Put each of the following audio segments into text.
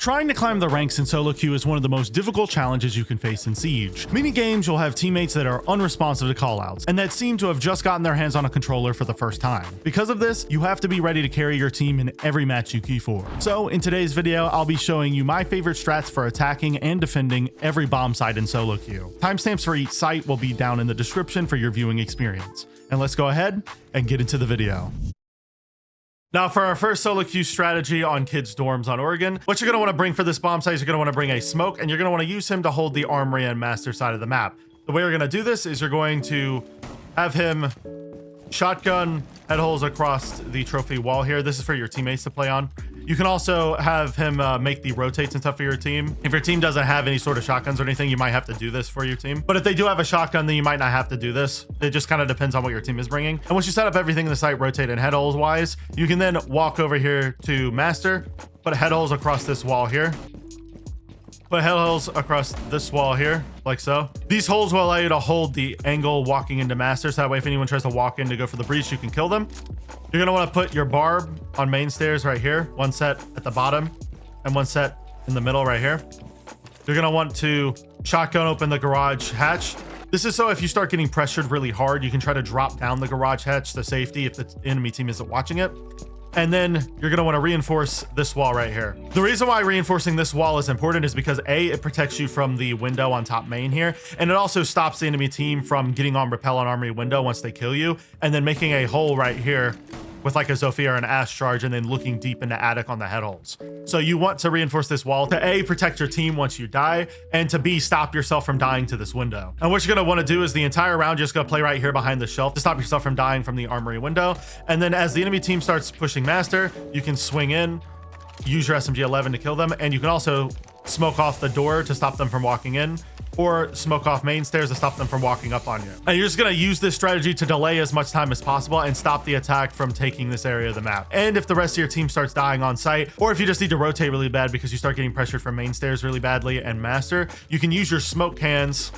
Trying to climb the ranks in solo queue is one of the most difficult challenges you can face in Siege. Many games you'll have teammates that are unresponsive to callouts and that seem to have just gotten their hands on a controller for the first time. Because of this, you have to be ready to carry your team in every match you queue for. So in today's video, I'll be showing you my favorite strats for attacking and defending every bomb site in solo queue. Timestamps for each site will be down in the description for your viewing experience. And let's go ahead and get into the video. Now for our first solo queue strategy on kids' dorms on Oregon, what you're going to want to bring for this bomb site is you're going to want to bring a smoke, and you're going to want to use him to hold the armory and master side of the map. The way you're going to do this is you're going to have him shotgun head holes across the trophy wall here. This is for your teammates to play on. You can also have him make the rotates and stuff for your team. If your team doesn't have any sort of shotguns or anything, you might have to do this for your team. But if they do have a shotgun, then you might not have to do this. It just kind of depends on what your team is bringing. And once you set up everything in the site, rotate and head holes wise, you can then walk over here to master, put head holes across this wall here. Put head holes across this wall here, like so. These holes will allow you to hold the angle walking into master, so that way if anyone tries to walk in to go for the breach, you can kill them. You're gonna wanna put your barb on main stairs right here, one set at the bottom and one set in the middle right here. You're gonna want to shotgun open the garage hatch. This is so if you start getting pressured really hard, you can try to drop down the garage hatch to safety if the enemy team isn't watching it. And then you're going to want to reinforce this wall right here. The reason why reinforcing this wall is important is because A, it protects you from the window on top main here, and it also stops the enemy team from getting on rappel on armory window once they kill you, and then making a hole right here with like a Zofia or an Ash charge, and then looking deep into attic on the head holes. So you want to reinforce this wall to A, protect your team once you die, and to B, stop yourself from dying to this window. And what you're going to want to do is the entire round, you're just going to play right here behind the shelf to stop yourself from dying from the armory window. And then as the enemy team starts pushing master, you can swing in, use your SMG-11 to kill them, and you can also smoke off the door to stop them from walking in, or smoke off main stairs to stop them from walking up on you. And you're just gonna use this strategy to delay as much time as possible and stop the attack from taking this area of the map. And if the rest of your team starts dying on site, or if you just need to rotate really bad because you start getting pressured from main stairs really badly and master, you can use your smoke cans.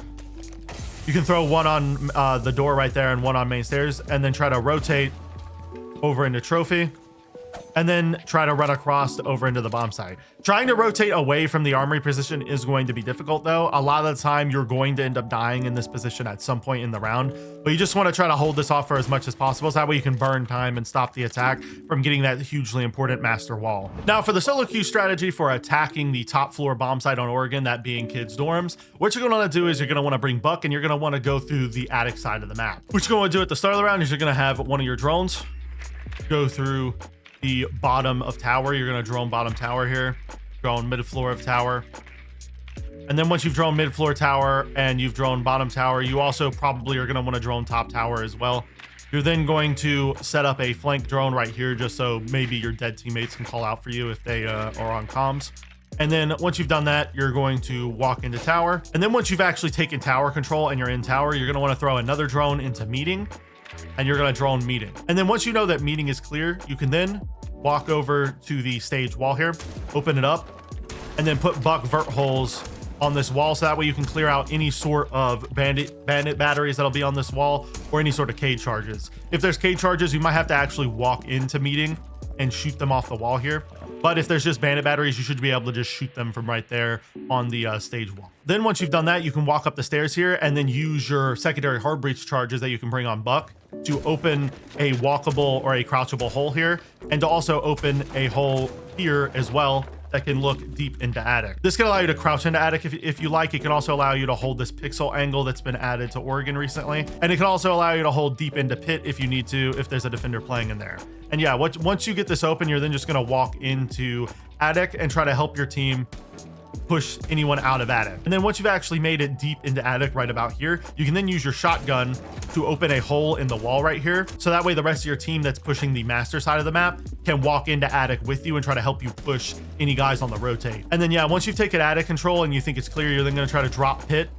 You can throw one on the door right there and one on main stairs, and then try to rotate over into trophy, and then try to run across over into the bomb site. Trying to rotate away from the armory position is going to be difficult though. A lot of the time you're going to end up dying in this position at some point in the round, but you just want to try to hold this off for as much as possible, so that way you can burn time and stop the attack from getting that hugely important master wall. Now for the solo queue strategy for attacking the top floor bomb site on Oregon, that being kids' dorms, what you're going to want to do is you're going to want to bring Buck, and you're going to want to go through the attic side of the map. What you're going to do at the start of the round is you're going to have one of your drones go through the bottom of tower. You're going to drone bottom tower here, drone mid floor of tower, and then once you've drone mid floor tower and you've drone bottom tower, you also probably are going to want to drone top tower as well. You're then going to set up a flank drone right here, just so maybe your dead teammates can call out for you if they are on comms. And then once you've done that, you're going to walk into tower, and then once you've actually taken tower control and you're in tower, you're going to want to throw another drone into meeting, and you're going to drone meeting. And then once you know that meeting is clear, you can then walk over to the stage wall here, open it up, and then put Buck vert holes on this wall, so that way you can clear out any sort of bandit batteries that'll be on this wall, or any sort of K charges. If there's K charges, you might have to actually walk into meeting and shoot them off the wall here. But if there's just bandit batteries, you should be able to just shoot them from right there on the stage wall. Then once you've done that, you can walk up the stairs here and then use your secondary hard breach charges that you can bring on Buck to open a walkable or a crouchable hole here, and to also open a hole here as well that can look deep into attic. This can allow you to crouch into attic if you like. It can also allow you to hold this pixel angle that's been added to Oregon recently, and it can also allow you to hold deep into pit if you need to, if there's a defender playing in there. And yeah, once you get this open, you're then just going to walk into attic and try to help your team push anyone out of attic. And then once you've actually made it deep into attic right about here, you can then use your shotgun to open a hole in the wall right here, so that way the rest of your team that's pushing the master side of the map can walk into attic with you and try to help you push any guys on the rotate. And then yeah, once you've taken attic control and you think it's clear, you're then going to try to drop pit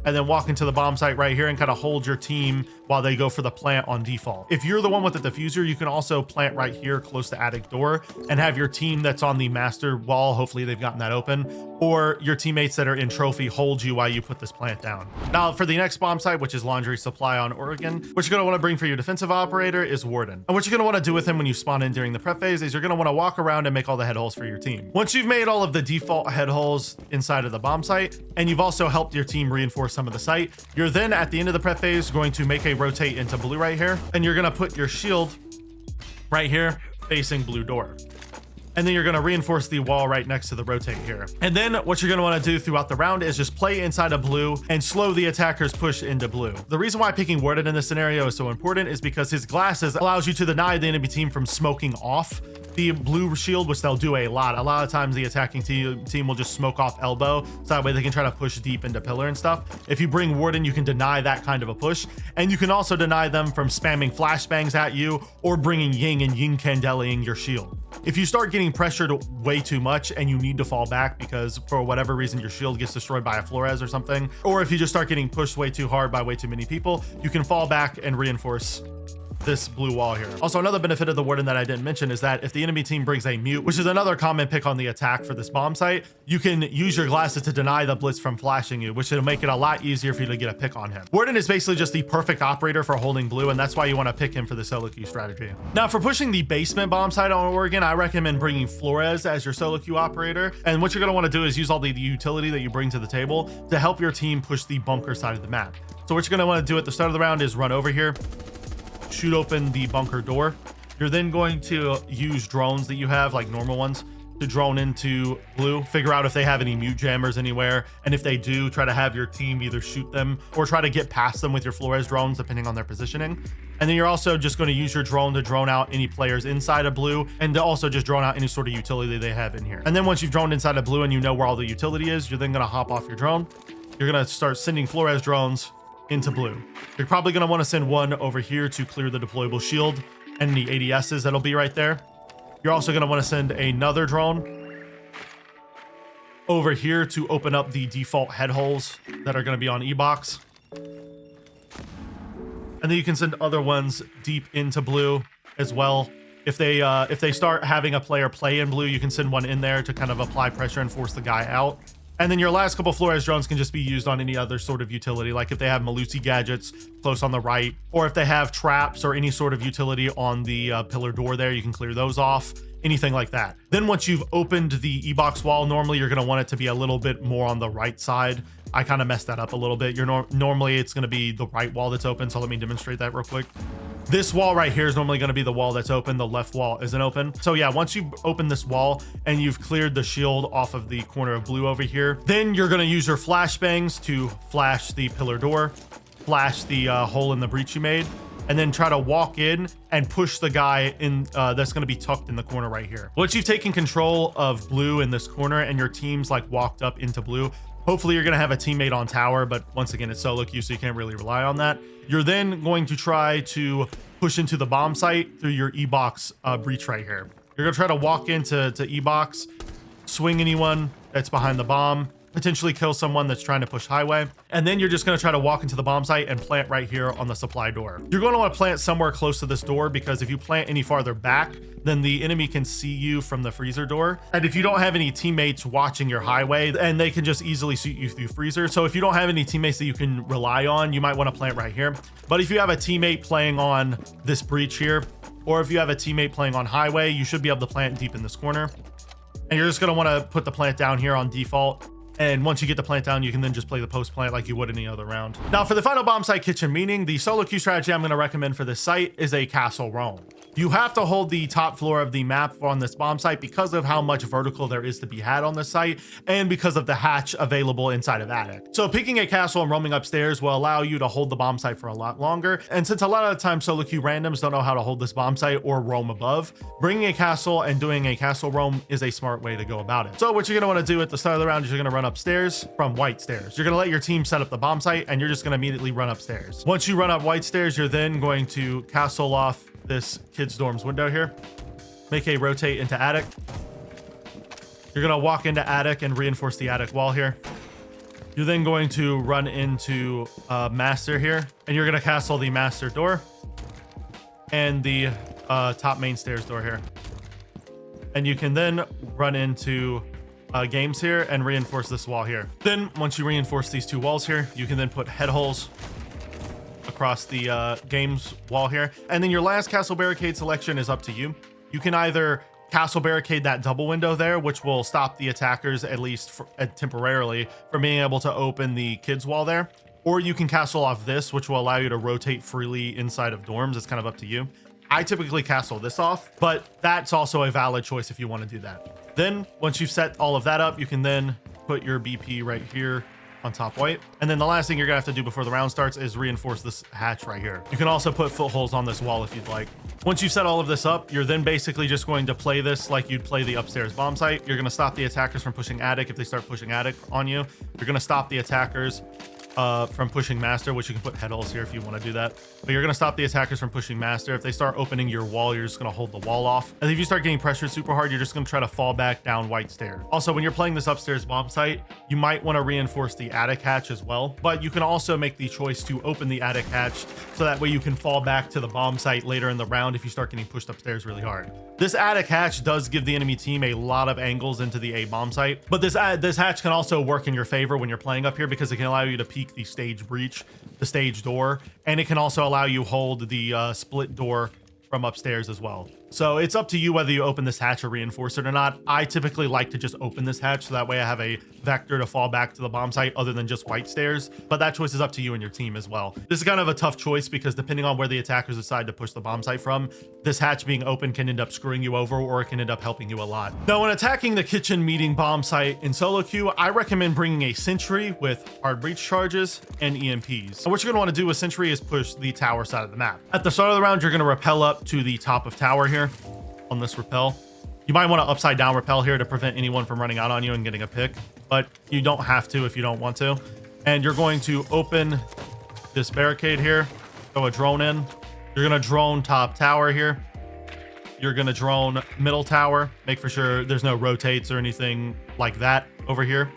and then walk into the bomb site right here and kind of hold your team while they go for the plant on default. If you're the one with the diffuser, you can also plant right here close to attic door and have your team that's on the master wall, hopefully they've gotten that open, or your teammates that are in trophy hold you while you put this plant down. Now for the next bomb site, which is laundry supply on Oregon, what you're gonna wanna bring for your defensive operator is Warden. And what you're gonna wanna do with him when you spawn in during the prep phase is you're gonna wanna walk around and make all the head holes for your team. Once you've made all of the default head holes inside of the bomb site, and you've also helped your team reinforce some of the site, you're then at the end of the prep phase going to make a rotate into blue right here, and you're gonna put your shield right here facing blue door. And then you're going to reinforce the wall right next to the rotate here. And then what you're going to want to do throughout the round is just play inside of blue and slow the attackers push into blue. The reason why picking Warden in this scenario is so important is because his glasses allows you to deny the enemy team from smoking off the blue shield, which they'll do a lot. A lot of times the attacking team will just smoke off elbow, so that way they can try to push deep into pillar and stuff. If you bring Warden, you can deny that kind of a push, and you can also deny them from spamming flashbangs at you or bringing Ying and Ying Candelaing your shield. If you start getting pressured way too much and you need to fall back because for whatever reason your shield gets destroyed by a Flores or something, or if you just start getting pushed way too hard by way too many people, you can fall back and reinforce this blue wall here. Also, another benefit of the Warden that I didn't mention is that if the enemy team brings a mute, which is another common pick on the attack for this bomb site, you can use your glasses to deny the blitz from flashing you, which will make it a lot easier for you to get a pick on him. Warden is basically just the perfect operator for holding blue, and that's why you want to pick him for the solo queue strategy. Now, for pushing the basement bomb site on Oregon, I recommend bringing Flores as your solo queue operator. And what you're going to want to do is use all the utility that you bring to the table to help your team push the bunker side of the map. So what you're going to want to do at the start of the round is run over here, shoot open the bunker door. You're then going to use drones that you have, like normal ones, to drone into blue, figure out if they have any mute jammers anywhere, and if they do, try to have your team either shoot them or try to get past them with your Flores drones depending on their positioning. And then you're also just going to use your drone to drone out any players inside of blue, and to also just drone out any sort of utility they have in here. And then once you've droned inside of blue and you know where all the utility is, you're then going to hop off your drone. You're going to start sending Flores drones into blue. You're probably going to want to send one over here to clear the deployable shield and the ADSs that'll be right there. You're also going to want to send another drone over here to open up the default head holes that are going to be on E-Box. And then you can send other ones deep into blue as well. If they start having a player play in blue, you can send one in there to kind of apply pressure and force the guy out. And then your last couple Flores drones can just be used on any other sort of utility, like if they have Malusi gadgets close on the right, or if they have traps or any sort of utility on the pillar door there, you can clear those off, anything like that. Then once you've opened the E-Box wall, normally you're going to want it to be a little bit more on the right side. I kind of messed that up a little bit. Normally it's going to be the right wall that's open, so let me demonstrate that real quick. This wall right here is normally going to be the wall that's open. The left wall isn't open. So yeah, once you open this wall and you've cleared the shield off of the corner of blue over here, then you're going to use your flashbangs to flash the pillar door, flash the hole in the breach you made, and then try to walk in and push the guy in that's going to be tucked in the corner right here. Once you've taken control of blue in this corner and your team's like walked up into blue, hopefully you're going to have a teammate on tower, but once again, it's solo queue, so you can't really rely on that. You're then going to try to push into the bomb site through your E-Box breach right here. You're going to try to walk into E-Box, swing anyone that's behind the bomb, potentially kill someone that's trying to push highway. And then you're just going to try to walk into the bomb site and plant right here on the supply door. You're going to want to plant somewhere close to this door, because if you plant any farther back, then the enemy can see you from the freezer door. And if you don't have any teammates watching your highway, and they can just easily shoot you through freezer. So if you don't have any teammates that you can rely on, you might want to plant right here. But if you have a teammate playing on this breach here, or if you have a teammate playing on highway, you should be able to plant deep in this corner. And you're just going to want to put the plant down here on default. And once you get the plant down, you can then just play the post plant like you would any other round. Now for the final bomb site kitchen meeting, the solo queue strategy I'm going to recommend for this site is a castle roam. You have to hold the top floor of the map on this bomb site because of how much vertical there is to be had on this site, and because of the hatch available inside of attic. So picking a castle and roaming upstairs will allow you to hold the bomb site for a lot longer. And since a lot of the time solo queue randoms don't know how to hold this bomb site or roam above, bringing a castle and doing a castle roam is a smart way to go about it. So what you're going to want to do at the start of the round is you're going to run upstairs from white stairs. You're going to let your team set up the bomb site, and you're just going to immediately run upstairs. Once you run up white stairs, you're then going to castle off this kids dorms window here, make a rotate into attic. You're going to walk into attic and reinforce the attic wall here. You're then going to run into master here, and you're going to castle the master door and the top main stairs door here. And you can then run into games here and reinforce this wall here. Then once you reinforce these two walls here, you can then put head holes across the games wall here. And then your last castle barricade selection is up to you. You can either castle barricade that double window there, which will stop the attackers, at least temporarily, from being able to open the kids wall there. Or you can castle off this, which will allow you to rotate freely inside of dorms. It's kind of up to you. I typically castle this off, but that's also a valid choice if you want to do that. Then once you've set all of that up, you can then put your BP right here on top white. And then the last thing you're gonna have to do before the round starts is reinforce this hatch right here. You can also put footholds on this wall if you'd like. Once you've set all of this up, you're then basically just going to play this like you'd play the upstairs bomb site. You're gonna stop the attackers from pushing attic if they start pushing attic on you. You're gonna stop the attackers from pushing master, which you can put head holes here if you want to do that. But you're going to stop the attackers from pushing master. If they start opening your wall, you're just going to hold the wall off. And if you start getting pressured super hard, you're just going to try to fall back down white stairs. Also, when you're playing this upstairs bomb site, you might want to reinforce the attic hatch as well. But you can also make the choice to open the attic hatch so that way you can fall back to the bomb site later in the round if you start getting pushed upstairs really hard. This attic hatch does give the enemy team a lot of angles into the A bomb site, but this hatch can also work in your favor when you're playing up here because it can allow you to peek the stage breach, the stage door, and it can also allow you hold the split door from upstairs as well. So it's up to you whether you open this hatch or reinforce it or not. I typically like to just open this hatch so that way I have a vector to fall back to the bomb site other than just white stairs, but that choice is up to you and your team as well. This is kind of a tough choice because depending on where the attackers decide to push the bomb site from, this hatch being open can end up screwing you over or it can end up helping you a lot. Now, when attacking the kitchen meeting bomb site in solo queue, I recommend bringing a sentry with hard breach charges and EMPs. And what you're gonna wanna do with sentry is push the tower side of the map. At the start of the round, you're gonna rappel up to the top of tower here on this rappel. You might want to upside down rappel here to prevent anyone from running out on you and getting a pick, but you don't have to if you don't want to. And you're going to open this barricade here, throw a drone in. You're going to drone top tower here. You're going to drone middle tower, make for sure there's no rotates or anything like that over here.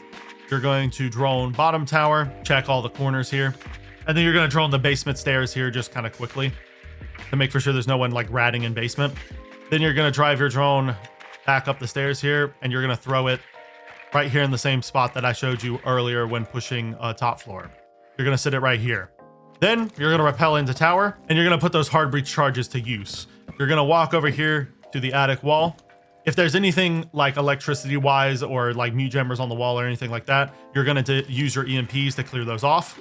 You're going to drone bottom tower, check all the corners here. And then you're going to drone the basement stairs here just kind of quickly to make for sure there's no one like ratting in basement. Then you're going to drive your drone back up the stairs here, and you're going to throw it right here in the same spot that I showed you earlier when pushing top floor. You're going to sit it right here. Then you're going to rappel into tower, and you're going to put those hard breach charges to use. You're going to walk over here to the attic wall. If there's anything like electricity wise or like mute jammers on the wall or anything like that, you're going to use your EMPs to clear those off.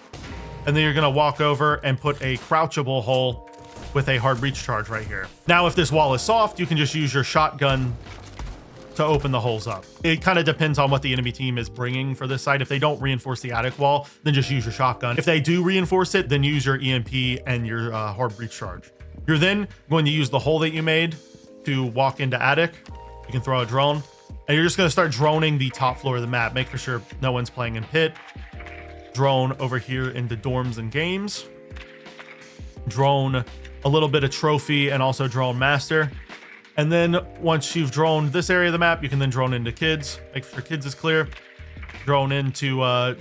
And then you're going to walk over and put a crouchable hole with a hard breach charge right here. Now, if this wall is soft, you can just use your shotgun to open the holes up. It kind of depends on what the enemy team is bringing for this side. If they don't reinforce the attic wall, then just use your shotgun. If they do reinforce it, then use your EMP and your hard breach charge. You're then going to use the hole that you made to walk into attic. You can throw a drone, and you're just going to start droning the top floor of the map. Make for sure no one's playing in pit. Drone over here into dorms and games. Drone a little bit of trophy and also drone master. And then once you've droned this area of the map, you can then drone into kids. Make sure kids is clear. Drone into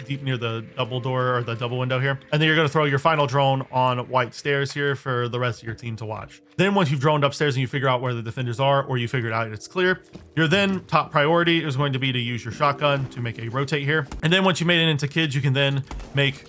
deep near the double door or the double window here. And then you're going to throw your final drone on white stairs here for the rest of your team to watch. Then once you've droned upstairs and you figure out where the defenders are, or you figured out it's clear, your then top priority is going to be to use your shotgun to make a rotate here. And then once you made it into kids, you can then make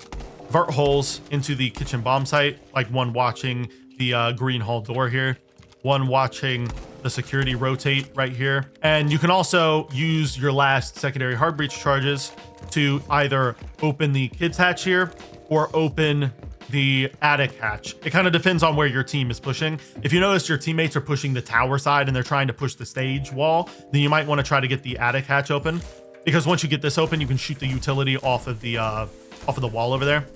vert holes into the kitchen bomb site, like one watching the green hall door here, one watching the security rotate right here. And you can also use your last secondary hard breach charges to either open the kids hatch here or open the attic hatch. It kind of depends on where your team is pushing. If you notice your teammates are pushing the tower side and they're trying to push the stage wall, then you might want to try to get the attic hatch open, because once you get this open, you can shoot the utility off of the wall over there.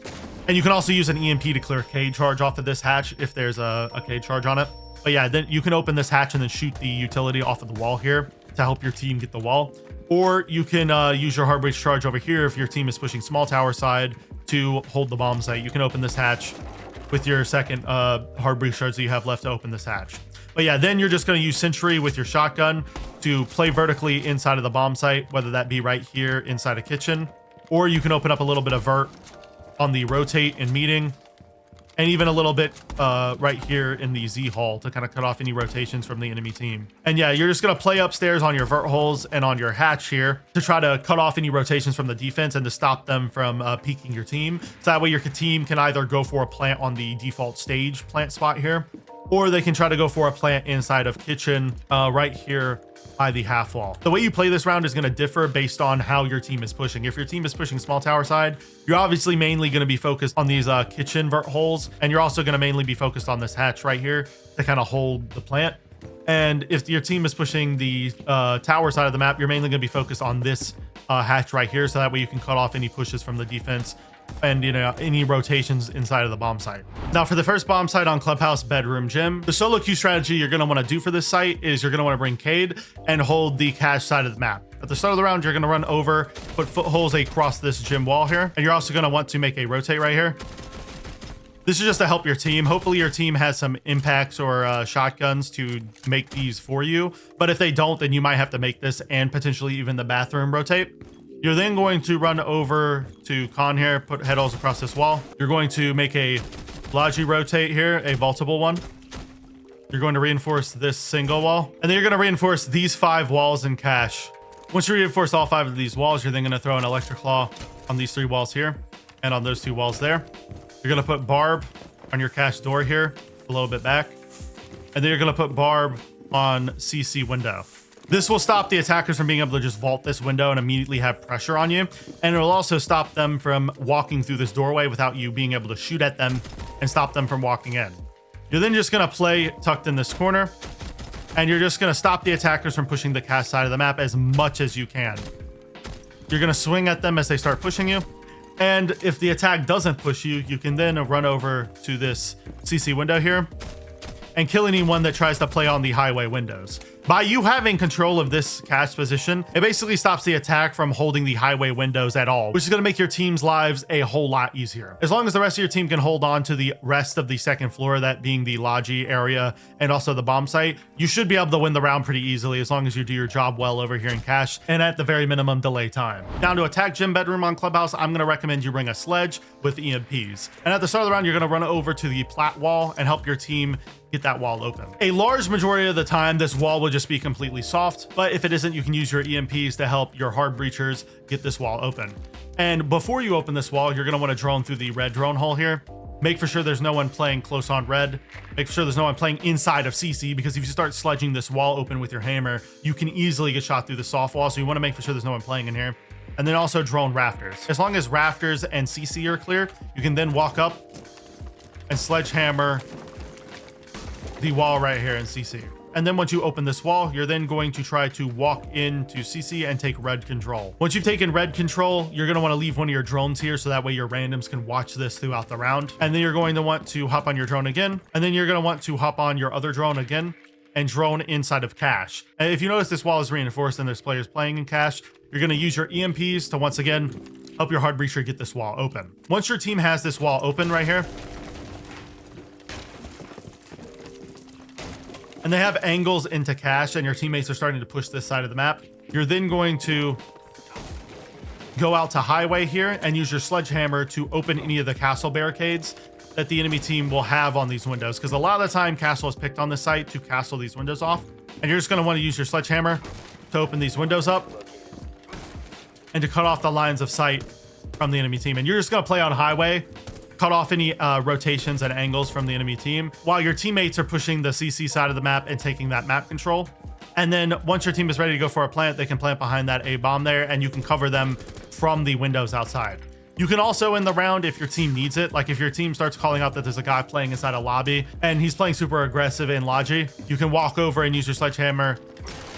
And you can also use an EMP to clear a K charge off of this hatch if there's a K charge on it. But yeah, then you can open this hatch and then shoot the utility off of the wall here to help your team get the wall. Or you can use your hard breach charge over here if your team is pushing small tower side to hold the bomb site. You can open this hatch with your second hard breach charge that you have left to open this hatch. But yeah, then you're just going to use sentry with your shotgun to play vertically inside of the bomb site, whether that be right here inside a kitchen or you can open up a little bit of vert on the rotate and meeting, and even a little bit right here in the Z hall to kind of cut off any rotations from the enemy team. And yeah, you're just going to play upstairs on your vert holes and on your hatch here to try to cut off any rotations from the defense and to stop them from peeking your team. So that way your team can either go for a plant on the default stage plant spot here, or they can try to go for a plant inside of kitchen right here by the half wall. The way you play this round is going to differ based on how your team is pushing. If your team is pushing small tower side, you're obviously mainly going to be focused on these kitchen vert holes, and you're also going to mainly be focused on this hatch right here to kind of hold the plant. And if your team is pushing the tower side of the map, you're mainly going to be focused on this hatch right here, so that way you can cut off any pushes from the defense and, you know, any rotations inside of the bomb site. Now for the first bomb site on Clubhouse Bedroom Gym, the solo queue strategy you're going to want to do for this site is you're going to want to bring Cade and hold the cache side of the map. At the start of the round, you're going to run over, put footholes across this gym wall here, and you're also going to want to make a rotate right here. This is just to help your team. Hopefully your team has some impacts or shotguns to make these for you, but if they don't, then you might have to make this and potentially even the bathroom rotate. You're then going to run over to Con here, put head holes across this wall. You're going to make a Logi rotate here, a vaultable one. You're going to reinforce this single wall, and then you're going to reinforce these 5 walls in cache. Once you reinforce all 5 of these walls, you're then going to throw an electric claw on these 3 walls here and on those 2 walls there. You're going to put barb on your cache door here, a little bit back, and then you're going to put barb on CC window. This will stop the attackers from being able to just vault this window and immediately have pressure on you. And it will also stop them from walking through this doorway without you being able to shoot at them and stop them from walking in. You're then just going to play tucked in this corner, and you're just going to stop the attackers from pushing the cast side of the map as much as you can. You're going to swing at them as they start pushing you. And if the attack doesn't push you, you can then run over to this CC window here and kill anyone that tries to play on the highway windows. By you having control of this cast position, it basically stops the attack from holding the highway windows at all, which is going to make your team's lives a whole lot easier. As long as the rest of your team can hold on to the rest of the second floor, that being the Logi area and also the bomb site, you should be able to win the round pretty easily as long as you do your job well over here in cache and at the very minimum delay time. Now to attack gym bedroom on Clubhouse, I'm going to recommend you bring a sledge with EMPs. And at the start of the round, you're going to run over to the plat wall and help your team get that wall open. A large majority of the time, this wall will just be completely soft, but if it isn't, you can use your EMPs to help your hard breachers get this wall open. And before you open this wall, you're going to want to drone through the red drone hole here. Make for sure there's no one playing close on red. Make sure there's no one playing inside of CC, because if you start sledging this wall open with your hammer, you can easily get shot through the soft wall. So you want to make for sure there's no one playing in here. And then also drone rafters. As long as rafters and CC are clear, you can then walk up and sledgehammer the wall right here in CC. And then once you open this wall, you're then going to try to walk into CC and take red control. Once you've taken red control, you're going to want to leave one of your drones here so that way your randoms can watch this throughout the round. And then you're going to want to hop on your drone again. And then you're going to want to hop on your other drone again and drone inside of cache. And if you notice this wall is reinforced and there's players playing in cache, you're going to use your EMPs to once again help your hard breacher get this wall open. Once your team has this wall open right here, and they have angles into cache and your teammates are starting to push this side of the map, you're then going to go out to highway here and use your sledgehammer to open any of the castle barricades that the enemy team will have on these windows, because a lot of the time castle is picked on this site to castle these windows off, and you're just going to want to use your sledgehammer to open these windows up and to cut off the lines of sight from the enemy team. And you're just going to play on highway, cut off any rotations and angles from the enemy team while your teammates are pushing the CC side of the map and taking that map control. And then once your team is ready to go for a plant, they can plant behind that A bomb there, and you can cover them from the windows outside. You can also in the round, if your team needs it, like if your team starts calling out that there's a guy playing inside a lobby and he's playing super aggressive in Logi, you can walk over and use your sledgehammer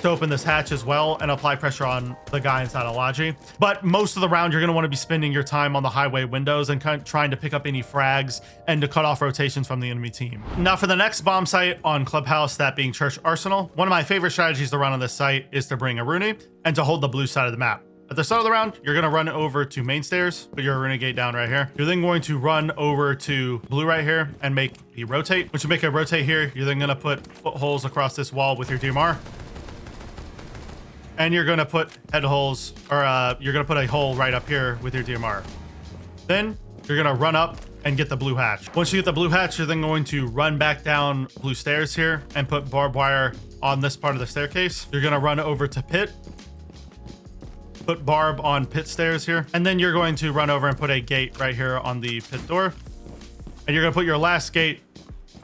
to open this hatch as well and apply pressure on the guy inside of Logi. But most of the round, you're going to want to be spending your time on the highway windows and kind of trying to pick up any frags and to cut off rotations from the enemy team. Now for the next bomb site on Clubhouse, that being Church Arsenal, one of my favorite strategies to run on this site is to bring a Rooney and to hold the blue side of the map. At the start of the round, you're going to run over to main stairs, put your renegade down right here. You're then going to run over to blue right here and make the rotate. Once you make a rotate here, you're then going to put footholes across this wall with your DMR. And you're going to put head holes, or you're going to put a hole right up here with your DMR. Then you're going to run up and get the blue hatch. Once you get the blue hatch, you're then going to run back down blue stairs here and put barbed wire on this part of the staircase. You're going to run over to pit, put barb on pit stairs here. And then you're going to run over and put a gate right here on the pit door. And you're going to put your last gate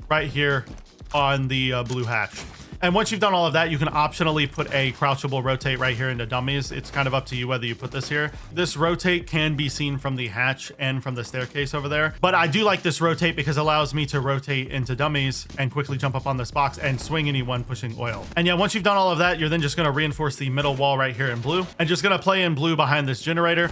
right here on the blue hatch. And once you've done all of that, you can optionally put a crouchable rotate right here into dummies. It's kind of up to you whether you put this here. This rotate can be seen from the hatch and from the staircase over there. But I do like this rotate because it allows me to rotate into dummies and quickly jump up on this box and swing anyone pushing oil. And yeah, once you've done all of that, you're then just going to reinforce the middle wall right here in blue and just going to play in blue behind this generator.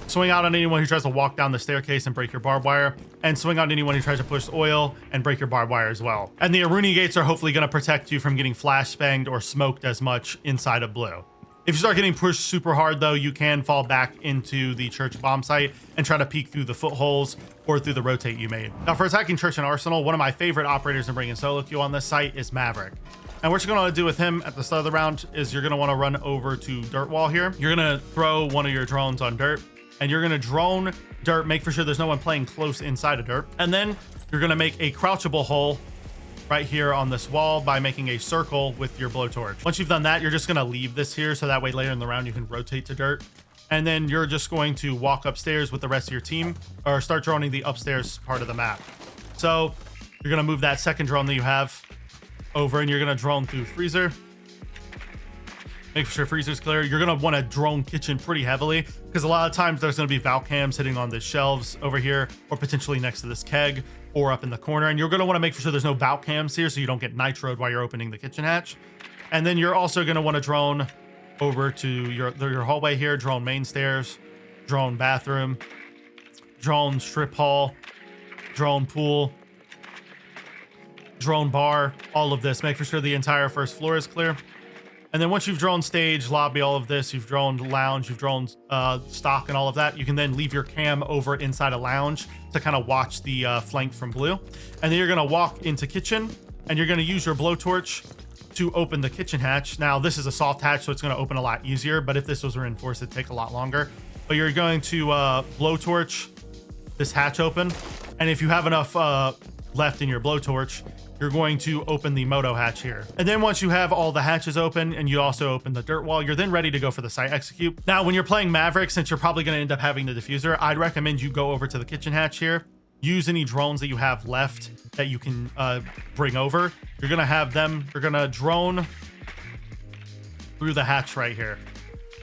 Swing out on anyone who tries to walk down the staircase and break your barbed wire, and swing on anyone who tries to push oil and break your barbed wire as well. And the Aruni gates are hopefully going to protect you from getting flash banged or smoked as much inside of blue. If you start getting pushed super hard though, you can fall back into the church bomb site and try to peek through the footholes or through the rotate you made. Now for attacking church and arsenal, one of my favorite operators in bringing solo queue on this site is Maverick. And what you're going to do with him at the start of the round is you're going to want to run over to dirt wall here. You're going to throw one of your drones on dirt. And you're going to drone dirt, make for sure there's no one playing close inside of dirt. And then you're going to make a crouchable hole right here on this wall by making a circle with your blowtorch. Once you've done that, you're just going to leave this here so that way later in the round you can rotate to dirt. And then you're just going to walk upstairs with the rest of your team or start droning the upstairs part of the map. So you're going to move that second drone that you have over and you're going to drone through freezer. Make sure freezer's clear. You're going to want to drone kitchen pretty heavily because a lot of times there's going to be valve cams sitting on the shelves over here or potentially next to this keg or up in the corner. And you're going to want to make sure there's no valve cams here so you don't get nitroed while you're opening the kitchen hatch. And then you're also going to want to drone over to your hallway here, drone main stairs, drone bathroom, drone strip hall, drone pool, drone bar, all of this. Make for sure the entire first floor is clear. And then once you've droned stage, lobby, all of this, you've droned lounge, you've droned stock and all of that, you can then leave your cam over inside a lounge to kind of watch the flank from blue. And then you're going to walk into kitchen and you're going to use your blowtorch to open the kitchen hatch. Now, this is a soft hatch, so it's going to open a lot easier. But if this was reinforced, it'd take a lot longer. But you're going to blowtorch this hatch open. And if you have enough left in your blowtorch, you're going to open the moto hatch here. And then once you have all the hatches open and you also open the dirt wall, you're then ready to go for the site execute. Now, when you're playing Maverick, since you're probably going to end up having the diffuser, I'd recommend you go over to the kitchen hatch here. Use any drones that you have left that you can bring over. You're going to have them, you're going to drone through the hatch right here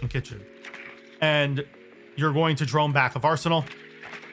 in kitchen. And you're going to drone back of arsenal.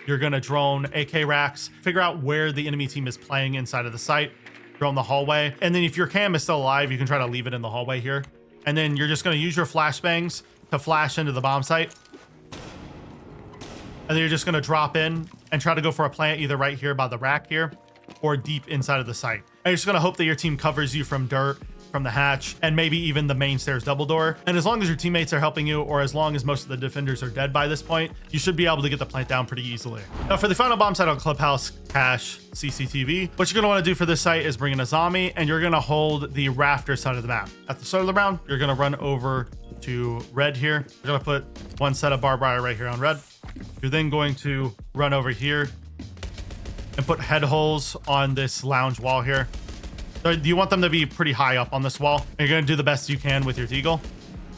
You're going to drone AK racks, figure out where the enemy team is playing inside of the site. Drone the hallway. And then if your cam is still alive, you can try to leave it in the hallway here. And then you're just going to use your flashbangs to flash into the bomb site. And then you're just going to drop in and try to go for a plant either right here by the rack here or deep inside of the site. And you're just going to hope that your team covers you from dirt, from the hatch, and maybe even the main stairs double door. And as long as your teammates are helping you, or as long as most of the defenders are dead by this point, you should be able to get the plant down pretty easily. Now for the final bomb site on Clubhouse cache CCTV, what you're going to want to do for this site is bring in a zombie and you're going to hold the rafter side of the map. At the start of the round, you're going to run over to red here. You're going to put one set of barbed wire right here on red. You're then going to run over here and put head holes on this lounge wall here. So you want them to be pretty high up on this wall. You're going to do the best you can with your deagle.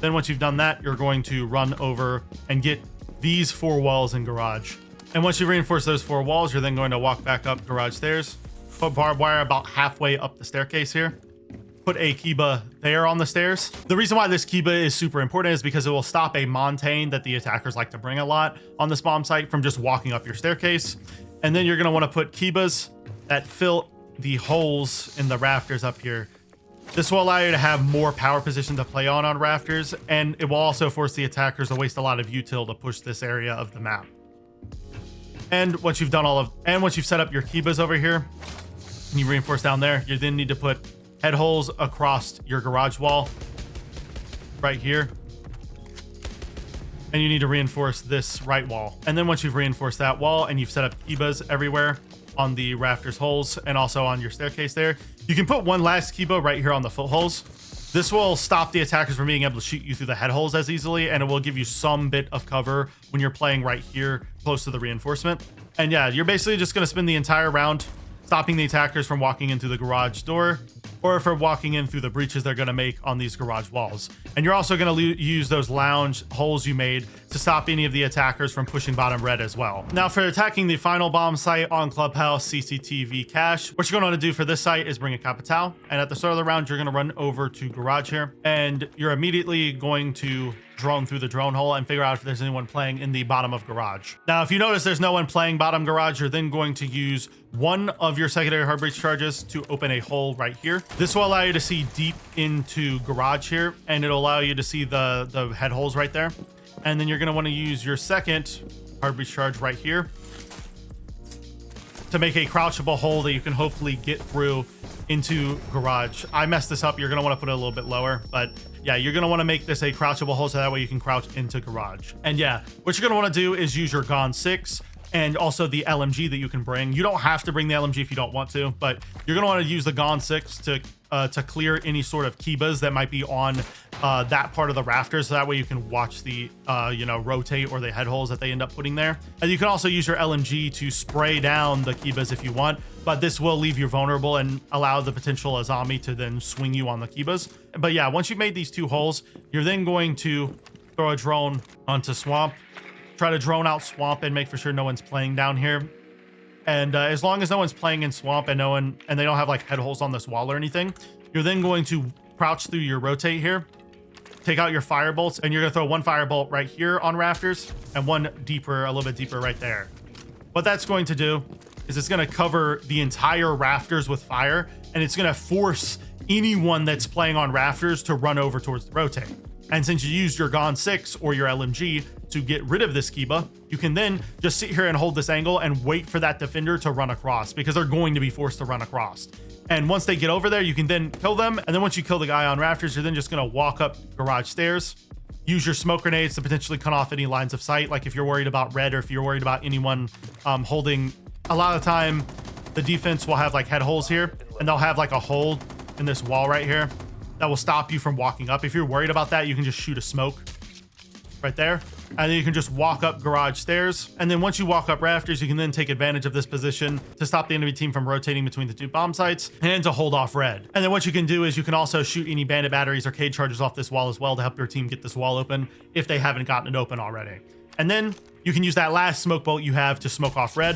Then once you've done that, you're going to run over and get these 4 walls in garage. And once you reinforce those 4 walls, you're then going to walk back up garage stairs, put barbed wire about halfway up the staircase here, put a Kiba there on the stairs. The reason why this Kiba is super important is because it will stop a montane that the attackers like to bring a lot on this bomb site from just walking up your staircase. And then you're going to want to put Kibas that fill the holes in the rafters up here. This will allow you to have more power position to play on rafters, and it will also force the attackers to waste a lot of util to push this area of the map. And once you've done once you've set up your Kibas over here, and you reinforce down there, you then need to put head holes across your garage wall right here. And you need to reinforce this right wall. And then once you've reinforced that wall and you've set up Kibas everywhere on the rafters holes and also on your staircase there, you can put one last Kiba right here on the footholes. This will stop the attackers from being able to shoot you through the head holes as easily, and it will give you some bit of cover when you're playing right here close to the reinforcement. And yeah, you're basically just going to spin the entire round, stopping the attackers from walking into the garage door, or from walking in through the breaches they're going to make on these garage walls. And you're also going to use those lounge holes you made to stop any of the attackers from pushing bottom red as well. Now for attacking the final bomb site on Clubhouse CCTV cache, what you're going to want to do for this site is bring a Capital. And at the start of the round, you're going to run over to garage here, and you're immediately going to drone through the drone hole and figure out if there's anyone playing in the bottom of garage. Now, if you notice there's no one playing bottom garage, you're then going to use one of your secondary hard breach charges to open a hole right here. This will allow you to see deep into garage here, and it'll allow you to see the head holes right there. And then you're going to want to use your second hard breach charge right here to make a crouchable hole that you can hopefully get through into garage. I messed this up. You're going to want to put it a little bit lower, but yeah, you're going to want to make this a crouchable hole so that way you can crouch into garage. And yeah, what you're going to want to do is use your Gon 6 and also the LMG that you can bring. You don't have to bring the LMG if you don't want to, but you're going to want to use the Gon 6 to clear any sort of kibas that might be on that part of the rafters, so that way you can watch the rotate or the head holes that they end up putting there. And you can also use your LMG to spray down the kibas if you want, but this will leave you vulnerable and allow the potential Azami to then swing you on the kibas. But yeah, once you've made these two holes, you're then going to throw a drone onto swamp, try to drone out swamp and make for sure no one's playing down here. And as long as no one's playing in swamp and they don't have like head holes on this wall or anything, you're then going to crouch through your rotate here, take out your fire bolts, and you're gonna throw one fire bolt right here on rafters and one deeper, a little bit deeper right there. What that's going to do is it's gonna cover the entire rafters with fire, and it's gonna force anyone that's playing on rafters to run over towards the rotate. And since you used your Gon 6 or your LMG to get rid of this Kiba, you can then just sit here and hold this angle and wait for that defender to run across, because they're going to be forced to run across. And once they get over there, you can then kill them. And then once you kill the guy on rafters, you're then just going to walk up garage stairs, use your smoke grenades to potentially cut off any lines of sight. Like if you're worried about red, or if you're worried about anyone holding, a lot of the time the defense will have like head holes here, and they'll have like a hole in this wall right here that will stop you from walking up. If you're worried about that, you can just shoot a smoke right there, and then you can just walk up garage stairs. And then once you walk up rafters, you can then take advantage of this position to stop the enemy team from rotating between the two bomb sites and to hold off red. And then what you can do is you can also shoot any bandit batteries or cage charges off this wall as well to help your team get this wall open if they haven't gotten it open already. And then you can use that last smoke bolt you have to smoke off red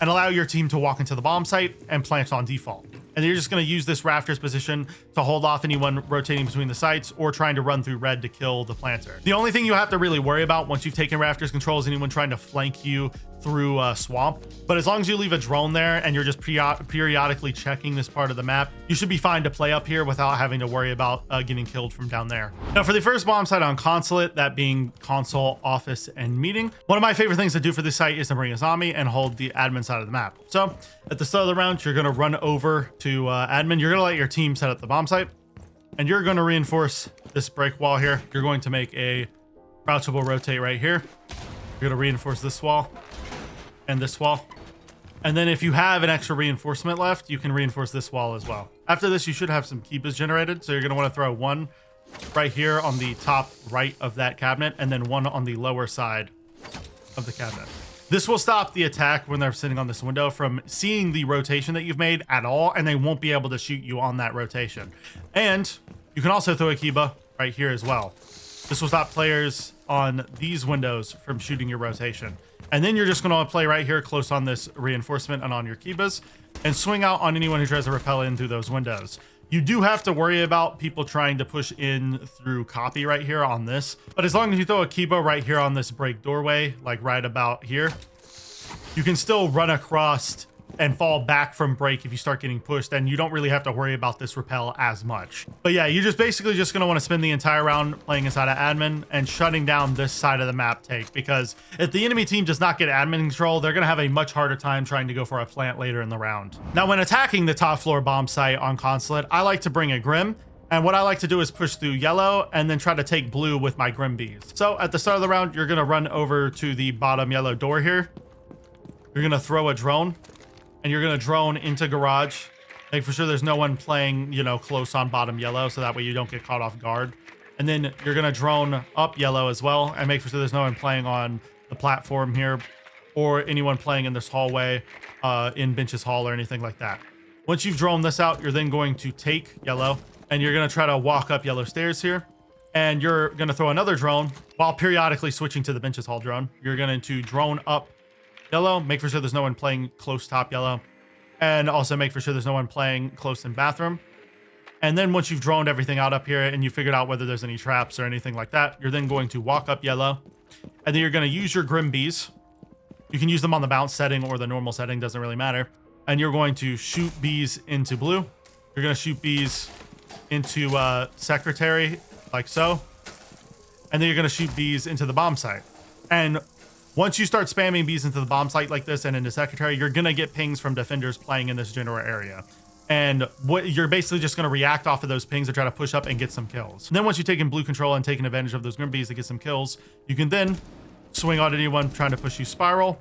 and allow your team to walk into the bomb site and plant on default. And you're just going to use this rafters position to hold off anyone rotating between the sites or trying to run through red to kill the planter. The only thing you have to really worry about once you've taken rafters control is anyone trying to flank you through swamp. But as long as you leave a drone there and you're just periodically checking this part of the map, you should be fine to play up here without having to worry about getting killed from down there. Now for the first bomb site on Consulate, that being console, office, and meeting, one of my favorite things to do for this site is to bring a zombie and hold the admin side of the map. So at the start of the round, you're going to run over to admin. You're going to let your team set up the bomb site, and you're going to reinforce this break wall here. You're going to make a crouchable rotate right here. You're going to reinforce this wall and this wall. And then if you have an extra reinforcement left, you can reinforce this wall as well. After this, you should have some keepers generated. So you're going to want to throw one right here on the top right of that cabinet, and then one on the lower side of the cabinet. This will stop the attack when they're sitting on this window from seeing the rotation that you've made at all, and they won't be able to shoot you on that rotation. And you can also throw a Kiba right here as well. This will stop players on these windows from shooting your rotation. And then you're just going to play right here close on this reinforcement and on your Kibas and swing out on anyone who tries to rappel in through those windows. You do have to worry about people trying to push in through copy right here on this. But as long as you throw a Kiba right here on this break doorway, like right about here, you can still run across and fall back from break if you start getting pushed, and you don't really have to worry about this rappel as much. But yeah, you're just basically just going to want to spend the entire round playing inside of admin and shutting down this side of the map take, because if the enemy team does not get admin control, they're going to have a much harder time trying to go for a plant later in the round. Now, when attacking the top floor bomb site on Consulate, I like to bring a Grim. And what I like to do is push through yellow and then try to take blue with my Grim Bees. So at the start of the round, you're going to run over to the bottom yellow door here. You're going to throw a drone, and you're going to drone into garage Make for sure there's no one playing, you know, close on bottom yellow, so that way you don't get caught off guard. And then you're going to drone up yellow as well, and make for sure there's no one playing on the platform here or anyone playing in this hallway in Bench's Hall or anything like that. Once you've droned this out, you're then going to take yellow, and you're going to try to walk up yellow stairs here. And you're going to throw another drone while periodically switching to the Bench's Hall drone. You're going to drone up yellow, make for sure there's no one playing close top yellow, and also make for sure there's no one playing close in bathroom. And then once you've droned everything out up here and you figured out whether there's any traps or anything like that, you're then going to walk up yellow, and then you're going to use your Grim Bees. You can use them on the bounce setting or the normal setting, doesn't really matter. And you're going to shoot bees into blue. You're going to shoot bees into Secretary, like so. And then you're going to shoot bees into the bomb site. And once you start spamming bees into the bomb site like this and into Secretary, you're going to get pings from defenders playing in this general area. And what you're basically just going to react off of those pings and try to push up and get some kills. And then once you've taken blue control and taken advantage of those Grim Bees to get some kills, you can then swing on anyone trying to push you spiral.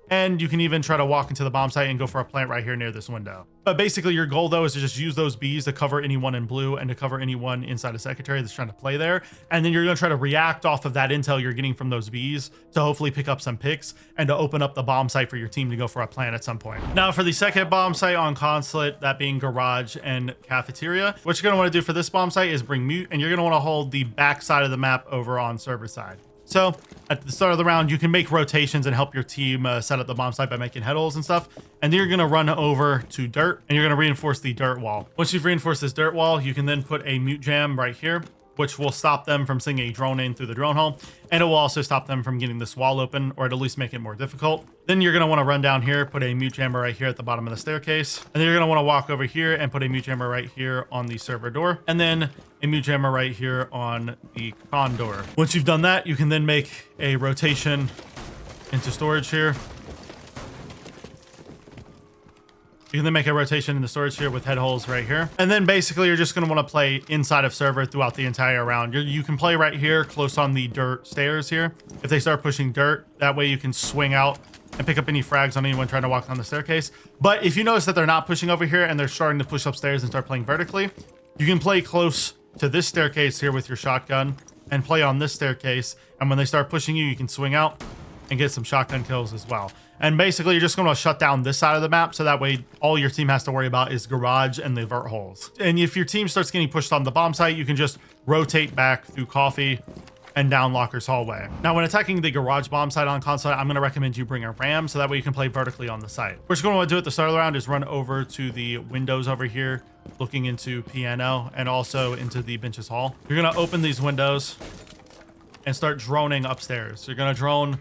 And you can even try to walk into the bomb site and go for a plant right here near this window. But basically your goal though is to just use those bees to cover anyone in blue and to cover anyone inside a Secretary that's trying to play there. And then you're going to try to react off of that intel you're getting from those bees to hopefully pick up some picks and to open up the bomb site for your team to go for a plant at some point. Now for the second bomb site on Consulate, that being garage and cafeteria, what you're going to want to do for this bomb site is bring mute, and you're going to want to hold the back side of the map over on server side. So at the start of the round, you can make rotations and help your team set up the bomb site by making head holes and stuff. And then you're going to run over to dirt, and you're going to reinforce the dirt wall. Once you've reinforced this dirt wall, you can then put a mute jam right here, which will stop them from sending a drone in through the drone hole. And it will also stop them from getting this wall open, or at least make it more difficult. Then you're going to want to run down here, put a mute jammer right here at the bottom of the staircase. And then you're going to want to walk over here and put a mute jammer right here on the server door. And then a mute jammer right here on the con door. Once you've done that, you can then make a rotation into storage here. You can then make a rotation in the storage here with head holes right here. And then basically you're just going to want to play inside of server throughout the entire round. You can play right here close on the dirt stairs here. If they start pushing dirt, that way you can swing out and pick up any frags on anyone trying to walk down the staircase. But if you notice that they're not pushing over here and they're starting to push upstairs and start playing vertically, you can play close to this staircase here with your shotgun and play on this staircase. And when they start pushing you, you can swing out and get some shotgun kills as well. And basically you're just going to shut down this side of the map, so that way all your team has to worry about is garage and the vert holes. And if your team starts getting pushed on the bomb site, you can just rotate back through Kafe and down Locker's hallway. Now when attacking the garage bomb site on console, I'm going to recommend you bring a ram, so that way you can play vertically on the site. What you're going to want to do at the start of the round is run over to the windows over here, looking into piano and also into the Bench's Hall. You're going to open these windows and start droning upstairs. You're going to drone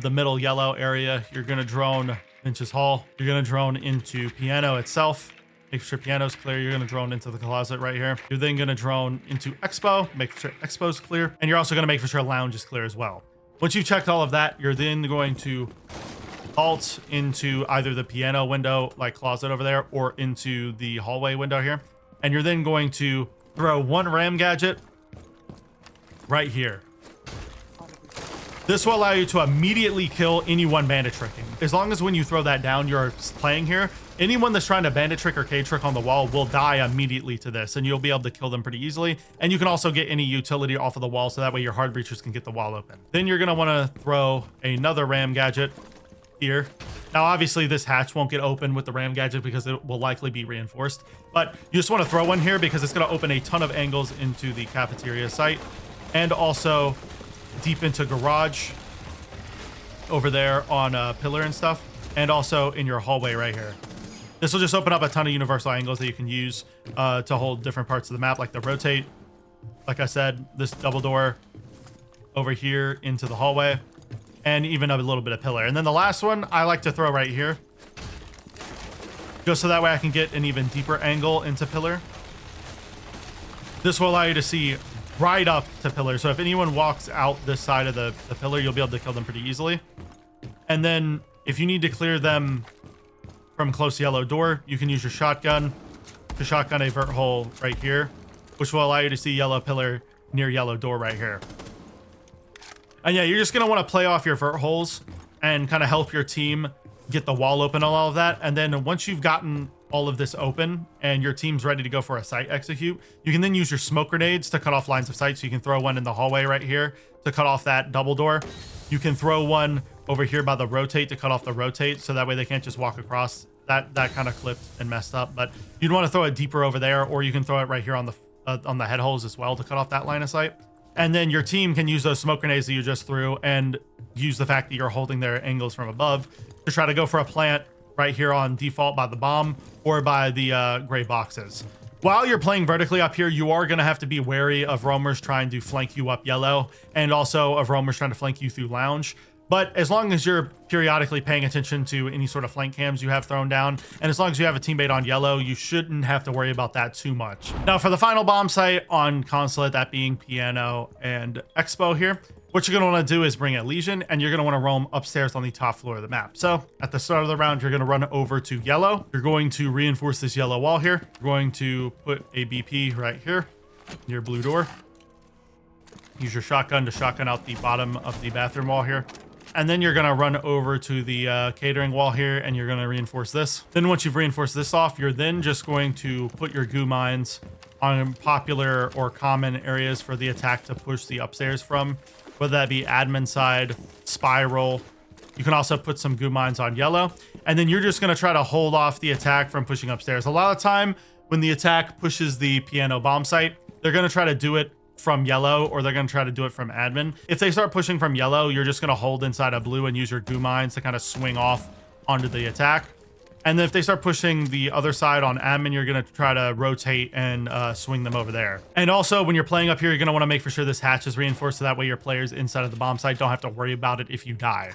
the middle yellow area. You're going to drone Bench's Hall. You're going to drone into piano itself. Make sure piano's clear. You're going to drone into the closet right here. You're then going to drone into Expo. Make sure Expo's clear. And you're also going to make sure lounge is clear as well. Once you've checked all of that, you're then going to alt into either the piano window, like closet over there, or into the hallway window here. And you're then going to throw one ram gadget right here. This will allow you to immediately kill anyone bandit tricking. As long as when you throw that down, you're playing here, anyone that's trying to bandit trick or K trick on the wall will die immediately to this, and you'll be able to kill them pretty easily. And you can also get any utility off of the wall, so that way your hard breachers can get the wall open. Then you're going to want to throw another ram gadget here. Now, obviously this hatch won't get open with the ram gadget because it will likely be reinforced, but you just want to throw one here because it's going to open a ton of angles into the cafeteria site, and also deep into garage over there on a pillar and stuff, and also in your hallway right here. This will just open up a ton of universal angles that you can use to hold different parts of the map, like the rotate, like I said, this double door over here into the hallway, and even a little bit of pillar. And then the last one I like to throw right here, just so that way I can get an even deeper angle into pillar. This will allow you to see right up to pillar. So if anyone walks out this side of the pillar, you'll be able to kill them pretty easily. And then if you need to clear them from close yellow door, you can use your shotgun to shotgun a vert hole right here, which will allow you to see yellow pillar near yellow door right here. And yeah, you're just going to want to play off your vert holes and kind of help your team get the wall open and all of that. And then once you've gotten all of this open and your team's ready to go for a site execute, you can then use your smoke grenades to cut off lines of sight. So you can throw one in the hallway right here to cut off that double door. You can throw one over here by the rotate to cut off the rotate, so that way they can't just walk across. That kind of clipped and messed up, but you'd want to throw it deeper over there, or you can throw it right here on the head holes as well to cut off that line of sight. And then your team can use those smoke grenades that you just threw and use the fact that you're holding their angles from above to try to go for a plant right here on default by the bomb or by the gray boxes. While you're playing vertically up here, you are going to have to be wary of roamers trying to flank you up yellow, and also of roamers trying to flank you through lounge. But as long as you're periodically paying attention to any sort of flank cams you have thrown down, and as long as you have a teammate on yellow, you shouldn't have to worry about that too much. Now for the final bomb site on Consulate, that being Piano and Expo here, what you're going to want to do is bring a Legion, and you're going to want to roam upstairs on the top floor of the map. So at the start of the round, you're going to run over to yellow. You're going to reinforce this yellow wall here. You're going to put a BP right here near blue door. Use your shotgun to shotgun out the bottom of the bathroom wall here. And then you're going to run over to the catering wall here, and you're going to reinforce this. Then once you've reinforced this off, you're then just going to put your goo mines on popular or common areas for the attack to push the upstairs from, whether that be admin side, spiral. You can also put some goo mines on yellow. And then you're just going to try to hold off the attack from pushing upstairs. A lot of time when the attack pushes the piano bomb site, they're going to try to do it from yellow, or they're going to try to do it from admin. If they start pushing from yellow, you're just going to hold inside of blue and use your goo mines to kind of swing off onto the attack. And then if they start pushing the other side on admin, you're going to try to rotate and swing them over there. And also when you're playing up here, you're going to want to make for sure this hatch is reinforced, so that way your players inside of the bomb site don't have to worry about it if you die.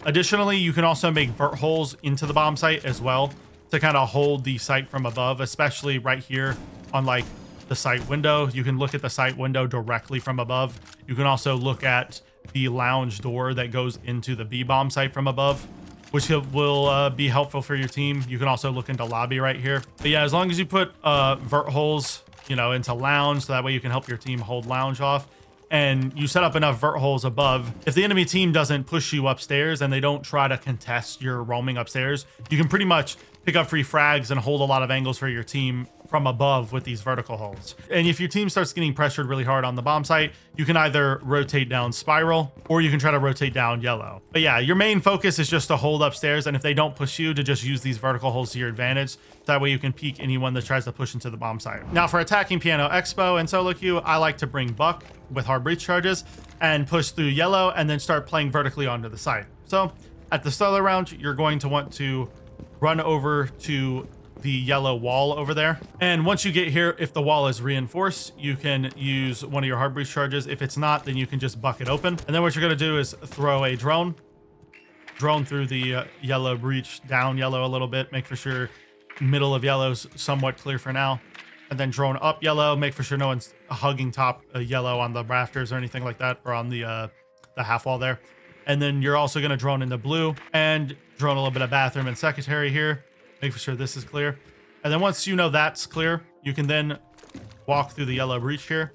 Additionally, you can also make vert holes into the bomb site as well to kind of hold the site from above, especially right here on like the site window. You can look at the site window directly from above. You can also look at the lounge door that goes into the B bomb site from above, which will be helpful for your team. You can also look into lobby right here. But yeah, as long as you put vert holes, you know, into lounge, so that way you can help your team hold lounge off, and you set up enough vert holes above, if the enemy team doesn't push you upstairs and they don't try to contest your roaming upstairs, you can pretty much pick up free frags and hold a lot of angles for your team from above with these vertical holes. And if your team starts getting pressured really hard on the bomb site, you can either rotate down spiral, or you can try to rotate down yellow. But yeah, your main focus is just to hold upstairs, and if they don't push you, to just use these vertical holes to your advantage. That way you can peek anyone that tries to push into the bomb site. Now for attacking Piano Expo and solo queue, I like to bring Buck with hard breach charges and push through yellow, and then start playing vertically onto the site. So at the start of the round, you're going to want to run over to the yellow wall over there. And once you get here, if the wall is reinforced, you can use one of your hard breach charges. If it's not, then you can just buck it open. And then what you're going to do is throw a drone through the yellow breach, down yellow a little bit, make for sure middle of yellow's somewhat clear for now. And then drone up yellow, make for sure no one's hugging top yellow on the rafters or anything like that, or on the half wall there. And then you're also going to drone into blue and drone a little bit of bathroom and secretary here. Make sure this is clear. And then once you know that's clear, you can then walk through the yellow breach here.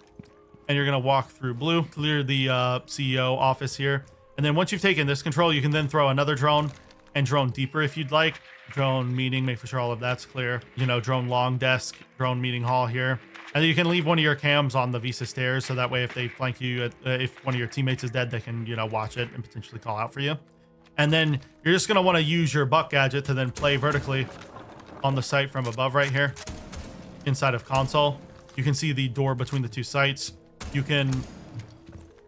And you're going to walk through blue, clear the CEO office here. And then once you've taken this control, you can then throw another drone and drone deeper if you'd like. Drone meeting, make for sure all of that's clear. You know, drone long desk, drone meeting hall here. And then you can leave one of your cams on the Visa stairs, so that way if they flank you, if one of your teammates is dead, they can, you know, watch it and potentially call out for you. And then you're just going to want to use your buck gadget to then play vertically on the site from above right here inside of Consul. You can see the door between the two sites. You can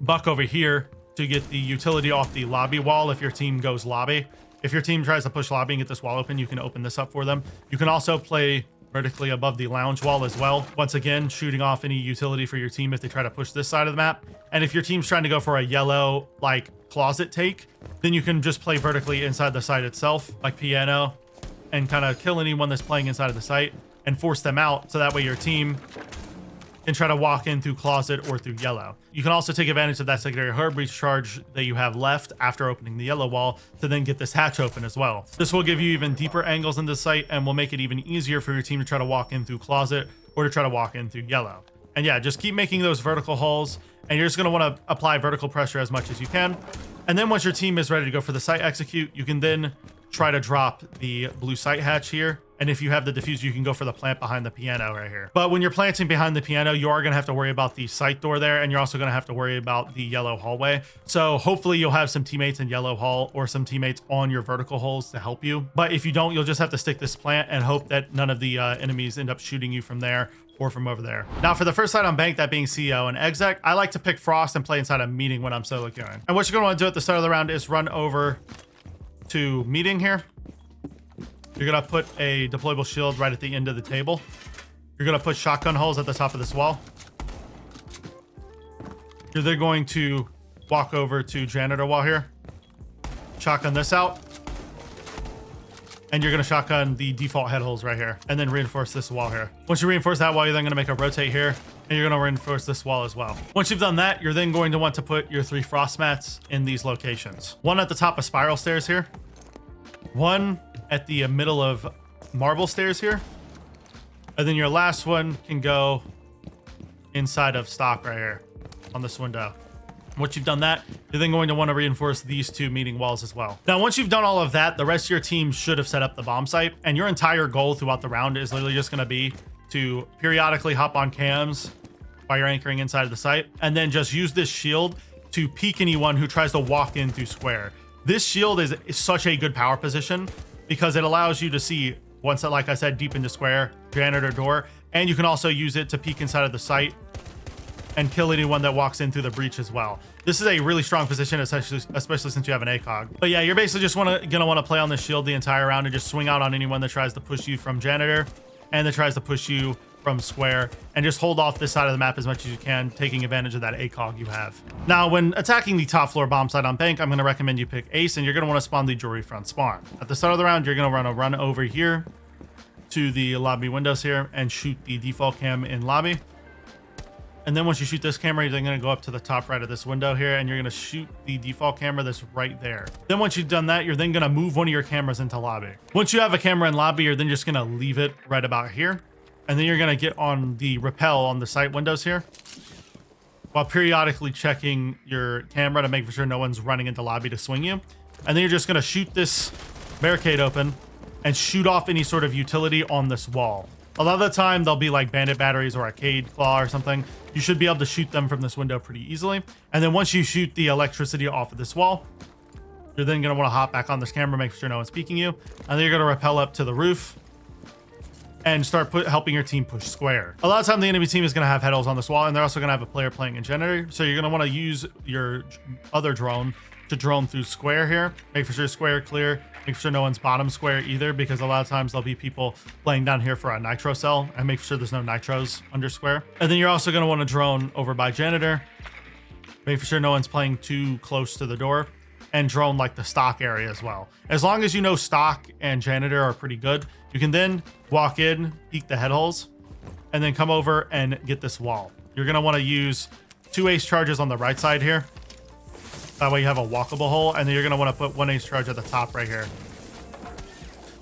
buck over here to get the utility off the lobby wall if your team goes lobby. If your team tries to push lobby and get this wall open, you can open this up for them. You can also play vertically above the lounge wall as well. Once again, shooting off any utility for your team if they try to push this side of the map. And if your team's trying to go for a yellow, like, closet take, then you can just play vertically inside the site itself, like piano, and kind of kill anyone that's playing inside of the site and force them out, so that way your team can try to walk in through closet or through yellow. You can also take advantage of that secondary hard breach charge that you have left after opening the yellow wall to then get this hatch open as well. This will give you even deeper angles in the site and will make it even easier for your team to try to walk in through closet or to try to walk in through yellow. And yeah, just keep making those vertical holes, and you're just going to want to apply vertical pressure as much as you can. And then once your team is ready to go for the site execute, you can then try to drop the blue site hatch here And if you have the diffuser, you can go for the plant behind the piano right here. But when you're planting behind the piano, you are going to have to worry about the sight door there. And you're also going to have to worry about the yellow hallway. So hopefully you'll have some teammates in yellow hall or some teammates on your vertical holes to help you. But if you don't, you'll just have to stick this plant and hope that none of the enemies end up shooting you from there or from over there. Now for the first side on Bank, that being CEO and Exec, I like to pick Frost and play inside a meeting when I'm solo queuing. And what you're going to want to do at the start of the round is run over to meeting here. You're going to put a deployable shield right at the end of the table. You're going to put shotgun holes at the top of this wall. You're then going to walk over to janitor wall here. Shotgun this out. And you're going to shotgun the default head holes right here. And then reinforce this wall here. Once you reinforce that wall, you're then going to make a rotate here. And you're going to reinforce this wall as well. Once you've done that, you're then going to want to put your 3 frost mats in these locations. One at the top of spiral stairs here. One at the middle of marble stairs here. And then your last one can go inside of stock right here on this window. Once you've done that, you're then going to want to reinforce these 2 meeting walls as well. Now, once you've done all of that, the rest of your team should have set up the bomb site, and your entire goal throughout the round is literally just going to be to periodically hop on cams while you're anchoring inside of the site, and then just use this shield to peek anyone who tries to walk in through square. This shield is such a good power position because it allows you to see, once, like I said, deep into square, janitor door, and you can also use it to peek inside of the site and kill anyone that walks in through the breach as well. This is a really strong position, especially since you have an ACOG. But yeah, you're basically just gonna want to play on the shield the entire round and just swing out on anyone that tries to push you from janitor and that tries to push you from square, and just hold off this side of the map as much as you can, taking advantage of that ACOG you have. Now, when attacking the top floor bomb site on Bank, I'm going to recommend you pick Ace, and you're going to want to spawn the jewelry front spawn. At the start of the round, you're going to run over here to the lobby windows here and shoot the default cam in lobby. And then once you shoot this camera, you're then going to go up to the top right of this window here, and you're going to shoot the default camera that's right there. Then once you've done that, you're then going to move one of your cameras into lobby. Once you have a camera in lobby, you're then just going to leave it right about here. And then you're going to get on the rappel on the site windows here while periodically checking your camera to make sure no one's running into lobby to swing you. And then you're just going to shoot this barricade open and shoot off any sort of utility on this wall. A lot of the time, they'll be like bandit batteries or arcade claw or something. You should be able to shoot them from this window pretty easily. And then once you shoot the electricity off of this wall, you're then going to want to hop back on this camera, make sure no one's peeking you. And then you're going to rappel up to the roof and start helping your team push square. A lot of time the enemy team is going to have head holes on this wall, and they're also going to have a player playing in generator. So you're going to want to use your other drone to drone through square here. Make sure square clear. Make sure no one's bottom square either, because a lot of times there'll be people playing down here for a nitro cell, and make sure there's no nitros under square. And then you're also going to want to drone over by janitor. Make sure no one's playing too close to the door, and drone like the stock area as well. As long as you know stock and janitor are pretty good, you can then walk in, peek the head holes, and then come over and get this wall. You're going to want to use 2 ace charges on the right side here. That way you have a walkable hole, and then you're going to want to put 1 ace charge at the top right here.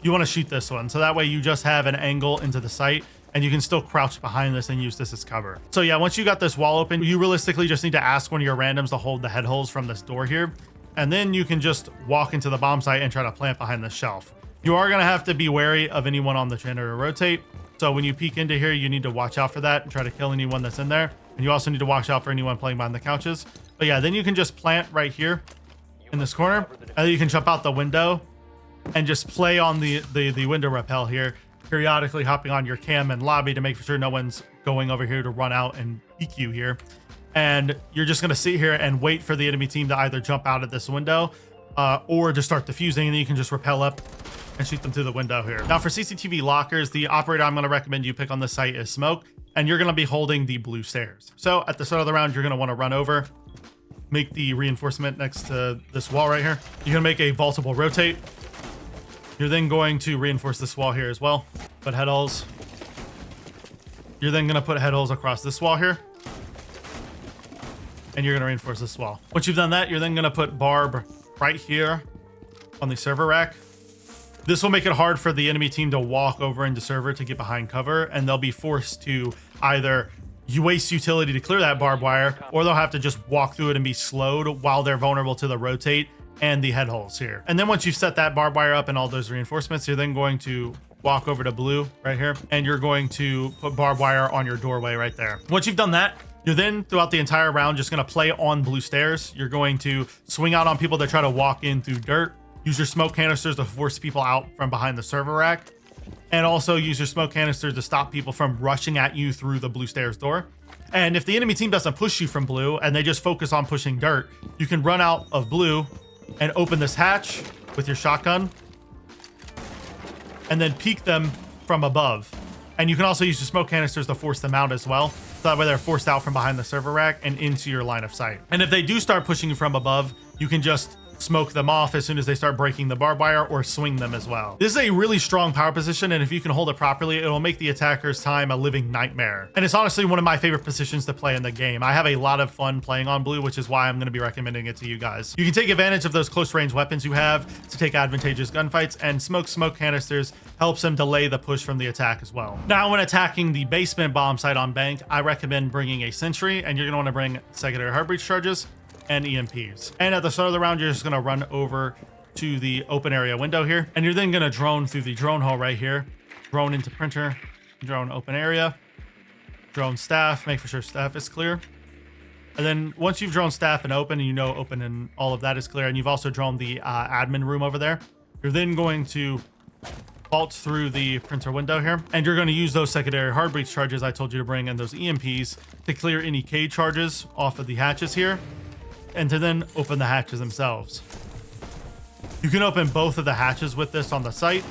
You want to shoot this one, so that way you just have an angle into the site, and you can still crouch behind this and use this as cover. So yeah, once you got this wall open, you realistically just need to ask one of your randoms to hold the head holes from this door here, and then you can just walk into the bomb site and try to plant behind the shelf. You are going to have to be wary of anyone on the janitor rotate. So when you peek into here, you need to watch out for that and try to kill anyone that's in there. And you also need to watch out for anyone playing behind the couches. But yeah, then you can just plant right here in this corner. And then you can jump out the window and just play on the window rappel here, periodically hopping on your cam and lobby to make sure no one's going over here to run out and peek you here. And you're just going to sit here and wait for the enemy team to either jump out of this window or to start defusing, and then you can just rappel up and shoot them through the window here. Now for CCTV lockers, the operator I'm going to recommend you pick on the site is Smoke, and you're going to be holding the blue stairs. So at the start of the round, you're going to want to run over, make the reinforcement next to this wall right here. You're going to make a vaultable rotate. You're then going to reinforce this wall here as well. Put head holes. You're then going to put head holes across this wall here. And you're going to reinforce this wall. Once you've done that, you're then going to put barb right here on the server rack. This will make it hard for the enemy team to walk over into server to get behind cover, and they'll be forced to either you waste utility to clear that barbed wire, or they'll have to just walk through it and be slowed while they're vulnerable to the rotate and the head holes here. And then once you've set that barbed wire up and all those reinforcements, you're then going to walk over to blue right here, and you're going to put barbed wire on your doorway right there. Once you've done that, you're then throughout the entire round just going to play on blue stairs. You're going to swing out on people that try to walk in through dirt. Use your smoke canisters to force people out from behind the server rack. And also use your smoke canisters to stop people from rushing at you through the blue stairs door. And if the enemy team doesn't push you from blue and they just focus on pushing dirt, you can run out of blue and open this hatch with your shotgun and then peek them from above. And you can also use your smoke canisters to force them out as well. So that way they're forced out from behind the server rack and into your line of sight. And if they do start pushing you from above, you can just smoke them off as soon as they start breaking the barbed wire, or swing them as well. This is a really strong power position, and if you can hold it properly, it'll make the attacker's time a living nightmare. And it's honestly one of my favorite positions to play in the game. I have a lot of fun playing on blue, which is why I'm going to be recommending it to you guys. You can take advantage of those close range weapons you have to take advantageous gunfights, and smoke canisters helps them delay the push from the attack as well. Now, when attacking the basement bomb site on Bank, I recommend bringing a sentry, and you're going to want to bring secondary heart breach charges and EMPs. And at the start of the round, you're just going to run over to the open area window here, and you're then going to drone through the drone hole right here. Drone into printer, drone open area, drone staff, make for sure staff is clear. And then once you've drone staff and open, and you know open and all of that is clear, and you've also droned the admin room over there, you're then going to vault through the printer window here, and you're going to use those secondary hard breach charges I told you to bring and those EMPs to clear any K charges off of the hatches here, and to then open the hatches themselves. You can open both of the hatches with this on the site,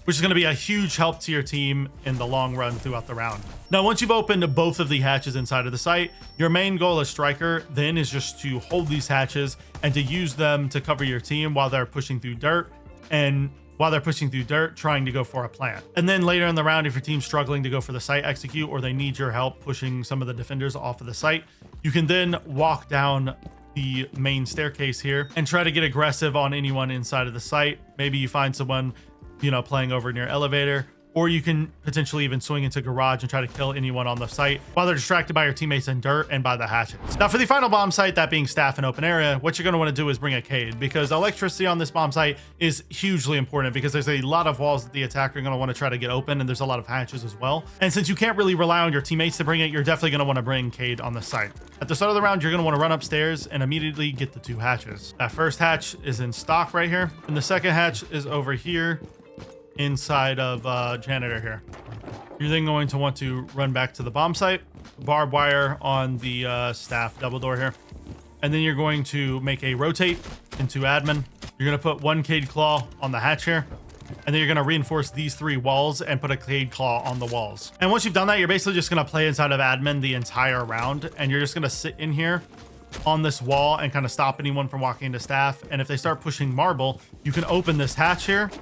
which is going to be a huge help to your team in the long run throughout the round. Now, once you've opened both of the hatches inside of the site, your main goal as striker then is just to hold these hatches and to use them to cover your team while they're pushing through dirt, and while they're pushing through dirt, trying to go for a plant. And then later in the round, if your team's struggling to go for the site execute, or they need your help pushing some of the defenders off of the site, you can then walk down the main staircase here and try to get aggressive on anyone inside of the site. Maybe you find someone, you know, playing over near elevator, or you can potentially even swing into garage and try to kill anyone on the site while they're distracted by your teammates in dirt and by the hatches. Now, for the final bomb site, that being staff and open area, what you're going to want to do is bring a cade, because electricity on this bomb site is hugely important, because there's a lot of walls that the attacker are going to want to try to get open, and there's a lot of hatches as well. And since you can't really rely on your teammates to bring it, you're definitely going to want to bring cade on the site. At the start of the round, you're going to want to run upstairs and immediately get the two hatches. That first hatch is in stock right here, and the second hatch is over here inside of janitor here. You're then going to want to run back to the bomb site, barbed wire on the staff double door here, and then you're going to make a rotate into admin. You're going to put one cade claw on the hatch here, and then you're going to reinforce these three walls and put a cade claw on the walls. And once you've done that, you're basically just going to play inside of admin the entire round, and you're just going to sit in here on this wall and kind of stop anyone from walking into staff. And if they start pushing marble, you can open this hatch here,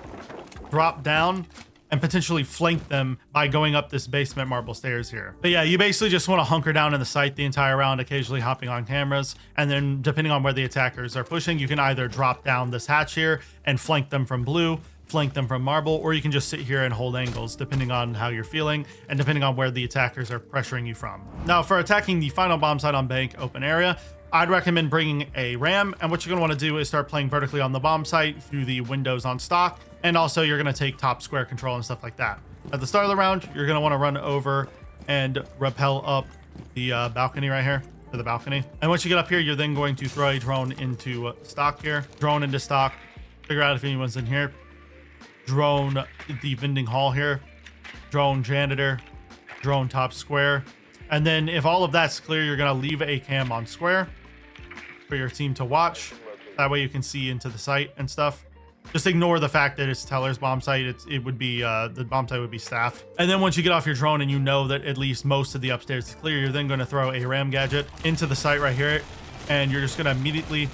drop down, and potentially flank them by going up this basement marble stairs here. But yeah, you basically just want to hunker down in the site the entire round, occasionally hopping on cameras. And then depending on where the attackers are pushing, you can either drop down this hatch here and flank them from blue, flank them from marble, or you can just sit here and hold angles depending on how you're feeling and depending on where the attackers are pressuring you from. Now, for attacking the final bomb site on Bank open area, I'd recommend bringing a ram, and what you're going to want to do is start playing vertically on the bomb site through the windows on stock, and also you're going to take top square control and stuff like that. At the start of the round, you're going to want to run over and rappel up the balcony right here to the balcony. And once you get up here, you're then going to throw a drone into stock here, drone into stock, figure out if anyone's in here, drone the vending hall here, drone janitor, drone top square. And then if all of that's clear, you're going to leave a cam on square for your team to watch. That way you can see into the site and stuff. Just ignore the fact that it's Teller's bomb site. It would be the bomb site would be staff. And then once you get off your drone and you know that at least most of the upstairs is clear, you're then going to throw a ram gadget into the site right here, and you're just going to immediately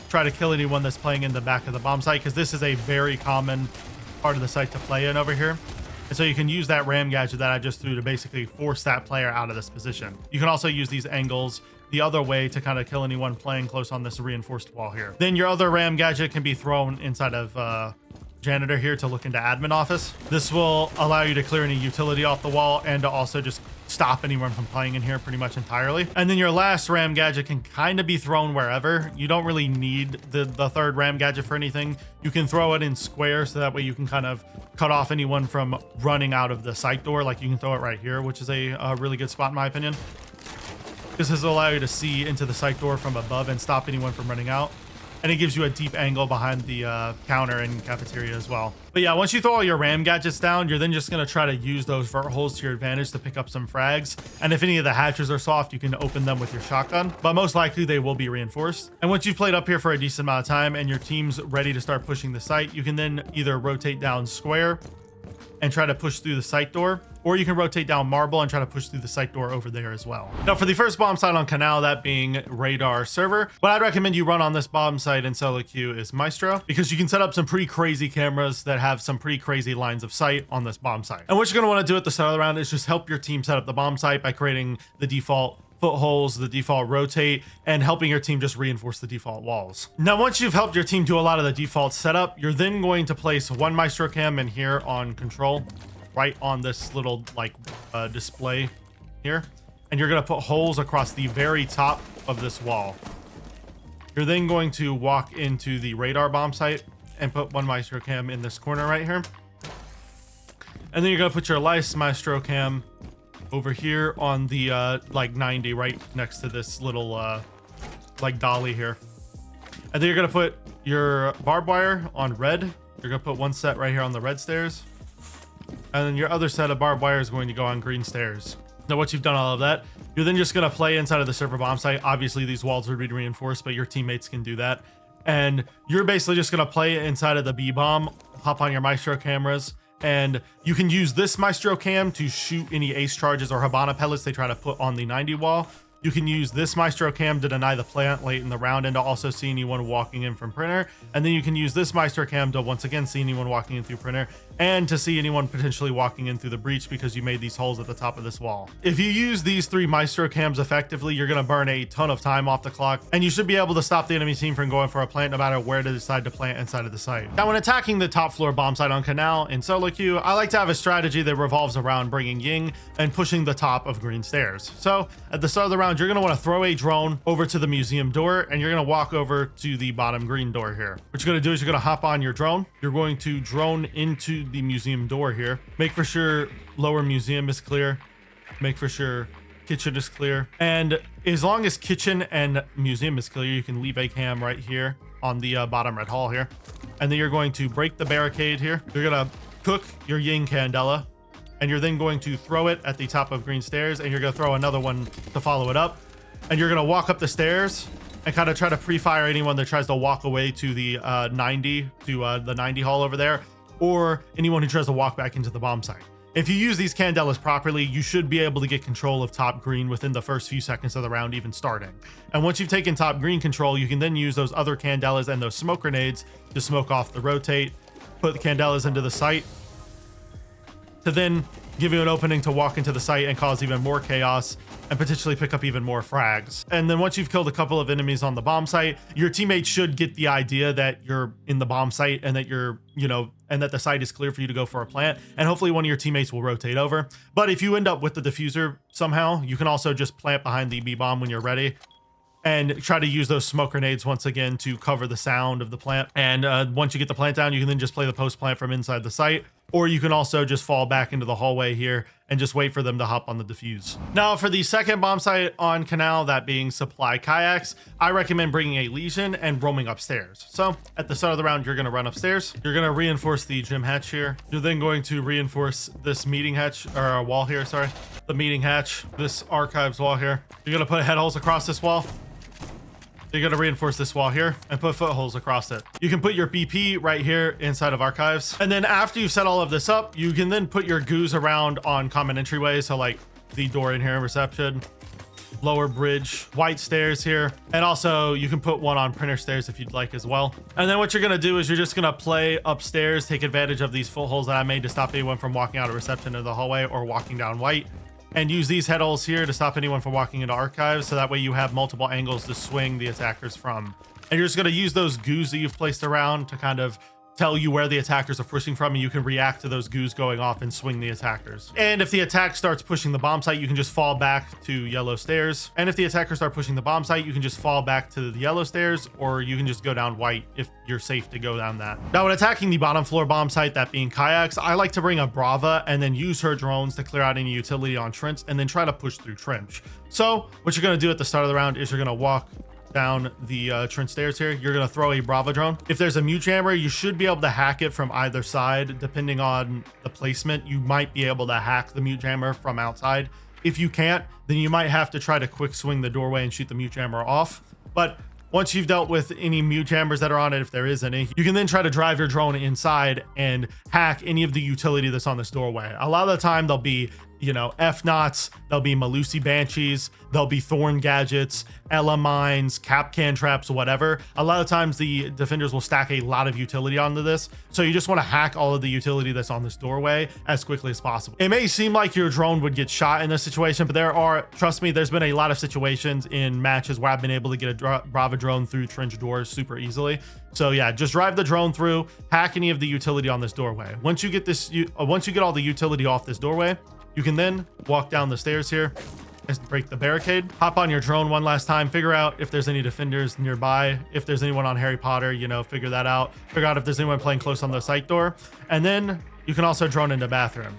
try to kill anyone that's playing in the back of the bomb site, because this is a very common part of the site to play in over here. And so you can use that ram gadget that I just threw to basically force that player out of this position. You can also use these angles the other way to kind of kill anyone playing close on this reinforced wall here. Then your other ram gadget can be thrown inside of janitor here to look into admin office. This will allow you to clear any utility off the wall and to also just stop anyone from playing in here pretty much entirely. And then your last RAM gadget can kind of be thrown wherever. You don't really need the third RAM gadget for anything. You can throw it in square, so that way you can kind of cut off anyone from running out of the site door. Like you can throw it right here, which is a really good spot in my opinion. This will allow you to see into the site door from above and stop anyone from running out. And it gives you a deep angle behind the counter and cafeteria as well. But yeah, once you throw all your RAM gadgets down, you're then just going to try to use those vert holes to your advantage to pick up some frags. And if any of the hatches are soft, you can open them with your shotgun, but most likely they will be reinforced. And once you've played up here for a decent amount of time and your team's ready to start pushing the site, you can then either rotate down square and try to push through the site door, or you can rotate down marble and try to push through the site door over there as well. Now for the first bomb site on Kanal, that being radar server, what I'd recommend you run on this bomb site in solo queue is Maestro, because you can set up some pretty crazy cameras that have some pretty crazy lines of sight on this bomb site. And what you're gonna wanna do at the start of the round is just help your team set up the bomb site by creating the default footholes, the default rotate, and helping your team just reinforce the default walls. Now, once you've helped your team do a lot of the default setup, you're then going to place one Maestro cam in here on control, right on this little like display here. And you're gonna put holes across the very top of this wall. You're then going to walk into the radar bomb site and put one Maestro cam in this corner right here. And then you're gonna put your last Maestro cam over here on the like 90 right next to this little like dolly here. And then you're gonna put your barbed wire on red. You're gonna put one set right here on the red stairs, and then your other set of barbed wire is going to go on green stairs. Now once you've done all of that, you're then just gonna play inside of the server bomb site. Obviously these walls would be reinforced, but your teammates can do that. And you're basically just gonna play inside of the B bomb, hop on your Maestro cameras, and you can use this Maestro cam to shoot any ace charges or Habana pellets they try to put on the 90 wall. You can use this Maestro cam to deny the plant late in the round and to also see anyone walking in from printer. And then you can use this Maestro cam to once again see anyone walking in through printer and to see anyone potentially walking in through the breach because you made these holes at the top of this wall. If you use these three Maestro cams effectively, you're going to burn a ton of time off the clock, and you should be able to stop the enemy team from going for a plant no matter where they decide to plant inside of the site. Now when attacking the top floor bomb site on Kanal in solo queue, I like to have a strategy that revolves around bringing Ying and pushing the top of green stairs. So at the start of the round, you're going to want to throw a drone over to the museum door, and you're going to walk over to the bottom green door here. What you're going to do is you're going to hop on your drone. You're going to drone into the museum door here. Make for sure lower museum is clear. Make for sure kitchen is clear. And as long as kitchen and museum is clear, you can leave a cam right here on the bottom red hall here. And then you're going to break the barricade here. You're going to cook your Ying Candela, and you're then going to throw it at the top of green stairs, and you're going to throw another one to follow it up. And you're going to walk up the stairs and kind of try to pre-fire anyone that tries to walk away to the 90 hall over there, or anyone who tries to walk back into the bomb site. If you use these candelas properly, you should be able to get control of top green within the first few seconds of the round even starting. And once you've taken top green control, you can then use those other candelas and those smoke grenades to smoke off the rotate, put the candelas into the site, to then give you an opening to walk into the site and cause even more chaos and potentially pick up even more frags. And then once you've killed a couple of enemies on the bomb site, your teammates should get the idea that you're in the bomb site and that you're, and that the site is clear for you to go for a plant. And hopefully one of your teammates will rotate over. But if you end up with the diffuser somehow, you can also just plant behind the B bomb when you're ready and try to use those smoke grenades once again to cover the sound of the plant. And once you get the plant down, you can then just play the post plant from inside the site, or you can also just fall back into the hallway here and just wait for them to hop on the diffuse. Now for the second bomb site on Kanal, that being Supply Kayaks, I recommend bringing a Legion and roaming upstairs. So at the start of the round, you're going to run upstairs. You're going to reinforce the gym hatch here. You're then going to reinforce this meeting hatch, or wall here, sorry. The meeting hatch, this archives wall here. You're going to put head holes across this wall. You're going to reinforce this wall here and put footholes across it. You can put your BP right here inside of archives. And then after you've set all of this up, you can then put your goos around on common entryways. So like the door in here in reception, lower bridge, white stairs here. And also you can put one on printer stairs if you'd like as well. And then what you're going to do is you're just going to play upstairs, take advantage of these footholes that I made to stop anyone from walking out of reception into the hallway or walking down white. And use these head holes here to stop anyone from walking into archives, so that way you have multiple angles to swing the attackers from. And you're just going to use those goos that you've placed around to kind of tell you where the attackers are pushing from, and you can react to those goos going off and swing the attackers. And if the attack starts pushing the bomb site, you can just fall back to yellow stairs. And if the attackers start pushing the bomb site, you can just fall back to the yellow stairs, or you can just go down white if you're safe to go down that. Now, when attacking the bottom floor bomb site, that being Kayaks, I like to bring a Brava and then use her drones to clear out any utility on trench and then try to push through trench. So what you're going to do at the start of the round is you're going to walk down the trench stairs here. You're going to throw a Brava drone. If there's a mute jammer, you should be able to hack it from either side. Depending on the placement, you might be able to hack the mute jammer from outside. If you can't, then you might have to try to quick swing the doorway and shoot the mute jammer off. But once you've dealt with any mute jammers that are on it, if there is any, you can then try to drive your drone inside and hack any of the utility that's on this doorway. A lot of the time there'll be, you know, F-Knots, there'll be Malusi Banshees, there'll be Thorn Gadgets, Ella Mines, Capcan Traps, whatever. A lot of times the defenders will stack a lot of utility onto this. So you just want to hack all of the utility that's on this doorway as quickly as possible. It may seem like your drone would get shot in this situation, but there are, trust me, there's been a lot of situations in matches where I've been able to get a Brava drone through trench doors super easily. So yeah, just drive the drone through, hack any of the utility on this doorway. Once you get all the utility off this doorway, you can then walk down the stairs here and break the barricade. Hop on your drone one last time, figure out if there's any defenders nearby. If there's anyone on Harry Potter, you know, figure that out. Figure out if there's anyone playing close on the site door. And then you can also drone into bathroom.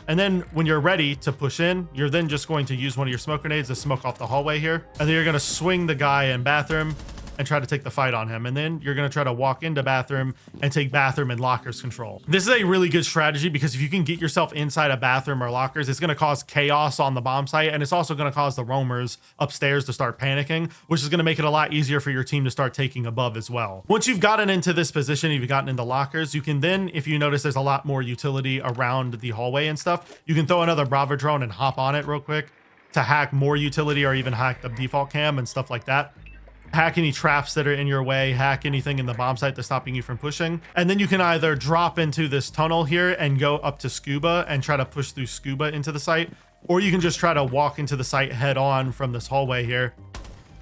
And then when you're ready to push in, you're then just going to use one of your smoke grenades to smoke off the hallway here. And then you're going to swing the guy in bathroom and try to take the fight on him. And then you're going to try to walk into bathroom and take bathroom and lockers control. This is a really good strategy because if you can get yourself inside a bathroom or lockers, it's going to cause chaos on the bomb site. And it's also going to cause the roamers upstairs to start panicking, which is going to make it a lot easier for your team to start taking above as well. Once you've gotten into this position, if you've gotten into lockers, you can then, if you notice there's a lot more utility around the hallway and stuff, you can throw another Brava drone and hop on it real quick to hack more utility or even hack the default cam and stuff like that. Hack any traps that are in your way, hack anything in the bomb site that's stopping you from pushing. And then you can either drop into this tunnel here and go up to scuba and try to push through scuba into the site, or you can just try to walk into the site head on from this hallway here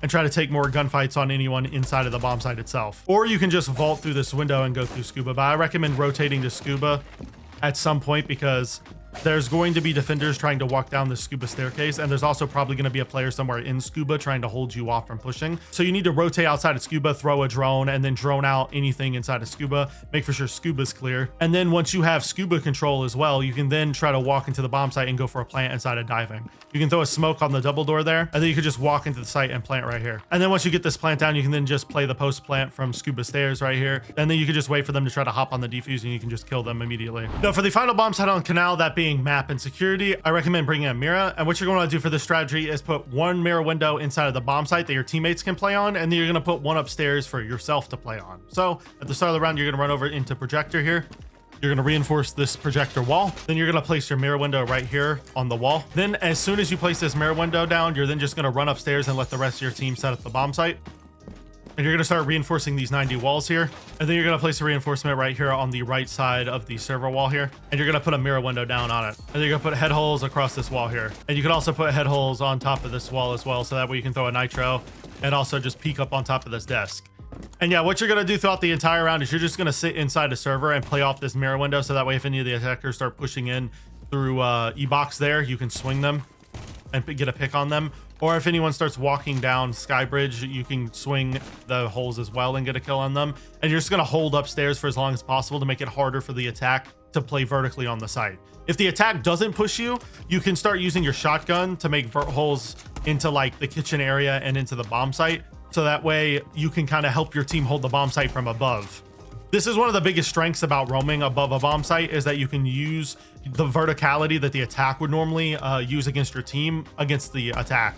and try to take more gunfights on anyone inside of the bomb site itself. Or you can just vault through this window and go through scuba, but I recommend rotating to scuba at some point because there's going to be defenders trying to walk down the scuba staircase, and there's also probably going to be a player somewhere in scuba trying to hold you off from pushing. So you need to rotate outside of scuba, throw a drone, and then drone out anything inside of scuba. Make for sure scuba's clear. And then once you have scuba control as well, you can then try to walk into the bomb site and go for a plant inside of diving. You can throw a smoke on the double door there, and then you could just walk into the site and plant right here. And then once you get this plant down, you can then just play the post plant from scuba stairs right here. And then you can just wait for them to try to hop on the defuse, and you can just kill them immediately. Now for the final bomb site on Kanal, that being map and security, I recommend bringing a mirror. And what you're going to do for this strategy is put one mirror window inside of the bomb site that your teammates can play on, and then you're going to put one upstairs for yourself to play on. So at the start of the round, you're going to run over into projector here. You're going to reinforce this projector wall. Then you're going to place your mirror window right here on the wall. Then as soon as you place this mirror window down, you're then just going to run upstairs and let the rest of your team set up the bomb site. And you're going to start reinforcing these 90 walls here. And then you're going to place a reinforcement right here on the right side of the server wall here. And you're going to put a mirror window down on it. And then you're going to put head holes across this wall here. And you can also put head holes on top of this wall as well. So that way you can throw a nitro and also just peek up on top of this desk. And yeah, what you're going to do throughout the entire round is you're just going to sit inside the server and play off this mirror window. So that way, if any of the attackers start pushing in through E-box there, you can swing them and get a pick on them. Or if anyone starts walking down Skybridge, you can swing the holes as well and get a kill on them. And you're just going to hold upstairs for as long as possible to make it harder for the attack to play vertically on the site. If the attack doesn't push you, you can start using your shotgun to make vert holes into like the kitchen area and into the bomb site. So that way you can kind of help your team hold the bomb site from above. This is one of the biggest strengths about roaming above a bomb site is that you can use the verticality that the attack would normally use against your team against the attack.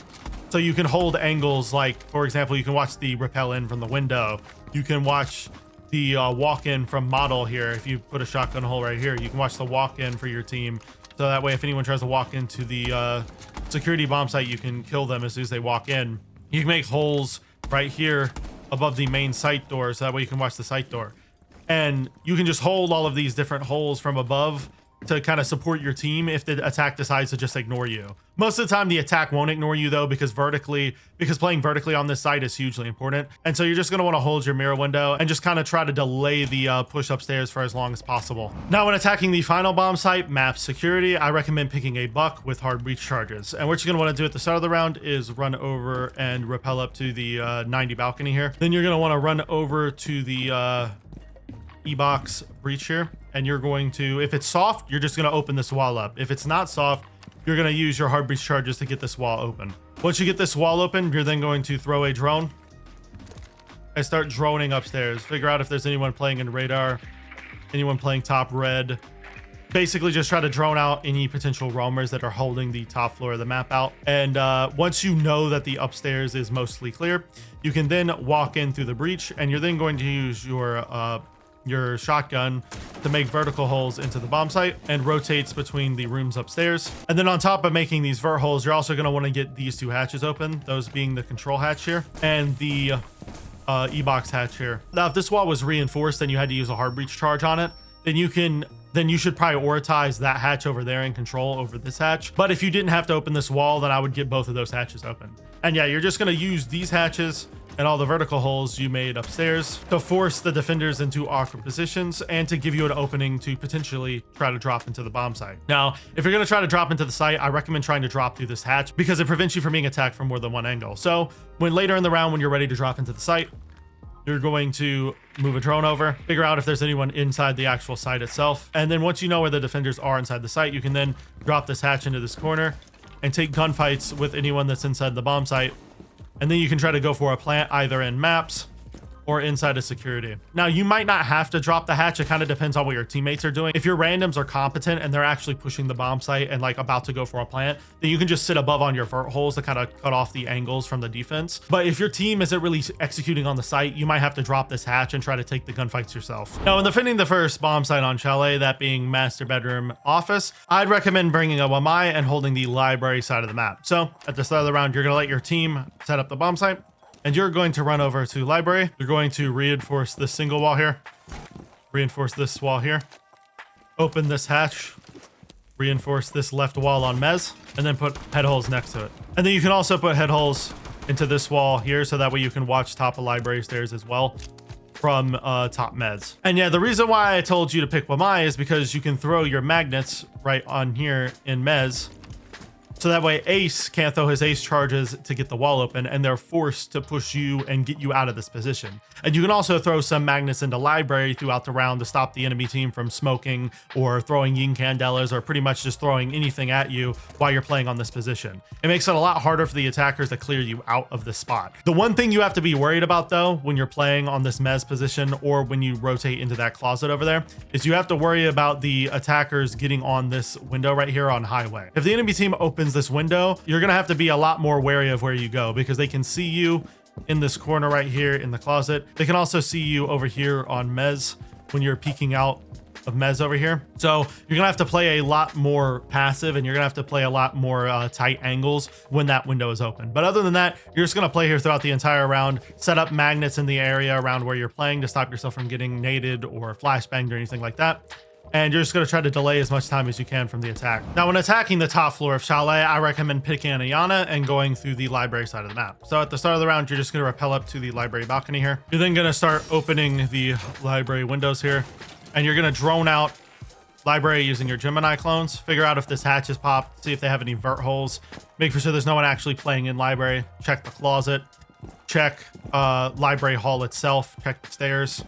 So you can hold angles like, for example, you can watch the rappel in from the window. You can watch the walk in from model here. If you put a shotgun hole right here, you can watch the walk in for your team. So that way, if anyone tries to walk into the security bomb site, you can kill them as soon as they walk in. You can make holes right here above the main site door. So that way you can watch the site door. And you can just hold all of these different holes from above to kind of support your team if the attack decides to just ignore you. Most of the time the attack won't ignore you though, because playing vertically on this site is hugely important. And so you're just going to want to hold your mirror window and just kind of try to delay the push upstairs for as long as possible. Now when attacking the final bomb site, map security, I recommend picking a buck with hard breach charges. And what you're going to want to do at the start of the round is run over and rappel up to the 90 balcony here. Then you're going to want to run over to the E-box breach here. And you're going to, if it's soft, you're just going to open this wall up. If it's not soft, you're going to use your hard breach charges to get this wall open. Once you get this wall open, you're then going to throw a drone and start droning upstairs. Figure out if there's anyone playing in radar, anyone playing top red. Basically just try to drone out any potential roamers that are holding the top floor of the map out. And once you know that the upstairs is mostly clear, you can then walk in through the breach, and you're then going to use your shotgun to make vertical holes into the bomb site and rotates between the rooms upstairs. And then on top of making these vert holes, you're also going to want to get these two hatches open, those being the control hatch here and the E-box hatch here. Now, if this wall was reinforced and you had to use a hard breach charge on it, then you should prioritize that hatch over there and control over this hatch. But if you didn't have to open this wall, then I would get both of those hatches open. And yeah, you're just going to use these hatches and all the vertical holes you made upstairs to force the defenders into awkward positions and to give you an opening to potentially try to drop into the bomb site. Now, if you're going to try to drop into the site, I recommend trying to drop through this hatch because it prevents you from being attacked from more than one angle. So when later in the round, when you're ready to drop into the site, you're going to move a drone over, figure out if there's anyone inside the actual site itself. And then once you know where the defenders are inside the site, you can then drop this hatch into this corner and take gunfights with anyone that's inside the bomb site. And then you can try to go for a plant either in maps or inside of security. Now, you might not have to drop the hatch. It kind of depends on what your teammates are doing. If your randoms are competent and they're actually pushing the bomb site and like about to go for a plant, then you can just sit above on your vert holes to kind of cut off the angles from the defense. But if your team isn't really executing on the site, you might have to drop this hatch and try to take the gunfights yourself. Now, when defending the first bomb site on Chalet, that being master bedroom office, I'd recommend bringing a Wamai and holding the library side of the map. So at the start of the round, you're going to let your team set up the bomb site. And you're going to run over to library. You're going to reinforce this single wall here. Reinforce this wall here. Open this hatch. Reinforce this left wall on mez. And then put head holes next to it. And then you can also put head holes into this wall here, so that way you can watch top of library stairs as well from top meds. And yeah, the reason why I told you to pick Wamai is because you can throw your magnets right on here in mez. So that way Ace can't throw his Ace charges to get the wall open, and they're forced to push you and get you out of this position. And you can also throw some magnets into library throughout the round to stop the enemy team from smoking or throwing yin candelas or pretty much just throwing anything at you while you're playing on this position. It makes it a lot harder for the attackers to clear you out of this spot. The one thing you have to be worried about though, when you're playing on this mez position or when you rotate into that closet over there, is you have to worry about the attackers getting on this window right here on highway. If the enemy team opens this window, you're gonna have to be a lot more wary of where you go, because they can see you in this corner right here in the closet. They can also see you over here on mez when you're peeking out of mez over here. So you're gonna have to play a lot more passive, and you're gonna have to play a lot more tight angles when that window is open. But other than that, you're just gonna play here throughout the entire round, set up magnets in the area around where you're playing to stop yourself from getting naded or flashbanged or anything like that. And you're just going to try to delay as much time as you can from the attack. Now, when attacking the top floor of Chalet, I recommend picking an Ayana and going through the library side of the map. So at the start of the round, you're just going to rappel up to the library balcony here. You're then going to start opening the library windows here, and you're going to drone out library using your Gemini clones. Figure out if this hatch is popped, see if they have any vert holes. Make sure there's no one actually playing in library. Check the closet, check library hall itself, check the stairs,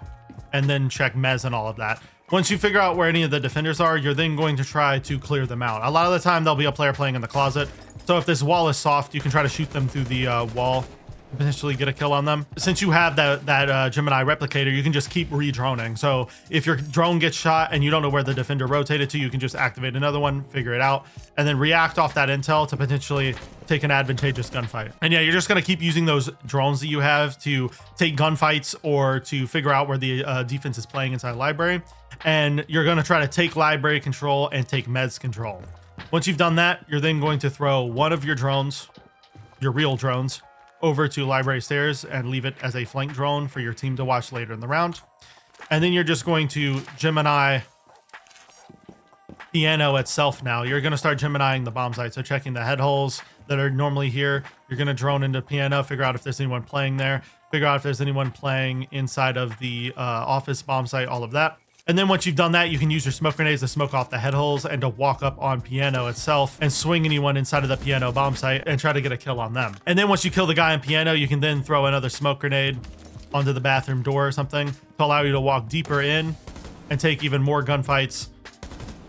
and then check mez and all of that. Once you figure out where any of the defenders are, you're then going to try to clear them out. A lot of the time, there'll be a player playing in the closet. So if this wall is soft, you can try to shoot them through the wall and potentially get a kill on them. Since you have that Gemini replicator, you can just keep re-droning. So if your drone gets shot and you don't know where the defender rotated to, you can just activate another one, figure it out, and then react off that intel to potentially take an advantageous gunfight. And yeah, you're just going to keep using those drones that you have to take gunfights or to figure out where the defense is playing inside library. And you're going to try to take library control and take meds control. Once you've done that, you're then going to throw one of your drones, your real drones, over to library stairs and leave it as a flank drone for your team to watch later in the round. And then you're just going to Gemini piano itself now. You're going to start Geminiing the Bombsite. So checking the head holes that are normally here. You're going to drone into piano, figure out if there's anyone playing there, figure out if there's anyone playing inside of the office Bombsite, all of that. And then once you've done that, you can use your smoke grenades to smoke off the head holes and to walk up on piano itself and swing anyone inside of the piano Bombsite and try to get a kill on them. And then once you kill the guy in piano, you can then throw another smoke grenade onto the bathroom door or something to allow you to walk deeper in and take even more gunfights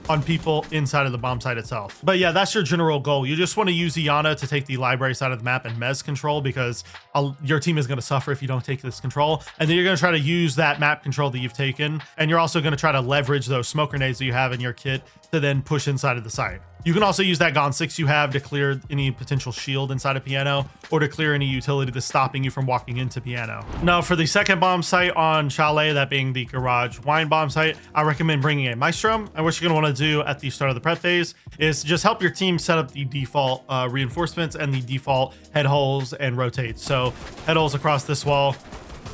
on people inside of the Bombsite itself. But yeah, that's your general goal. You just want to use Iana to take the library side of the map and Mez control, because your team is going to suffer if you don't take this control. And then you're going to try to use that map control that you've taken. And you're also going to try to leverage those smoke grenades that you have in your kit to then push inside of the site. You can also use that Gon 6 you have to clear any potential shield inside of piano, or to clear any utility that's stopping you from walking into piano. Now for the second bomb site on Chalet, that being the garage wine bomb site, I recommend bringing a Maestro. And what you're going to want to do at the start of the prep phase is just help your team set up the default reinforcements and the default head holes and rotate. So head holes across this wall,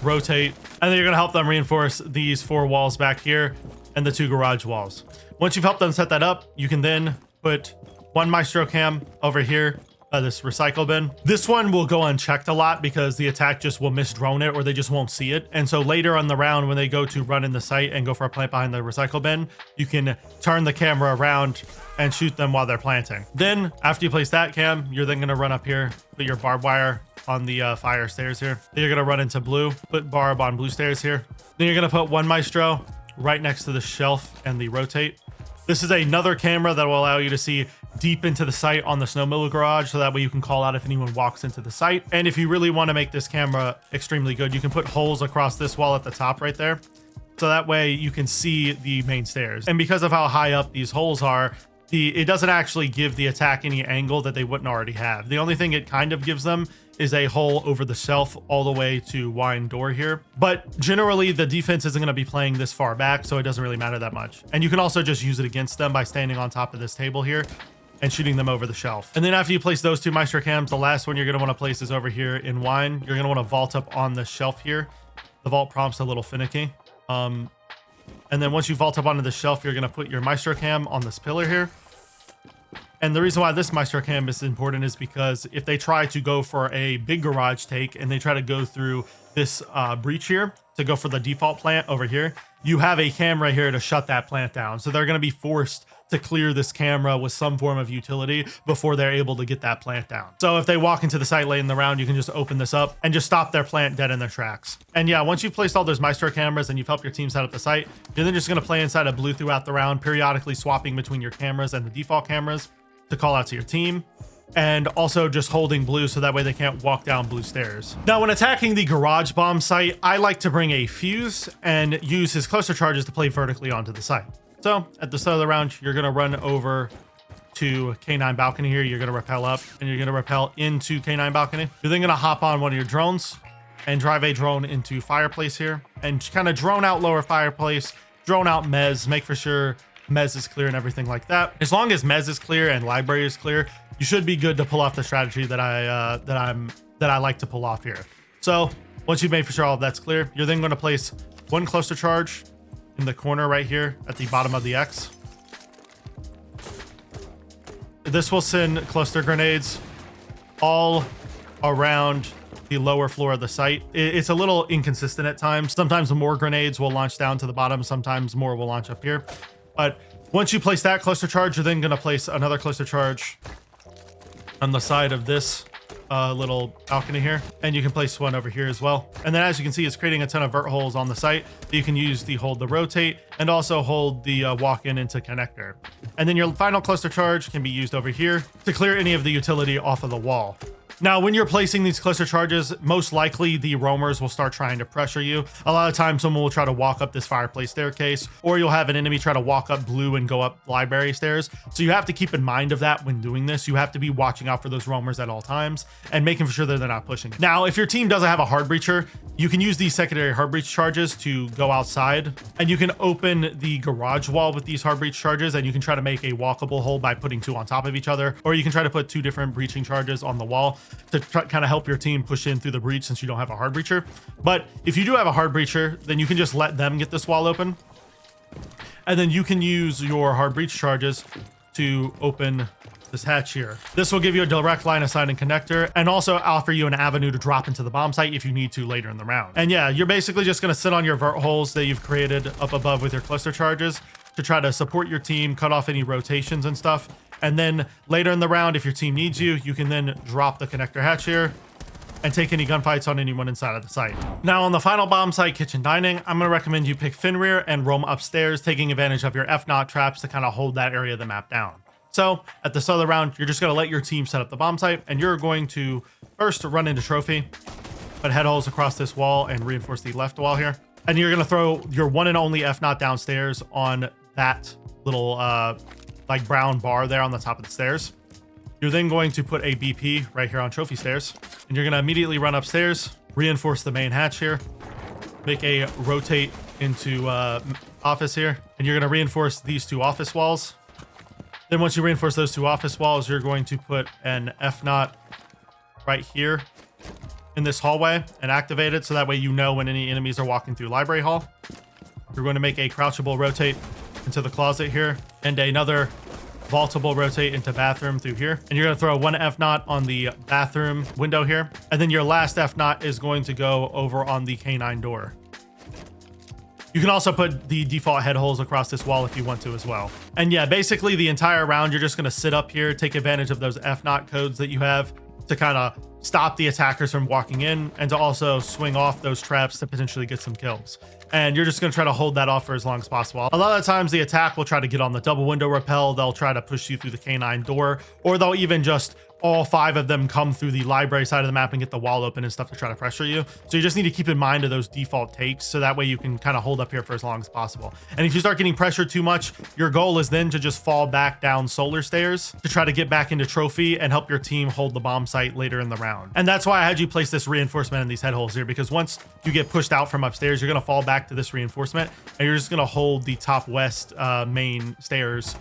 rotate, and then you're going to help them reinforce these 4 walls back here and the 2 garage walls. Once you've helped them set that up, you can then put 1 Maestro cam over here, this recycle bin. This one will go unchecked a lot because the attack just will miss drone it, or they just won't see it. And so later on the round, when they go to run in the site and go for a plant behind the recycle bin, you can turn the camera around and shoot them while they're planting. Then after you place that cam, you're then going to run up here, put your barbed wire on the fire stairs here. Then you're going to run into blue, put barb on blue stairs here. Then you're going to put 1 Maestro right next to the shelf and the rotate. This is another camera that will allow you to see deep into the site on the snowmobile garage, so that way you can call out if anyone walks into the site. And if you really want to make this camera extremely good, you can put holes across this wall at the top right there, so that way you can see the main stairs. And because of how high up these holes are, it doesn't actually give the attack any angle that they wouldn't already have. The only thing it kind of gives them is a hole over the shelf all the way to wine door here. But generally the defense isn't going to be playing this far back, so it doesn't really matter that much. And you can also just use it against them by standing on top of this table here and shooting them over the shelf. And then after you place those 2 Maestro cams, the last one you're going to want to place is over here in wine. You're going to want to vault up on the shelf here. The vault prompt's a little finicky. And then once you vault up onto the shelf, you're going to put your Maestro cam on this pillar here. And the reason why this Maestro cam is important is because if they try to go for a big garage take and they try to go through this breach here to go for the default plant over here, you have a camera here to shut that plant down. So they're going to be forced to clear this camera with some form of utility before they're able to get that plant down. So if they walk into the site late in the round, you can just open this up and just stop their plant dead in their tracks. And yeah, once you've placed all those Maestro cameras and you've helped your team set up the site, you're then just going to play inside of blue throughout the round, periodically swapping between your cameras and the default cameras to call out to your team, and also just holding blue so that way they can't walk down blue stairs. Now, when attacking the garage bomb site, I like to bring a fuse and use his cluster charges to play vertically onto the site. So at the start of the round, you're going to run over to K9 balcony here. You're going to rappel up and you're going to rappel into K9 balcony. You're then going to hop on one of your drones and drive a drone into fireplace here and kind of drone out lower fireplace, drone out Mez, make for sure Mez is clear and everything like that. As long as Mez is clear and library is clear, you should be good to pull off the strategy that I like to pull off here. So once you've made for sure all of that's clear, you're then going to place 1 cluster charge in the corner right here at the bottom of the X. This will send cluster grenades all around the lower floor of the site. It's a little inconsistent at times. Sometimes more grenades will launch down to the bottom. Sometimes more will launch up here. But once you place that cluster charge, you're then going to place another cluster charge on the side of this little balcony here. And you can place one over here as well. And then as you can see, it's creating a ton of vert holes on the site that you can use to hold the rotate and also hold the walk-in into connector. And then your final cluster charge can be used over here to clear any of the utility off of the wall. Now, when you're placing these cluster charges, most likely the roamers will start trying to pressure you. A lot of times someone will try to walk up this fireplace staircase, or you'll have an enemy try to walk up blue and go up library stairs. So you have to keep in mind of that when doing this. You have to be watching out for those roamers at all times and making sure that they're not pushing. Now, if your team doesn't have a hard breacher, you can use these secondary hard breach charges to go outside, and you can open the garage wall with these hard breach charges, and you can try to make a walkable hole by putting 2 on top of each other, or you can try to put 2 different breaching charges on the wall to kind of help your team push in through the breach since you don't have a hard breacher. But if you do have a hard breacher, then you can just let them get this wall open. And then you can use your hard breach charges to open this hatch here. This will give you a direct line of sight and connector, and also offer you an avenue to drop into the bomb site if you need to later in the round. And yeah, you're basically just gonna sit on your vert holes that you've created up above with your cluster charges to try to support your team, cut off any rotations and stuff. And then later in the round, if your team needs you, you can then drop the connector hatch here and take any gunfights on anyone inside of the site. Now on the final bomb site, kitchen dining, I'm gonna recommend you pick Finrear and roam upstairs, taking advantage of your F-Knot traps to kind of hold that area of the map down. So at the start of the round, you're just gonna let your team set up the bomb site, and you're going to first run into trophy, put head holes across this wall and reinforce the left wall here. And you're gonna throw your one and only F-Knot downstairs on that little like brown bar there on the top of the stairs. You're then going to put a BP right here on trophy stairs, and you're gonna immediately run upstairs, reinforce the main hatch here, make a rotate into office here, and you're gonna reinforce these two office walls. Then once you reinforce those two office walls, you're going to put an F-Knot right here in this hallway and activate it, so that way you know when any enemies are walking through library hall. You're going to make a crouchable rotate into the closet here, and another vaultable rotate into bathroom through here. And you're going to throw one F-Knot on the bathroom window here. And then your last F-Knot is going to go over on the K9 door. You can also put the default head holes across this wall if you want to as well. And yeah, basically the entire round, you're just going to sit up here, take advantage of those F-Knot codes that you have to kind of stop the attackers from walking in, and to also swing off those traps to potentially get some kills. And you're just going to try to hold that off for as long as possible. A lot of times the attack will try to get on the double window rappel. They'll try to push you through the K9 door, or they'll even just all 5 of them come through the library side of the map and get the wall open and stuff to try to pressure you. So you just need to keep in mind of those default takes, so that way you can kind of hold up here for as long as possible. And if you start getting pressured too much, your goal is then to just fall back down solar stairs to try to get back into trophy and help your team hold the bomb site later in the round. And that's why I had you place this reinforcement in these head holes here, because once you get pushed out from upstairs, you're going to fall back to this reinforcement, and you're just going to hold the top west main stairs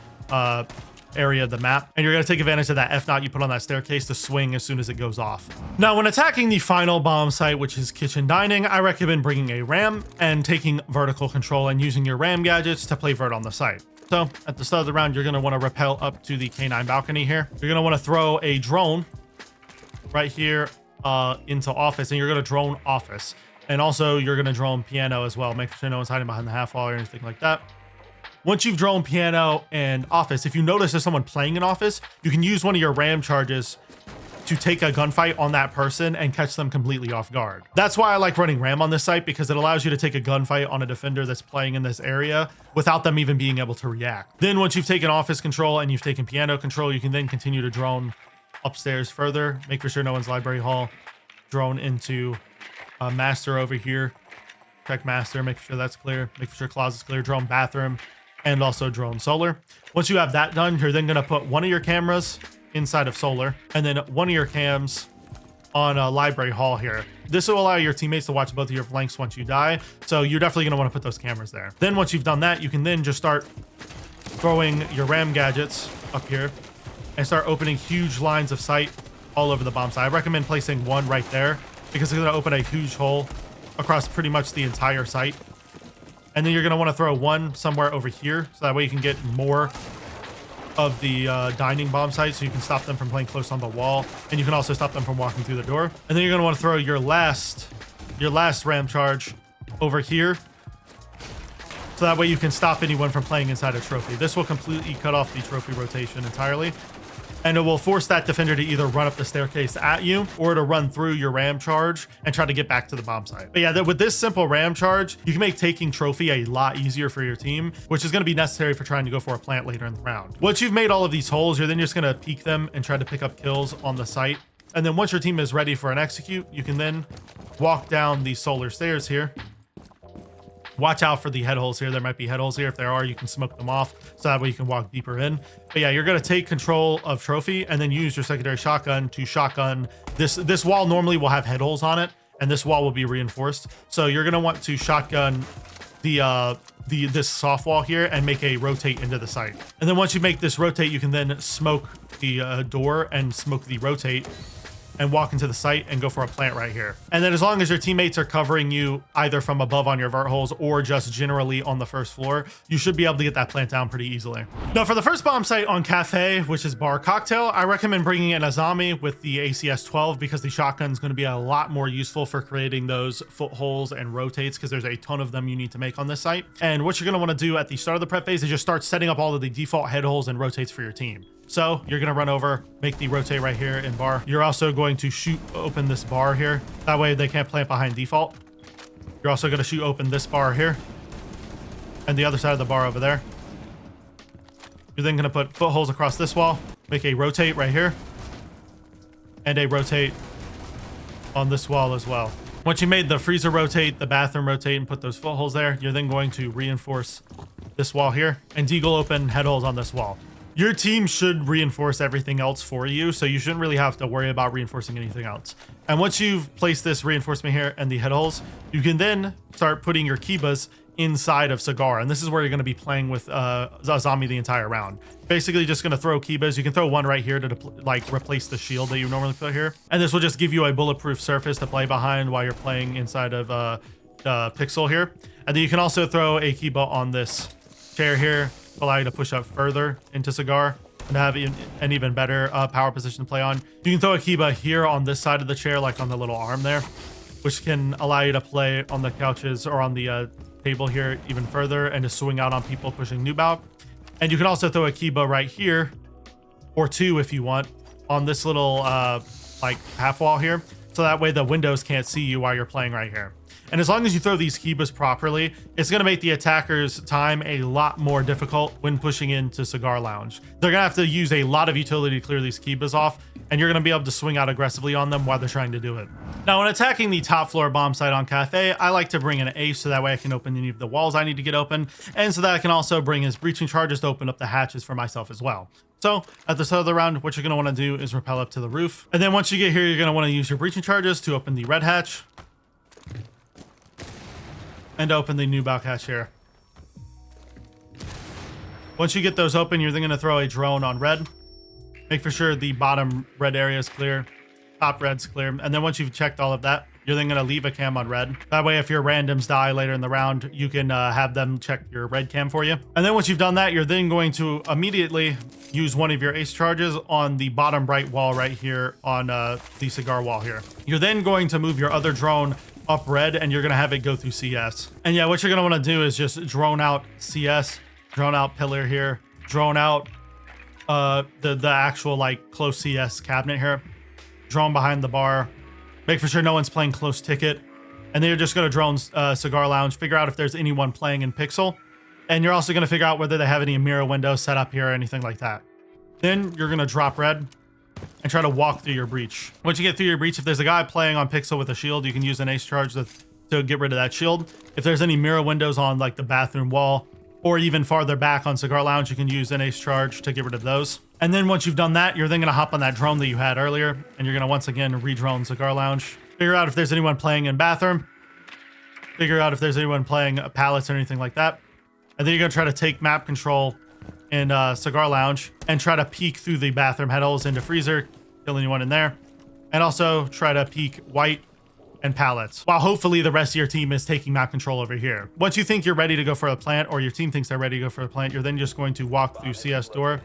area of the map, and you're going to take advantage of that F-Knot you put on that staircase to swing as soon as it goes off. Now, when attacking the final bomb site, which is kitchen dining, I recommend bringing a ram and taking vertical control and using your ram gadgets to play vert on the site. So at the start of the round, you're going to want to rappel up to the K9 balcony here. You're going to want to throw a drone right here into office, and you're going to drone office, and also you're going to drone piano as well. Make sure no one's hiding behind the half wall or anything like that. Once you've drawn piano and office, if you notice there's someone playing in office, you can use one of your ram charges to take a gunfight on that person and catch them completely off guard. That's why I like running ram on this site, because it allows you to take a gunfight on a defender that's playing in this area without them even being able to react. Then once you've taken office control and you've taken piano control, you can then continue to drone upstairs further, make sure no one's library hall, drone into master over here, check master, make sure that's clear, make sure closet's clear, drone bathroom, and also drone solar. Once you have that done, you're then going to put one of your cameras inside of solar, and then one of your cams on a library hall here. This will allow your teammates to watch both of your flanks once you die, so you're definitely going to want to put those cameras there. Then once you've done that, you can then just start throwing your ram gadgets up here and start opening huge lines of sight all over the bomb site. I recommend placing one right there, because it's going to open a huge hole across pretty much the entire site. And then you're going to want to throw one somewhere over here, so that way you can get more of the dining bomb site, so you can stop them from playing close on the wall, and you can also stop them from walking through the door. And then you're going to want to throw your last ram charge over here, so that way you can stop anyone from playing inside a trophy. This will completely cut off the trophy rotation entirely, and it will force that defender to either run up the staircase at you or to run through your ram charge and try to get back to the bomb site. But yeah, with this simple ram charge, you can make taking trophy a lot easier for your team, which is going to be necessary for trying to go for a plant later in the round. Once you've made all of these holes, you're then just going to peek them and try to pick up kills on the site. And then once your team is ready for an execute, you can then walk down these solar stairs here. Watch out for the head holes here. There might be head holes here. If there are, you can smoke them off, so that way you can walk deeper in. But yeah, you're going to take control of trophy and then use your secondary shotgun to shotgun. This wall normally will have head holes on it, and this wall will be reinforced. So you're going to want to shotgun this soft wall here and make a rotate into the site. And then once you make this rotate, you can then smoke the door and smoke the rotate and walk into the site and go for a plant right here. And then as long as your teammates are covering you either from above on your vert holes or just generally on the first floor, you should be able to get that plant down pretty easily. Now for the first bomb site on Kafe, which is bar cocktail, I recommend bringing in a zombie with the ACS 12 because the shotgun is going to be a lot more useful for creating those footholes and rotates because there's a ton of them you need to make on this site. And what you're going to want to do at the start of the prep phase is just start setting up all of the default head holes and rotates for your team. So you're going to run over, make the rotate right here in bar. You're also going to shoot open this bar here. That way they can't plant behind default. You're also going to shoot open this bar here and the other side of the bar over there. You're then going to put footholes across this wall, make a rotate right here and a rotate on this wall as well. Once you made the freezer rotate, the bathroom rotate, and put those footholes there, you're then going to reinforce this wall here and deagle open head holes on this wall. Your team should reinforce everything else for you, so you shouldn't really have to worry about reinforcing anything else. And once you've placed this reinforcement here and the head holes, you can then start putting your kibas inside of Cigar, and this is where you're going to be playing with a zombie the entire round. Basically just going to throw kibas. You can throw one right here to like replace the shield that you normally put here, and this will just give you a bulletproof surface to play behind while you're playing inside of Pixel here. And then you can also throw a kiba on this chair here, allow you to push up further into Cigar and have an even better power position to play on. You can throw a kiba here on this side of the chair, like on the little arm there, which can allow you to play on the couches or on the table here even further and to swing out on people pushing noob out. And you can also throw a kiba right here, or two if you want, on this little like half wall here, so that way the windows can't see you while you're playing right here. And as long as you throw these kibas properly, it's going to make the attacker's time a lot more difficult when pushing into Cigar Lounge. They're going to have to use a lot of utility to clear these kibas off, and you're going to be able to swing out aggressively on them while they're trying to do it. Now, when attacking the top floor bomb site on Kafe, I like to bring in an ace so that way I can open any of the walls I need to get open, and so that I can also bring his breaching charges to open up the hatches for myself as well. So at the start of the round, what you're going to want to do is rappel up to the roof. And then once you get here, you're going to want to use your breaching charges to open the red hatch and open the new bulk hatch here. Once you get those open, you're then going to throw a drone on red. Make for sure the bottom red area is clear, top red's clear. And then once you've checked all of that, you're then going to leave a cam on red. That way, if your randoms die later in the round, you can have them check your red cam for you. And then once you've done that, you're then going to immediately use one of your ace charges on the bottom right wall right here on the Cigar wall here. You're then going to move your other drone up red, and you're going to have it go through CS. And yeah, what you're going to want to do is just drone out CS, drone out pillar here, drone out the actual like close CS cabinet here, drone behind the bar, make for sure no one's playing close ticket, and then you're just going to drone Cigar Lounge, figure out if there's anyone playing in Pixel, and you're also going to figure out whether they have any mirror windows set up here or anything like that. Then you're going to drop red and try to walk through your breach. Once you get through your breach, if there's a guy playing on Pixel with a shield, you can use an ace charge to get rid of that shield. If there's any mirror windows on like the bathroom wall or even farther back on Cigar Lounge, you can use an ace charge to get rid of those. And then once you've done that, you're then going to hop on that drone that you had earlier, and you're going to once again re-drone Cigar Lounge. Figure out if there's anyone playing in bathroom. Figure out if there's anyone playing pallets or anything like that. And then you're going to try to take map control in Cigar Lounge and try to peek through the bathroom head holes into freezer, kill anyone in there, and also try to peek white and pallets, while hopefully the rest of your team is taking map control over here. Once you think you're ready to go for a plant, or your team thinks they're ready to go for a plant, you're then just going to walk through CS door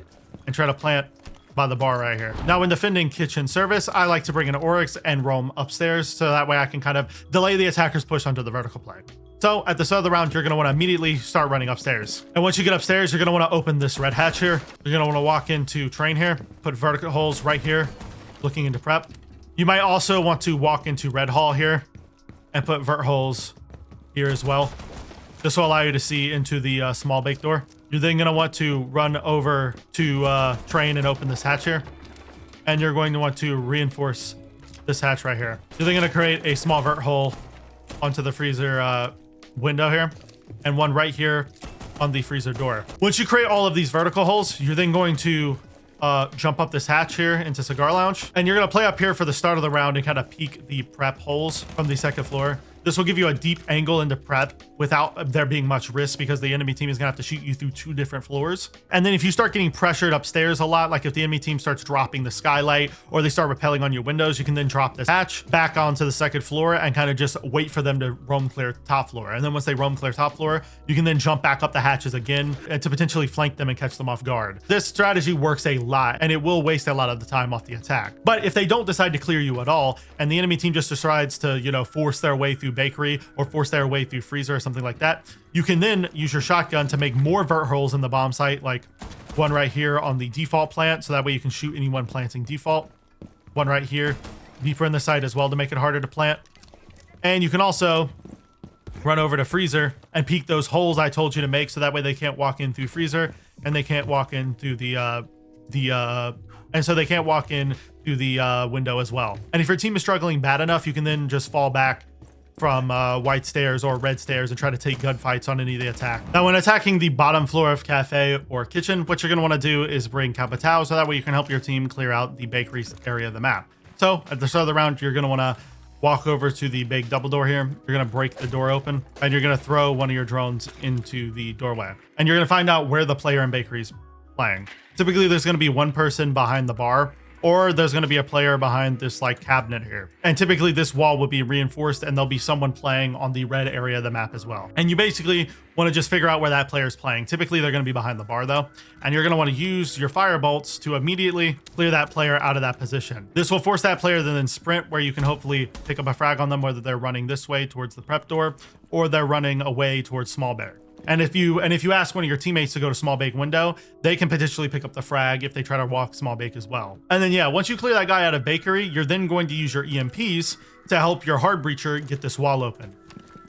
and try to plant by the bar right here. Now, when defending kitchen service, I like to bring an Oryx and roam upstairs, so that way I can kind of delay the attacker's push onto the vertical plane. So at the start of the round, you're going to want to immediately start running upstairs. And once you get upstairs, you're going to want to open this red hatch here. You're going to want to walk into train here, put vertical holes right here, looking into prep. You might also want to walk into red hall here and put vert holes here as well. This will allow you to see into the small bake door. You're then going to want to run over to train and open this hatch here. And you're going to want to reinforce this hatch right here. You're then going to create a small vert hole onto the freezer window here, and one right here on the freezer door. Once you create all of these vertical holes, you're then going to jump up this hatch here into Cigar Lounge, and you're going to play up here for the start of the round and kind of peek the prep holes from the second floor. This will give you a deep angle into prep without there being much risk because the enemy team is gonna have to shoot you through 2 different floors. And then if you start getting pressured upstairs a lot, like if the enemy team starts dropping the skylight or they start rappelling on your windows, you can then drop this hatch back onto the 2nd floor and kind of just wait for them to roam clear top floor. And then once they roam clear top floor, you can then jump back up the hatches again to potentially flank them and catch them off guard. This strategy works a lot and it will waste a lot of the time off the attack. But if they don't decide to clear you at all and the enemy team just decides to, you know, force their way through bakery or force their way through freezer or something like that, you can then use your shotgun to make more vert holes in the bomb site, like one right here on the default plant, so that way you can shoot anyone planting default. One right here, deeper in the site as well to make it harder to plant. And you can also run over to freezer and peek those holes I told you to make, so that way they can't walk in through freezer and they can't walk in through the window as well. And if your team is struggling bad enough, you can then just fall back from white stairs or red stairs and try to take gunfights on any of the attack. Now, when attacking the bottom floor of cafe or kitchen, what you're going to want to do is bring Capitao, so that way you can help your team clear out the bakery area of the map. So at the start of the round, you're going to want to walk over to the big double door here. You're going to break the door open and you're going to throw one of your drones into the doorway. And you're going to find out where the player in bakery is playing. Typically, there's going to be one person behind the bar, or there's going to be a player behind this like cabinet here. And typically this wall will be reinforced and there'll be someone playing on the red area of the map as well. And you basically want to just figure out where that player is playing. Typically they're going to be behind the bar though. And you're going to want to use your fire bolts to immediately clear that player out of that position. This will force that player to then sprint, where you can hopefully pick up a frag on them, whether they're running this way towards the prep door or they're running away towards small bear. And if you ask one of your teammates to go to small bake window, they can potentially pick up the frag if they try to walk small bake as well. And then yeah, once you clear that guy out of bakery, you're then going to use your EMPs to help your hard breacher get this wall open.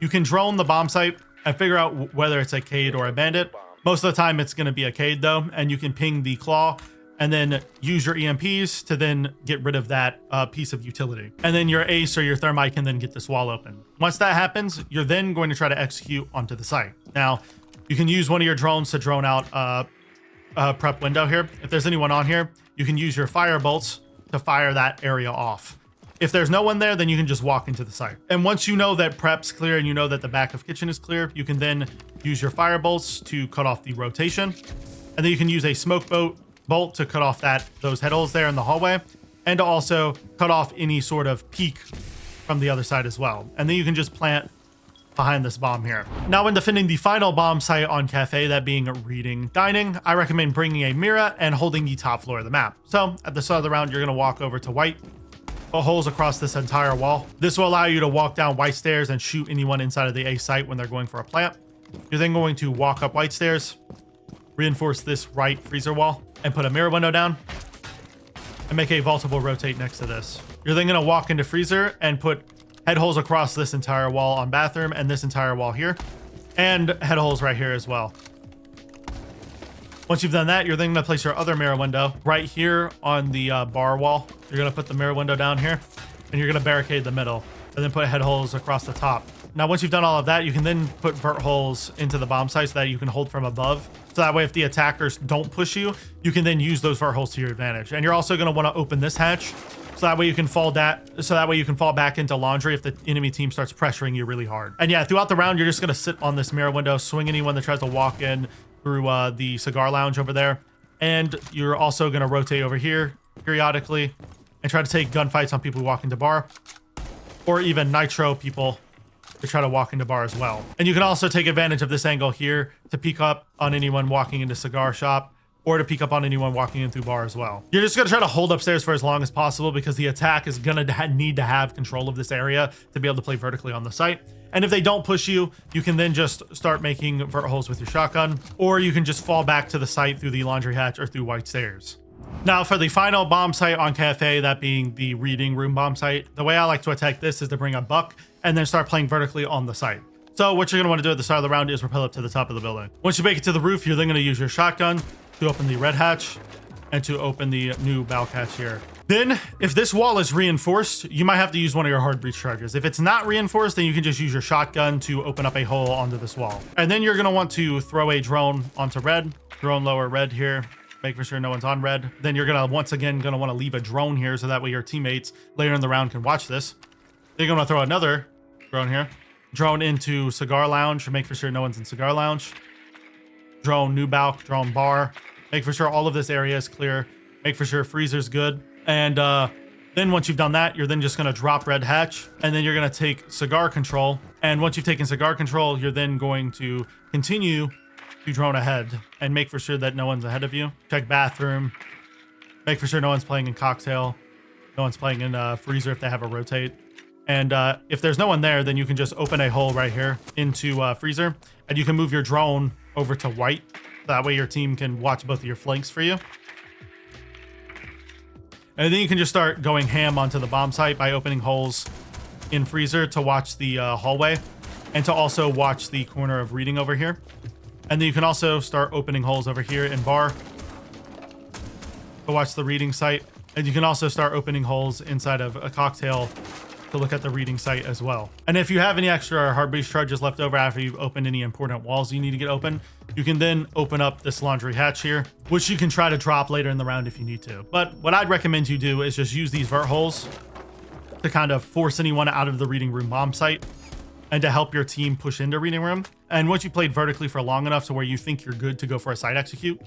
You can drone the bomb site and figure out whether it's a Cade or a bandit. Most of the time it's going to be a Cade though, and you can ping the claw and then use your EMPs to then get rid of that piece of utility. And then your ace or your thermite can then get this wall open. Once that happens, you're then going to try to execute onto the site. Now, you can use one of your drones to drone out a prep window here. If there's anyone on here, you can use your fire bolts to fire that area off. If there's no one there, then you can just walk into the site. And once you know that prep's clear and you know that the back of kitchen is clear, you can then use your fire bolts to cut off the rotation. And then you can use a smoke bolt to cut off those head holes there in the hallway, and to also cut off any sort of peek from the other side as well. And then you can just plant behind this bomb here. Now, when defending the final bomb site on cafe, that being reading dining, I recommend bringing a mirror and holding the top floor of the map. So at the start of the round, you're going to walk over to white, put holes across this entire wall. This will allow you to walk down white stairs and shoot anyone inside of the A site when they're going for a plant. You're then going to walk up white stairs, reinforce this right freezer wall, and put a mirror window down and make a vaultable rotate next to this. You're then going to walk into freezer and put head holes across this entire wall on bathroom and this entire wall here, and head holes right here as well. Once you've done that, you're then going to place your other mirror window right here on the bar wall. You're going to put the mirror window down here and you're going to barricade the middle and then put head holes across the top. Now, once you've done all of that, you can then put vert holes into the bomb site so that you can hold from above. So that way, if the attackers don't push you, you can then use those vert holes to your advantage. And you're also going to want to open this hatch so that way you can fall back into laundry if the enemy team starts pressuring you really hard. And yeah, throughout the round, you're just going to sit on this mirror window, swing anyone that tries to walk in through the cigar lounge over there. And you're also going to rotate over here periodically and try to take gunfights on people who walk into bar, or even nitro people to try to walk into bar as well. And you can also take advantage of this angle here to peek up on anyone walking into cigar shop, or to peek up on anyone walking in through bar as well. You're just gonna try to hold upstairs for as long as possible because the attack is gonna need to have control of this area to be able to play vertically on the site. And if they don't push you, you can then just start making vert holes with your shotgun, or you can just fall back to the site through the laundry hatch or through white stairs. Now, for the final bomb site on cafe, that being the reading room bomb site, the way I like to attack this is to bring a buck and then start playing vertically on the site. So what you're going to want to do at the start of the round is rappel up to the top of the building. Once you make it to the roof, you're then going to use your shotgun to open the red hatch and to open the new balk hatch here. Then, if this wall is reinforced, you might have to use one of your hard breach charges. If it's not reinforced, then you can just use your shotgun to open up a hole onto this wall. And then you're going to want to throw a drone onto red, drone lower red here, make for sure no one's on red. Then you're going to once again want to leave a drone here so that way your teammates later in the round can watch this. Then you're going to throw another drone here. drone into cigar lounge, make for sure no one's in cigar lounge. Drone new balk, drone bar. Make for sure all of this area is clear. Make for sure freezer's good. And then once you've done that, you're then just going to drop red hatch, and then you're going to take cigar control. And once you've taken cigar control, you're then going to continue to drone ahead and make for sure that no one's ahead of you. Check bathroom. Make for sure no one's playing in cocktail. No one's playing in freezer if they have a rotate. And if there's no one there, then you can just open a hole right here into freezer, and you can move your drone over to white. That way your team can watch both of your flanks for you. And then you can just start going ham onto the bomb site by opening holes in freezer to watch the hallway and to also watch the corner of reading over here. And then you can also start opening holes over here in bar to watch the reading site. And you can also start opening holes inside of a cocktail to look at the reading site as well. And if you have any extra hard breach charges left over after you've opened any important walls you need to get open, you can then open up this laundry hatch here, which you can try to drop later in the round if you need to. But what I'd recommend you do is just use these vert holes to kind of force anyone out of the reading room bomb site and to help your team push into reading room. And once you played vertically for long enough to where you think you're good to go for a site execute,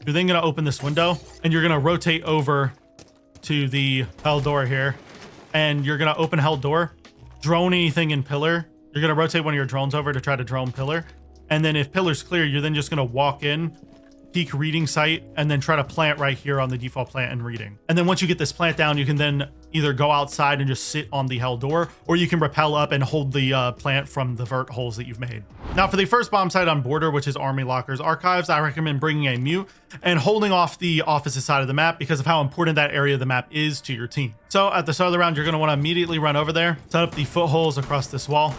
you're then gonna open this window and you're gonna rotate over to the hell door here. And you're going to open hell door, drone anything in pillar. You're going to rotate one of your drones over to try to drone pillar. And then if pillar's clear, you're then just going to walk in, peek reading site, and then try to plant right here on the default plant and reading. And then once you get this plant down, you can then either go outside and just sit on the hell door, or you can rappel up and hold the plant from the vert holes that you've made. Now for the first bomb site on border, which is Army Lockers Archives, I recommend bringing a mute and holding off the offices side of the map because of how important that area of the map is to your team. So at the start of the round, you're going to want to immediately run over there, set up the footholes across this wall,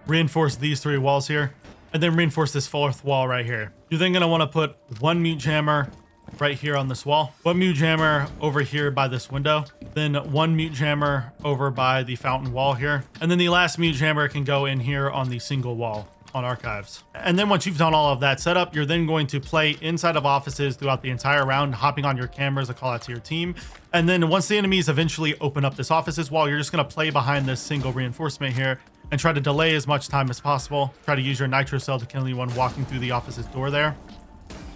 reinforce these 3 walls here, and then reinforce this 4th wall right here. You're then going to want to put 1 mute jammer right here on this wall, 1 mute jammer over here by this window, then 1 mute jammer over by the fountain wall here, and then the last mute jammer can go in here on the single wall on archives. And then once you've done all of that setup, you're then going to play inside of offices throughout the entire round, hopping on your cameras to call out to your team. And then once the enemies eventually open up this offices wall, you're just going to play behind this single reinforcement here and try to delay as much time as possible. Try to use your nitro cell to kill anyone walking through the office's door there.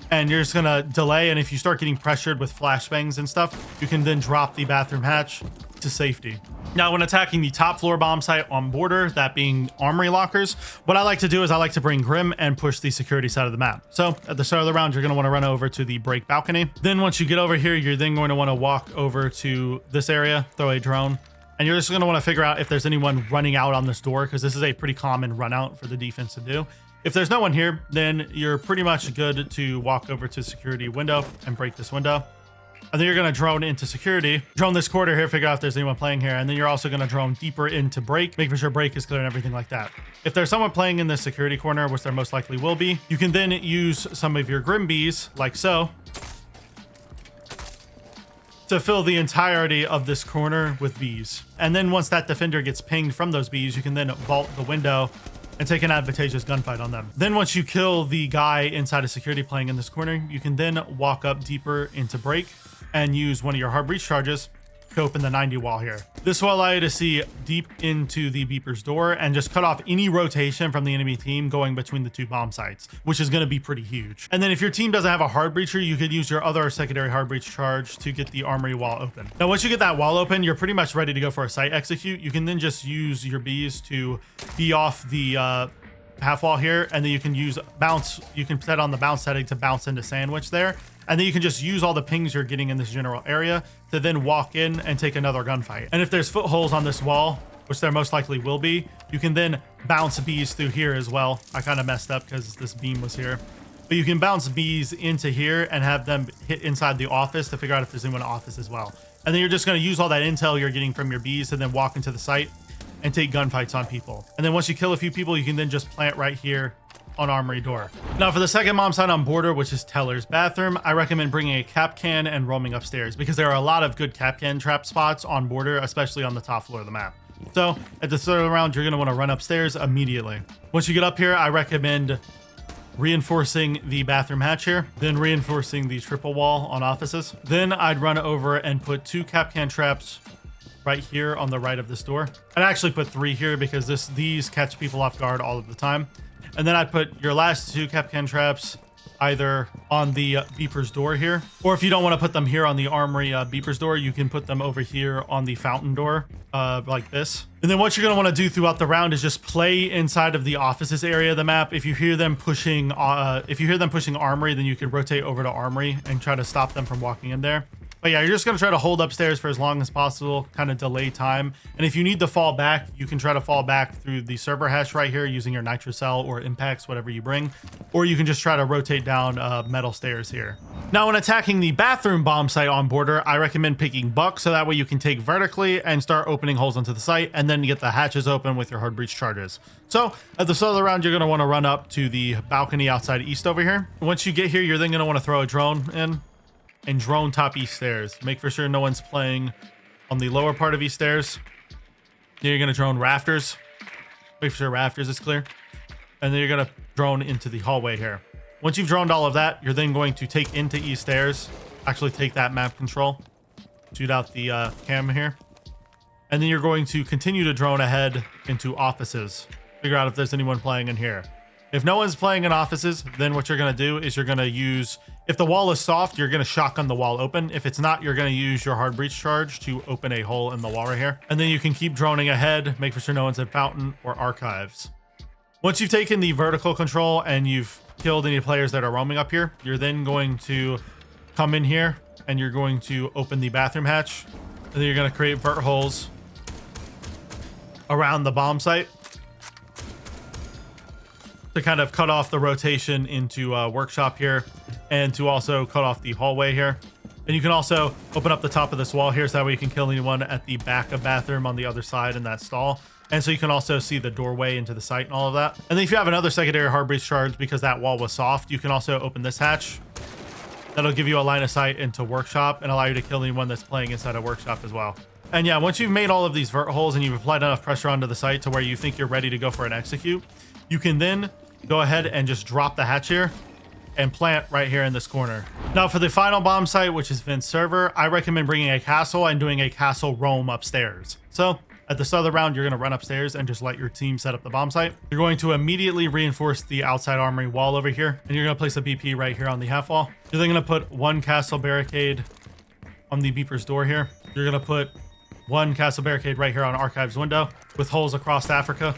And you're just gonna delay, and if you start getting pressured with flashbangs and stuff, you can then drop the bathroom hatch to safety. Now, when attacking the top floor bomb site on border, that being Armory Lockers, what I like to do is I like to bring Grim and push the security side of the map. So at the start of the round, you're gonna wanna run over to the break balcony. Then once you get over here, you're then going to wanna walk over to this area, throw a drone, and you're just gonna wanna figure out if there's anyone running out on this door, because this is a pretty common run out for the defense to do. If there's no one here, then you're pretty much good to walk over to security window and break this window. And then you're going to drone into security, drone this corridor here, figure out if there's anyone playing here. And then you're also going to drone deeper into break, making sure break is clear and everything like that. If there's someone playing in this security corner, which there most likely will be, you can then use some of your Grim Bees, like so, to fill the entirety of this corner with bees. And then once that defender gets pinged from those bees, you can then vault the window and take an advantageous gunfight on them. Then once you kill the guy inside of security playing in this corner, you can then walk up deeper into break and use one of your hard breach charges to open the 90 wall here. This will allow you to see deep into the beeper's door and just cut off any rotation from the enemy team going between the 2 bomb sites, which is going to be pretty huge. And then if your team doesn't have a hard breacher, you could use your other secondary hard breach charge to get the armory wall open. Now, once you get that wall open, you're pretty much ready to go for a site execute. You can then just use your bees to bee off the half wall here, and then you can use bounce. You can set on the bounce setting to bounce into sandwich there. And then you can just use all the pings you're getting in this general area to then walk in and take another gunfight. And if there's footholes on this wall, which there most likely will be, you can then bounce bees through here as well. I kind of messed up because this beam was here. But you can bounce bees into here and have them hit inside the office to figure out if there's anyone in the office as well. And then you're just going to use all that intel you're getting from your bees and then walk into the site and take gunfights on people. And then once you kill a few people, you can then just plant right here on armory door. Now for the second bomb site on border, which is Teller's bathroom, I recommend bringing a cap can and roaming upstairs because there are a lot of good cap can trap spots on border, especially on the top floor of the map. So at the start of the round, you're going to want to run upstairs immediately. Once you get up here, I recommend reinforcing the bathroom hatch here, then reinforcing the triple wall on offices. Then I'd run over and put 2 cap can traps right here on the right of this door. I'd actually put 3 here because these catch people off guard all of the time. And then I'd put your last 2 Kapkan traps either on the beeper's door here, or if you don't want to put them here on the Armory beeper's door, you can put them over here on the fountain door, like this. And then what you're going to want to do throughout the round is just play inside of the offices area of the map. If you hear them pushing Armory, then you can rotate over to Armory and try to stop them from walking in there. But yeah, you're just going to try to hold upstairs for as long as possible, kind of delay time. And if you need to fall back, you can try to fall back through the server hatch right here using your nitro cell or impacts, whatever you bring. Or you can just try to rotate down metal stairs here. Now, when attacking the bathroom bomb site on border, I recommend picking Buck so that way you can take vertically and start opening holes into the site and then get the hatches open with your hard breach charges. So at the start of the round, you're going to want to run up to the balcony outside east over here. Once you get here, you're then going to want to throw a drone in. And drone top east stairs. Make for sure no one's playing on the lower part of east stairs. Then you're going to drone rafters. Make sure rafters is clear. And then you're going to drone into the hallway here. Once you've droned all of that, you're then going to take into east stairs. Actually take that map control. Shoot out the cam here. And then you're going to continue to drone ahead into offices. Figure out if there's anyone playing in here. If no one's playing in offices, then what you're going to do is you're going to use, if the wall is soft, you're going to shotgun the wall open. If it's not, you're going to use your hard breach charge to open a hole in the wall right here. And then you can keep droning ahead, make for sure no one's at fountain or archives. Once you've taken the vertical control and you've killed any players that are roaming up here, you're then going to come in here and you're going to open the bathroom hatch. And then you're going to create vert holes around the bomb site to kind of cut off the rotation into workshop here and to also cut off the hallway here. And you can also open up the top of this wall here so that way you can kill anyone at the back of bathroom on the other side in that stall. And so you can also see the doorway into the site and all of that. And then if you have another secondary hard breach charge because that wall was soft, you can also open this hatch. That'll give you a line of sight into workshop and allow you to kill anyone that's playing inside a workshop as well. And yeah, once you've made all of these vert holes and you've applied enough pressure onto the site to where you think you're ready to go for an execute, you can then go ahead and just drop the hatch here and plant right here in this corner. Now for the final bomb site, which is Vince's server, I recommend bringing a castle and doing a castle roam upstairs. So at the start of the round, you're going to run upstairs and just let your team set up the bomb site. You're going to immediately reinforce the outside armory wall over here, and you're going to place a BP right here on the half wall. You're then going to put 1 castle barricade on the beeper's door here. You're going to put 1 castle barricade right here on archives window with holes across Africa.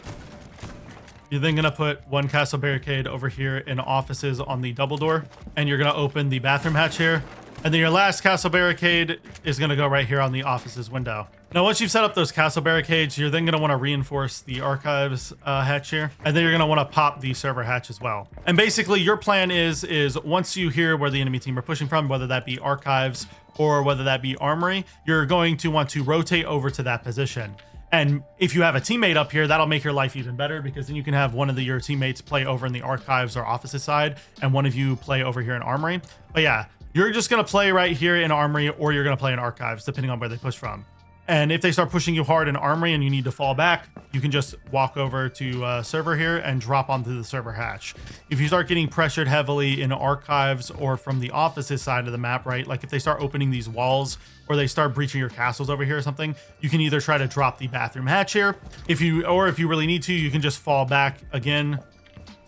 You're then going to put 1 castle barricade over here in offices on the double door. And you're going to open the bathroom hatch here. And then your last castle barricade is going to go right here on the offices window. Now, once you've set up those castle barricades, you're then going to want to reinforce the archives hatch here. And then you're going to want to pop the server hatch as well. And basically your plan is once you hear where the enemy team are pushing from, whether that be archives or whether that be armory, you're going to want to rotate over to that position. And if you have a teammate up here, that'll make your life even better because then you can have one of your teammates play over in the archives or offices side and one of you play over here in armory. But yeah, you're just going to play right here in armory or you're going to play in archives depending on where they push from. And if they start pushing you hard in armory and you need to fall back, you can just walk over to server here and drop onto the server hatch. If you start getting pressured heavily in archives or from the offices side of the map, right? Like if they start opening these walls or they start breaching your castles over here or something, you can either try to drop the bathroom hatch here. If you really need to, you can just fall back again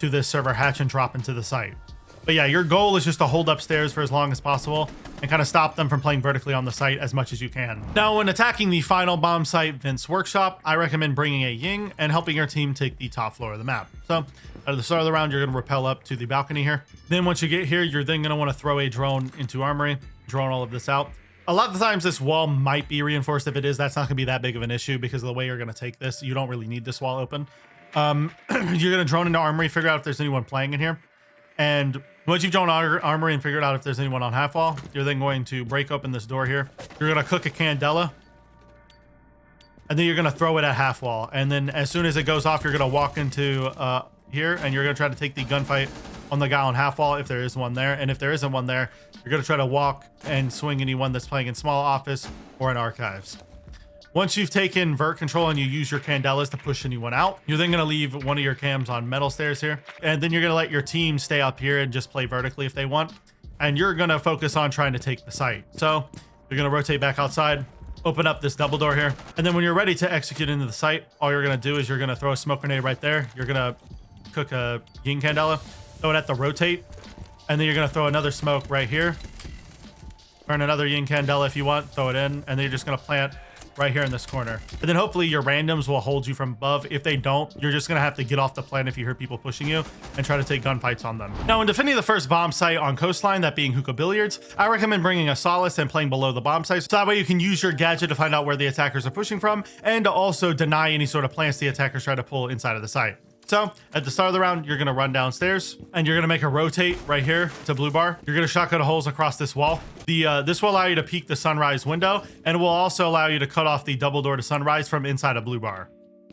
to this server hatch and drop into the site. But yeah, your goal is just to hold upstairs for as long as possible and kind of stop them from playing vertically on the site as much as you can. Now, when attacking the final bomb site, Vince's workshop, I recommend bringing a Ying and helping your team take the top floor of the map. So at the start of the round, you're going to rappel up to the balcony here. Then once you get here, you're then going to want to throw a drone into armory, drone all of this out. A lot of the times this wall might be reinforced. If it is, that's not going to be that big of an issue because of the way you're going to take this. You don't really need this wall open. You're going to drone into armory, figure out if there's anyone playing in here. And once you've drawn armory and figured out if there's anyone on half wall, you're then going to break open this door here. You're going to cook a candela. And then you're going to throw it at half wall. And then as soon as it goes off, you're going to walk into here. And you're going to try to take the gunfight on the guy on half wall if there is one there. And if there isn't one there, you're going to try to walk and swing anyone that's playing in small office or in archives. Once you've taken vert control and you use your candelas to push anyone out, you're then going to leave one of your cams on metal stairs here. And then you're going to let your team stay up here and just play vertically if they want. And you're going to focus on trying to take the site. So you're going to rotate back outside, open up this double door here. And then when you're ready to execute into the site, all you're going to do is you're going to throw a smoke grenade right there. You're going to cook a yin candela, throw it at the rotate, and then you're going to throw another smoke right here. Burn another yin candela if you want, throw it in, and then you're just going to plant right here in this corner. And then hopefully your randoms will hold you from above. If they don't, you're just going to have to get off the plant if you hear people pushing you and try to take gunfights on them. Now, when defending the first bomb site on Coastline, that being Hookah Billiards, I recommend bringing a solace and playing below the bomb site. So that way you can use your gadget to find out where the attackers are pushing from and to also deny any sort of plants the attackers try to pull inside of the site. So at the start of the round, you're going to run downstairs and you're going to make a rotate right here to blue bar. You're going to shotgun holes across this wall. This will allow you to peek the sunrise window, and it will also allow you to cut off the double door to sunrise from inside a blue bar.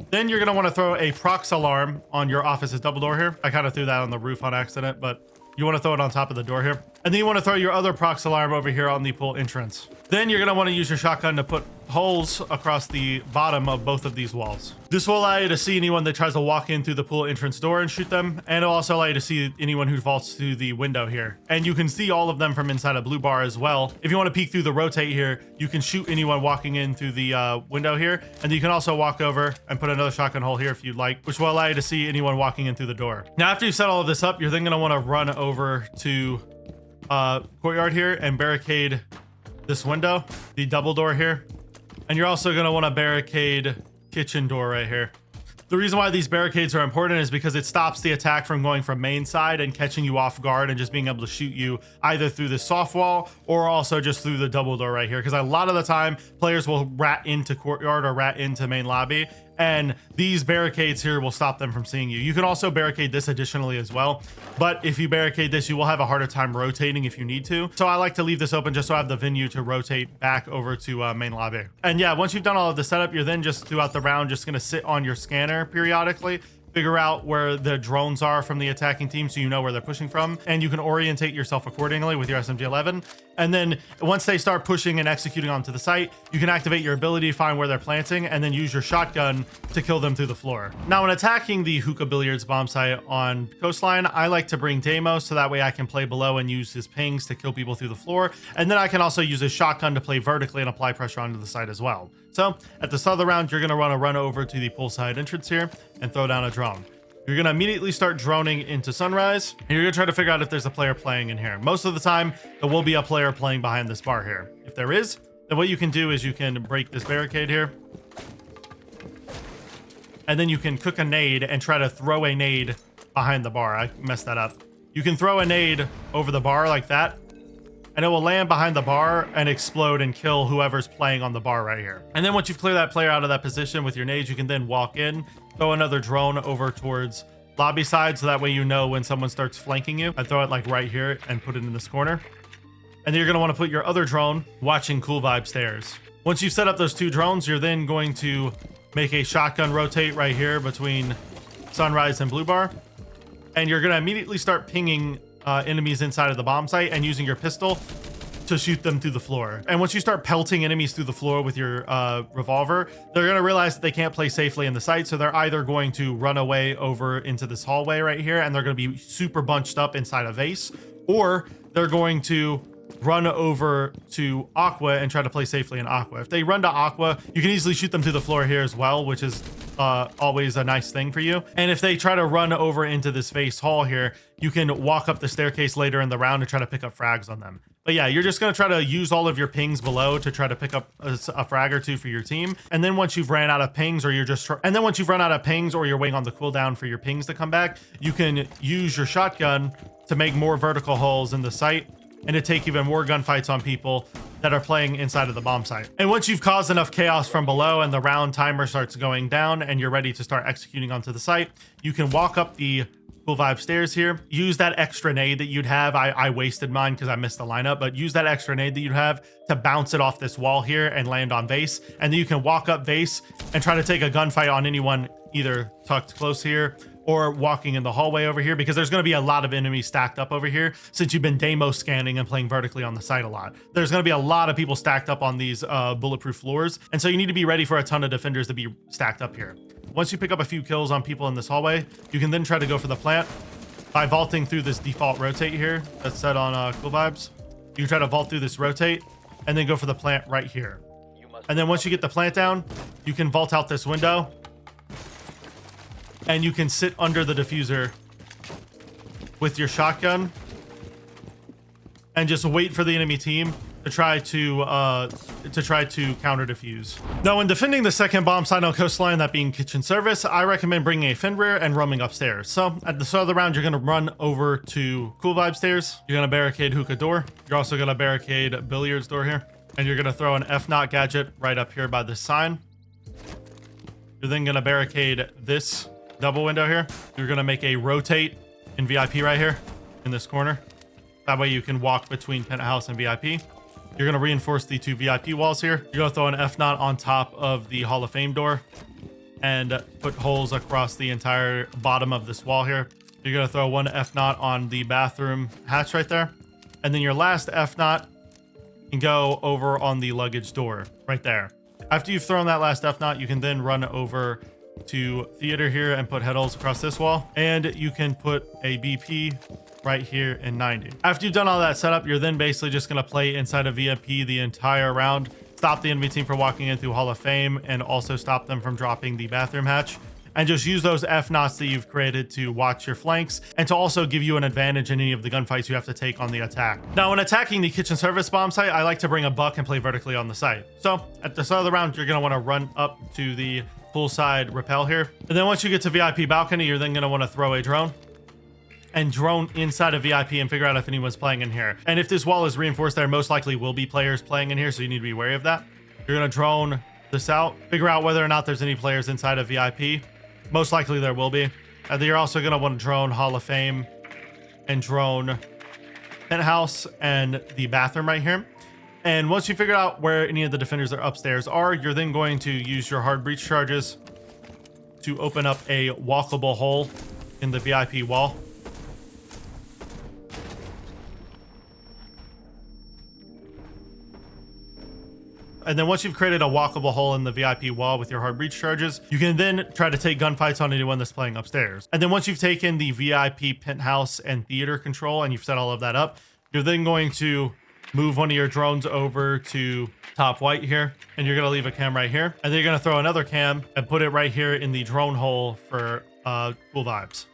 Then you're going to want to throw a prox alarm on your office's double door here. I kind of threw that on the roof on accident, but you want to throw it on top of the door here. And then you want to throw your other prox alarm over here on the pool entrance. Then you're going to want to use your shotgun to put holes across the bottom of both of these walls. This will allow you to see anyone that tries to walk in through the pool entrance door and shoot them. And it'll also allow you to see anyone who vaults through the window here. And you can see all of them from inside a blue bar as well. If you want to peek through the rotate here, you can shoot anyone walking in through the window here. And you can also walk over and put another shotgun hole here if you'd like, which will allow you to see anyone walking in through the door. Now, after you've set all of this up, you're then going to want to run over to courtyard here and barricade this window, the double door here. And you're also going to want to barricade kitchen door right here. The reason why these barricades are important is because it stops the attack from going from main side and catching you off guard and just being able to shoot you either through the soft wall or also just through the double door right here. Because a lot of the time players will rat into courtyard or rat into main lobby, and these barricades here will stop them from seeing you. You can also barricade this additionally as well, but if you barricade this, you will have a harder time rotating if you need to. So I like to leave this open just so I have the venue to rotate back over to main lobby. And yeah, once you've done all of the setup, you're then just throughout the round just going to sit on your scanner periodically, figure out where the drones are from the attacking team so you know where they're pushing from, and you can orientate yourself accordingly with your SMG-11. And then once they start pushing and executing onto the site, you can activate your ability to find where they're planting and then use your shotgun to kill them through the floor. Now, when attacking the Hookah Billiards bomb site on Coastline, I like to bring Damo so that way I can play below and use his pings to kill people through the floor. And then I can also use his shotgun to play vertically and apply pressure onto the site as well. So at the start of the round, you're going to want to run over to the poolside entrance here and throw down a drone. You're going to immediately start droning into sunrise, and you're going to try to figure out if there's a player playing in here. Most of the time, there will be a player playing behind this bar here. If there is, then what you can do is you can break this barricade here, and then you can cook a nade and try to throw a nade behind the bar. I messed that up. You can throw a nade over the bar like that, and it will land behind the bar and explode and kill whoever's playing on the bar right here. And then once you've cleared that player out of that position with your nades, you can then walk in, throw another drone over towards lobby side, so that way you know when someone starts flanking you. I throw it like right here and put it in this corner. And then you're going to want to put your other drone watching Cool Vibe stairs. Once you've set up those two drones, you're then going to make a shotgun rotate right here between sunrise and blue bar. And you're going to immediately start pinging enemies inside of the bomb site and using your pistol to shoot them through the floor. And once you start pelting enemies through the floor with your revolver, they're going to realize that they can't play safely in the site. So they're either going to run away over into this hallway right here, and they're going to be super bunched up inside a vase, or they're going to run over to Aqua and try to play safely in Aqua. If they run to Aqua, you can easily shoot them through the floor here as well, which is always a nice thing for you. And if they try to run over into this vase hall here, you can walk up the staircase later in the round and try to pick up frags on them. But yeah, you're just going to try to use all of your pings below to try to pick up a frag or two for your team. And then once you've ran out of pings, or you're waiting on the cooldown for your pings to come back, you can use your shotgun to make more vertical holes in the site and to take even more gunfights on people that are playing inside of the bomb site. And once you've caused enough chaos from below and the round timer starts going down and you're ready to start executing onto the site, you can walk up the Cool Vibe stairs here, use that extra nade that you'd have. I wasted mine because I missed the lineup, but use that extra nade that you'd have to bounce it off this wall here and land on vase. And then you can walk up vase and try to take a gunfight on anyone either tucked close here or walking in the hallway over here, because there's going to be a lot of enemies stacked up over here since you've been demo scanning and playing vertically on the site a lot. There's going to be a lot of people stacked up on these bulletproof floors, and so you need to be ready for a ton of defenders to be stacked up here. Once you pick up a few kills on people in this hallway, you can then try to go for the plant by vaulting through this default rotate here that's set on Cool Vibes. You can try to vault through this rotate and then go for the plant right here. And then once you get the plant down, you can vault out this window and you can sit under the diffuser with your shotgun and just wait for the enemy team to try to counter defuse. Now, when defending the second bomb site on Coastline, that being kitchen service, I recommend bringing a fin rear and roaming upstairs. So at the start of the round, you're gonna run over to Cool Vibe stairs. You're gonna barricade Hookah door. You're also gonna barricade Billiards door here, and you're gonna throw an F0 gadget right up here by this sign. You're then gonna barricade this double window here. You're gonna make a rotate in VIP right here in this corner. That way you can walk between Penthouse and VIP. You're going to reinforce the 2 VIP walls here. You're going to throw an F0 on top of the Hall of Fame door and put holes across the entire bottom of this wall here. You're going to throw one F0 on the bathroom hatch right there. And then your last F0 can go over on the luggage door right there. After you've thrown that last F0, you can then run over to theater here and put head holes across this wall. And you can put a BP right here in 90. After you've done all that setup, you're then basically just going to play inside of VIP the entire round, stop the enemy team from walking in through Hall of Fame, and also stop them from dropping the bathroom hatch. And just use those F0s that you've created to watch your flanks and to also give you an advantage in any of the gunfights you have to take on the attack. Now, when attacking the kitchen service bomb site, I like to bring a buck and play vertically on the site. So at the start of the round, you're going to want to run up to the poolside rappel here. And then once you get to VIP balcony, you're then going to want to throw a drone and drone inside of VIP and figure out if anyone's playing in here. And if this wall is reinforced, there most likely will be players playing in here, so you need to be wary of that. You're gonna drone this out, figure out whether or not there's any players inside of VIP. Most likely there will be. And then you're also gonna want to drone Hall of Fame and drone Penthouse and the bathroom right here. And once you figure out where any of the defenders that are upstairs are, you're then going to use your hard breach charges to open up a walkable hole in the VIP wall. And then once you've created a walkable hole in the VIP wall with your hard breach charges, you can then try to take gunfights on anyone that's playing upstairs. And then once you've taken the VIP Penthouse and theater control and you've set all of that up, you're then going to move one of your drones over to top white here, and you're going to leave a cam right here. And then you're going to throw another cam and put it right here in the drone hole for cool vibes.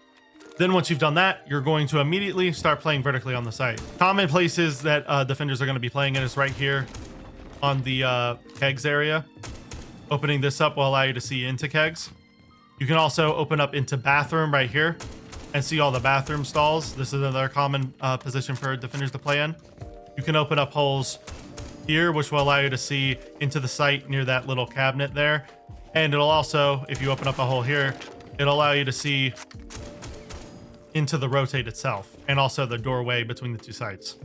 Then once you've done that, you're going to immediately start playing vertically on the site. Common places that defenders are going to be playing in is right here on the kegs area. Opening this up will allow you to see into kegs. You can also open up into bathroom right here and see all the bathroom stalls. This is another common position for defenders to play in. You can open up holes here, which will allow you to see into the site near that little cabinet there. And it'll also, if you open up a hole here, it'll allow you to see into the rotate itself and also the doorway between the two sites.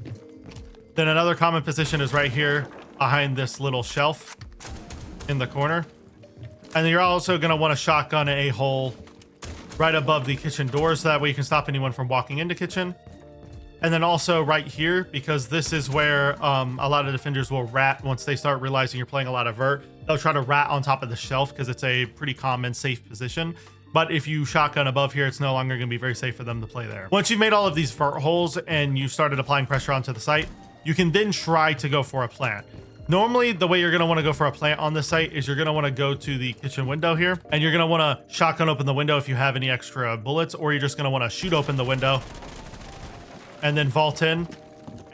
Then another common position is right here behind this little shelf in the corner. And then you're also going to want to shotgun a hole right above the kitchen door, so that way you can stop anyone from walking into kitchen. And then also right here, because this is where a lot of defenders will rat once they start realizing you're playing a lot of vert. They'll try to rat on top of the shelf because it's a pretty common safe position. But if you shotgun above here, it's no longer going to be very safe for them to play there. Once you've made all of these vert holes and you started applying pressure onto the site, you can then try to go for a plant. Normally, the way you're going to want to go for a plant on this site is you're going to want to go to the kitchen window here, and you're going to want to shotgun open the window if you have any extra bullets, or you're just going to want to shoot open the window and then vault in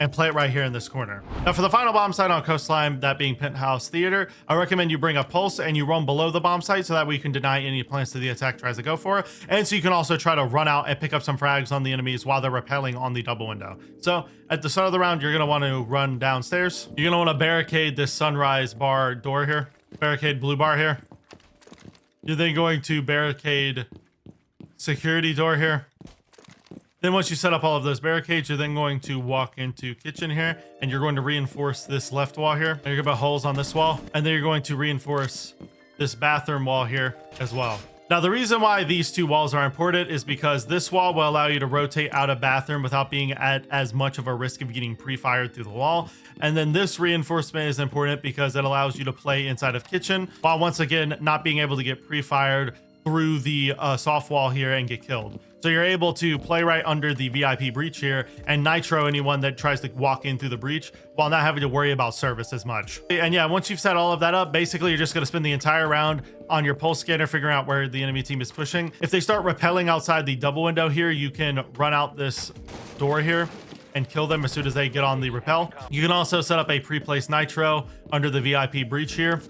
and play it right here in this corner. Now for the final bomb site on Coastline, that being Penthouse Theater, I recommend you bring a pulse and you roam below the bomb site so that way you can deny any plans that the attack tries to go for. And so you can also try to run out and pick up some frags on the enemies while they're rappelling on the double window. So at the start of the round, you're gonna want to run downstairs. You're gonna want to barricade this sunrise bar door here, barricade blue bar here. You're then going to barricade security door here. Then once you set up all of those barricades, you're then going to walk into kitchen here, and you're going to reinforce this left wall here. And you're gonna put holes on this wall, and then you're going to reinforce this bathroom wall here as well. Now, the reason why these two walls are important is because this wall will allow you to rotate out of bathroom without being at as much of a risk of getting pre-fired through the wall. And then this reinforcement is important because it allows you to play inside of kitchen while once again not being able to get pre-fired through the soft wall here and get killed. So you're able to play right under the VIP breach here and nitro anyone that tries to walk in through the breach while not having to worry about service as much. And yeah, once you've set all of that up, basically you're just going to spend the entire round on your pulse scanner figuring out where the enemy team is pushing. If they start rappelling outside the double window here, you can run out this door here and kill them as soon as they get on the rappel. You can also set up a pre-placed nitro under the VIP breach here.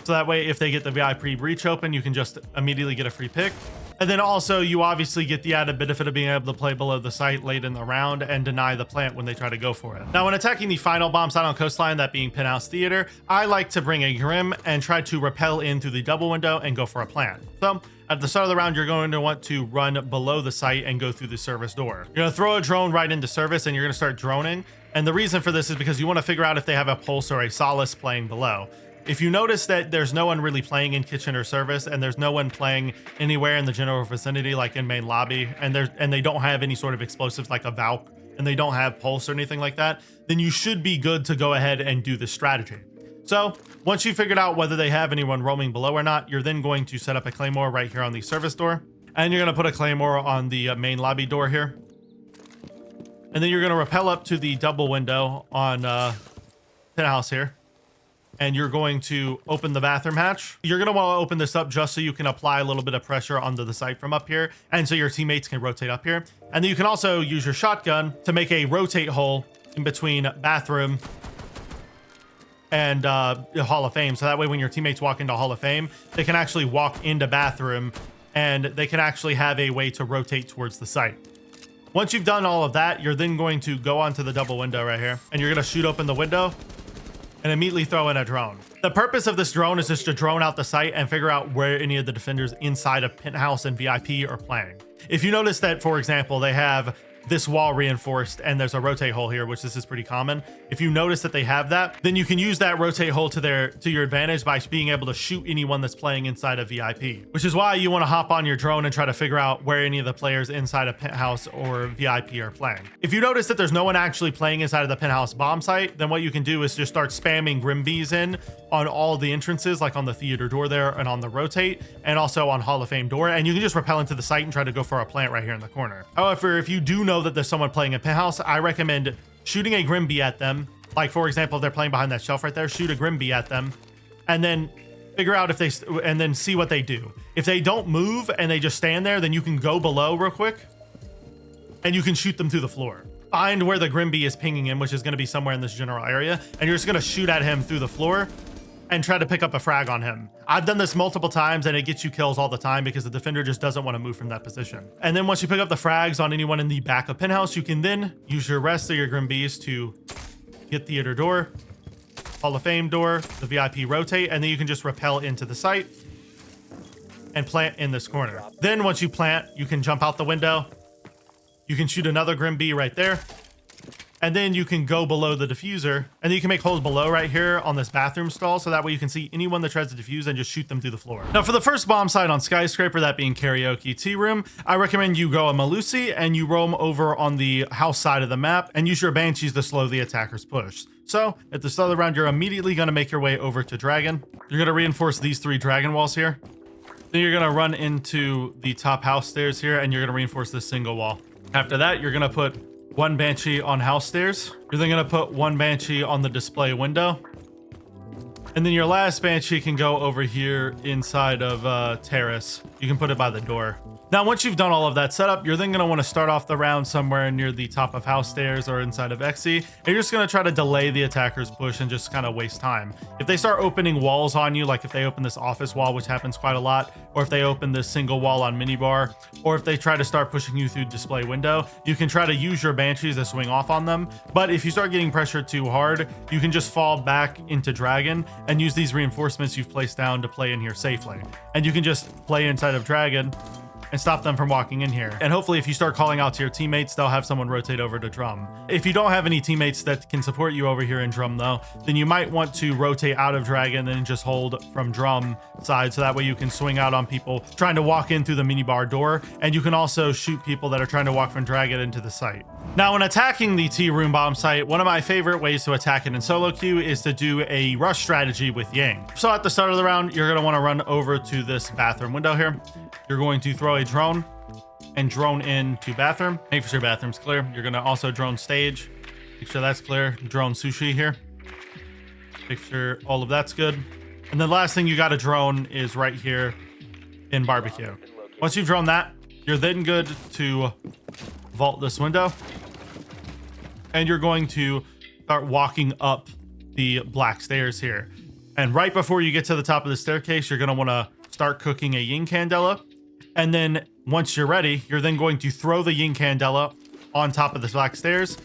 So that way, if they get the VIP breach open, you can just immediately get a free pick. And then also you obviously get the added benefit of being able to play below the site late in the round and deny the plant when they try to go for it. Now, when attacking the final bomb site on Coastline, that being Penthouse Theater, I like to bring a Grim and try to rappel in through the double window and go for a plant. So at the start of the round, you're going to want to run below the site and go through the service door. You're going to throw a drone right into service and you're going to start droning. And the reason for this is because you want to figure out if they have a pulse or a solace playing below. If you notice that there's no one really playing in kitchen or service and there's no one playing anywhere in the general vicinity, like in main lobby, and they don't have any sort of explosives like a Valk, and they don't have pulse or anything like that, then you should be good to go ahead and do this strategy. So once you figured out whether they have anyone roaming below or not, you're then going to set up a claymore right here on the service door, and you're going to put a claymore on the main lobby door here. And then you're going to rappel up to the double window on Penthouse here. And you're going to open the bathroom hatch. You're going to want to open this up just so you can apply a little bit of pressure onto the site from up here, and so your teammates can rotate up here. And then you can also use your shotgun to make a rotate hole in between bathroom and the Hall of Fame. So that way when your teammates walk into Hall of Fame, they can actually walk into bathroom and they can actually have a way to rotate towards the site. Once you've done all of that, you're then going to go onto the double window right here, and you're going to shoot open the window and immediately throw in a drone. The purpose of this drone is just to drone out the site and figure out where any of the defenders inside of Penthouse and VIP are playing. If you notice that, for example, they have this wall reinforced and there's a rotate hole here, which this is pretty common. If you notice that they have that, then you can use that rotate hole to your advantage by being able to shoot anyone that's playing inside of VIP, which is why you want to hop on your drone and try to figure out where any of the players inside of Penthouse or VIP are playing. If you notice that there's no one actually playing inside of the Penthouse bomb site, then what you can do is just start spamming Grim Bees in on all the entrances, like on the theater door there and on the rotate, and also on Hall of Fame door, and you can just rappel into the site and try to go for a plant right here in the corner. However, if you do know that there's someone playing in Penthouse, I recommend shooting a Grim Bee at them. Like, for example, if they're playing behind that shelf right there, shoot a Grim Bee at them and then figure out if they and then see what they do. If they don't move and they just stand there, then you can go below real quick and you can shoot them through the floor. Find where the Grim Bee is pinging him, which is going to be somewhere in this general area, and you're just going to shoot at him through the floor and try to pick up a frag on him. I've done this multiple times and it gets you kills all the time because the defender just doesn't want to move from that position. And then once you pick up the frags on anyone in the back of Penthouse, you can then use your rest of your Grim Bees to get theater door, Hall of Fame door, the VIP rotate, and then you can just rappel into the site and plant in this corner. Then once you plant, you can jump out the window. You can shoot another Grim Bee right there. And then you can go below the diffuser, and then you can make holes below right here on this bathroom stall, so that way you can see anyone that tries to defuse and just shoot them through the floor. Now, for the first bomb site on Skyscraper, that being Karaoke Tea Room, I recommend you go a Malusi and you roam over on the house side of the map and use your Banshees to slow the attacker's push. So at the start of the round, you're immediately going to make your way over to Dragon. You're going to reinforce these 3 Dragon walls here. Then you're going to run into the top house stairs here, and you're going to reinforce this single wall. After that, you're going to put 1 Banshee on house stairs. You're then going to put 1 Banshee on the display window. And then your last Banshee can go over here inside of terrace. You can put it by the door. Now, once you've done all of that setup, you're then going to want to start off the round somewhere near the top of house stairs or inside of Exhi. And you're just going to try to delay the attacker's push and just kind of waste time. If they start opening walls on you, like if they open this office wall, which happens quite a lot, or if they open this single wall on minibar, or if they try to start pushing you through display window, you can try to use your Banshees to swing off on them. But if you start getting pressured too hard, you can just fall back into Dragon and use these reinforcements you've placed down to play in here safely. And you can just play inside of Dragon and stop them from walking in here. And hopefully if you start calling out to your teammates, they'll have someone rotate over to drum. If you don't have any teammates that can support you over here in drum though, then you might want to rotate out of Dragon and just hold from drum side, so that way you can swing out on people trying to walk in through the minibar door, and you can also shoot people that are trying to walk from Dragon into the site. Now, when attacking the Tea Room bomb site, one of my favorite ways to attack it in solo queue is to do a rush strategy with Yang. So at the start of the round, you're going to want to run over to this bathroom window here. You're going to throw a drone and drone into bathroom. Make sure bathroom's clear. You're gonna also drone stage. Make sure that's clear. Drone sushi here. Make sure all of that's good. And then last thing you got to drone is right here in barbecue. Once you've drawn that, you're then good to vault this window. And you're going to start walking up the black stairs here. And right before you get to the top of the staircase, you're going to want to start cooking a yin candela. And then once you're ready, you're then going to throw the yin candela on top of the black stairs.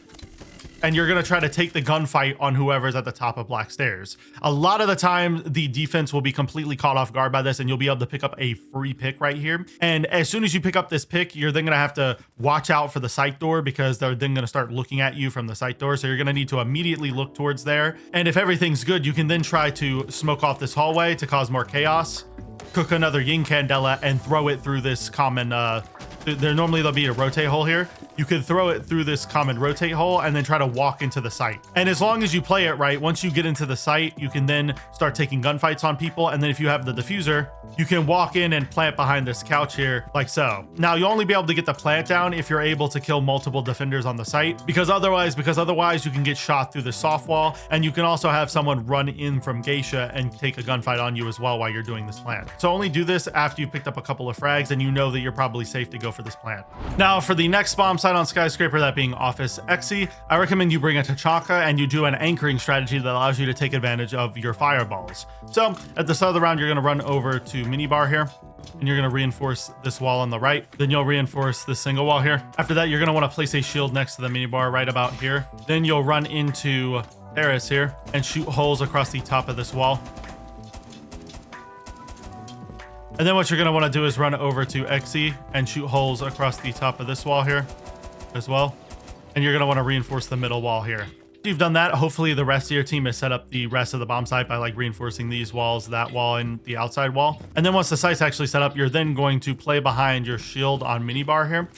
And you're going to try to take the gunfight on whoever's at the top of black stairs. A lot of the time, the defense will be completely caught off guard by this, and you'll be able to pick up a free pick right here. And as soon as you pick up this pick, you're then going to have to watch out for the site door, because they're then going to start looking at you from the site door. So you're going to need to immediately look towards there. And if everything's good, you can then try to smoke off this hallway to cause more chaos, cook another yin candela, and throw it through this common there'll be a rotate hole here. You could throw it through this common rotate hole and then try to walk into the site. And as long as you play it right, once you get into the site, you can then start taking gunfights on people. And then if you have the diffuser, you can walk in and plant behind this couch here like so. Now you'll only be able to get the plant down if you're able to kill multiple defenders on the site, because otherwise you can get shot through the soft wall, and you can also have someone run in from Geisha and take a gunfight on you as well while you're doing this plant. So only do this after you've picked up a couple of frags and you know that you're probably safe to go for this plant. Now for the next bomb site on Skyscraper, that being Office Exhi, I recommend you bring a Tachanka and you do an anchoring strategy that allows you to take advantage of your fireballs. So at the start of the round, you're going to run over to minibar here, and you're going to reinforce this wall on the right. Then you'll reinforce this single wall here. After that, you're going to want to place a shield next to the minibar right about here. Then you'll run into terrace here and shoot holes across the top of this wall. And then what you're going to want to do is run over to Exhi and shoot holes across the top of this wall here as well. And you're going to want to reinforce the middle wall here. If you've done that, hopefully the rest of your team has set up the rest of the bomb site by like reinforcing these walls, that wall, and the outside wall. And then once the site's actually set up, you're then going to play behind your shield on minibar here.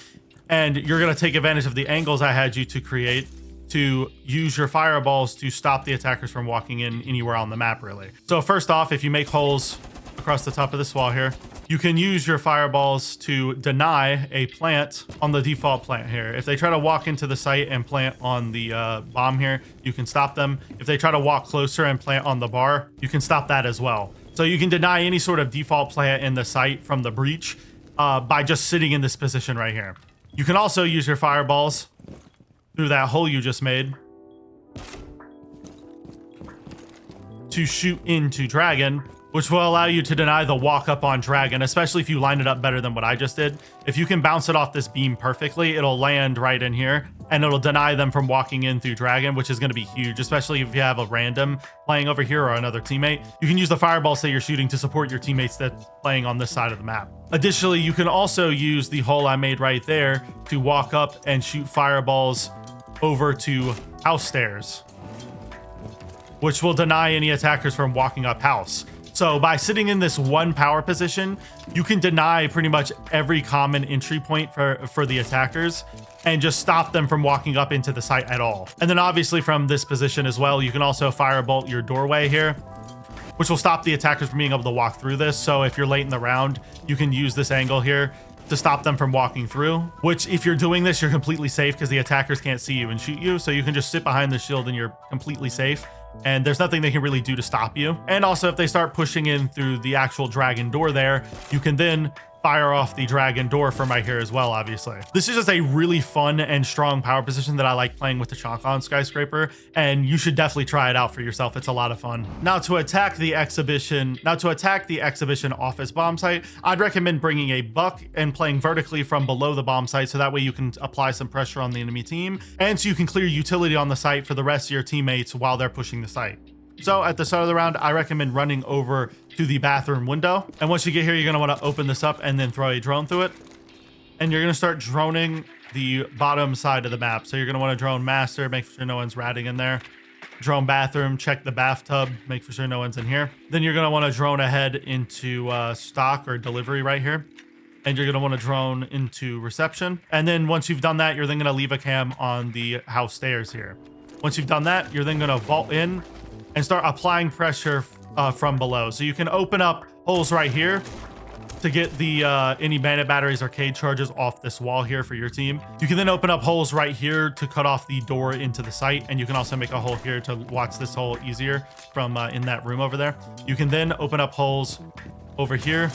And you're going to take advantage of the angles I had you to create to use your fireballs to stop the attackers from walking in anywhere on the map, really. So first off, if you make holes across the top of this wall here, you can use your fireballs to deny a plant on the default plant here. If they try to walk into the site and plant on the bomb here, you can stop them. If they try to walk closer and plant on the bar, you can stop that as well. So you can deny any sort of default plant in the site from the breach by just sitting in this position right here. You can also use your fireballs through that hole you just made to shoot into Dragon, which will allow you to deny the walk up on Dragon, especially if you line it up better than what I just did. If you can bounce it off this beam perfectly, it'll land right in here and it'll deny them from walking in through Dragon, which is going to be huge, especially if you have a random playing over here or another teammate. You can use the fireballs that you're shooting to support your teammates that's playing on this side of the map. Additionally, you can also use the hole I made right there to walk up and shoot fireballs over to house stairs, which will deny any attackers from walking up house. So by sitting in this one power position, you can deny pretty much every common entry point for the attackers and just stop them from walking up into the site at all. And then obviously from this position as well, you can also firebolt your doorway here, which will stop the attackers from being able to walk through this. So if you're late in the round, you can use this angle here to stop them from walking through, which if you're doing this, you're completely safe because the attackers can't see you and shoot you. So you can just sit behind the shield and you're completely safe. And there's nothing they can really do to stop you. And also if they start pushing in through the actual Dragon door there, you can then fire off the Dragon door from right here as well, obviously. This is just a really fun and strong power position that I like playing with the Tachanka on Skyscraper, and you should definitely try it out for yourself. It's a lot of fun. Now to attack the exhibition office bomb site, I'd recommend bringing a buck and playing vertically from below the bomb site, so that way you can apply some pressure on the enemy team, and so you can clear utility on the site for the rest of your teammates while they're pushing the site. So at the start of the round, I recommend running over to the bathroom window. And once you get here, you're going to want to open this up and then throw a drone through it. And you're going to start droning the bottom side of the map. So you're going to want to drone master, make sure no one's ratting in there. Drone bathroom, check the bathtub, make sure no one's in here. Then you're going to want to drone ahead into stock or delivery right here. And you're going to want to drone into reception. And then once you've done that, you're then going to leave a cam on the house stairs here. Once you've done that, you're then going to vault in and start applying pressure from below. So you can open up holes right here to get the any bandit batteries arcade charges off this wall here for your team. You can then open up holes right here to cut off the door into the site, and you can also make a hole here to watch this hole easier from in that room over there. You can then open up holes over here,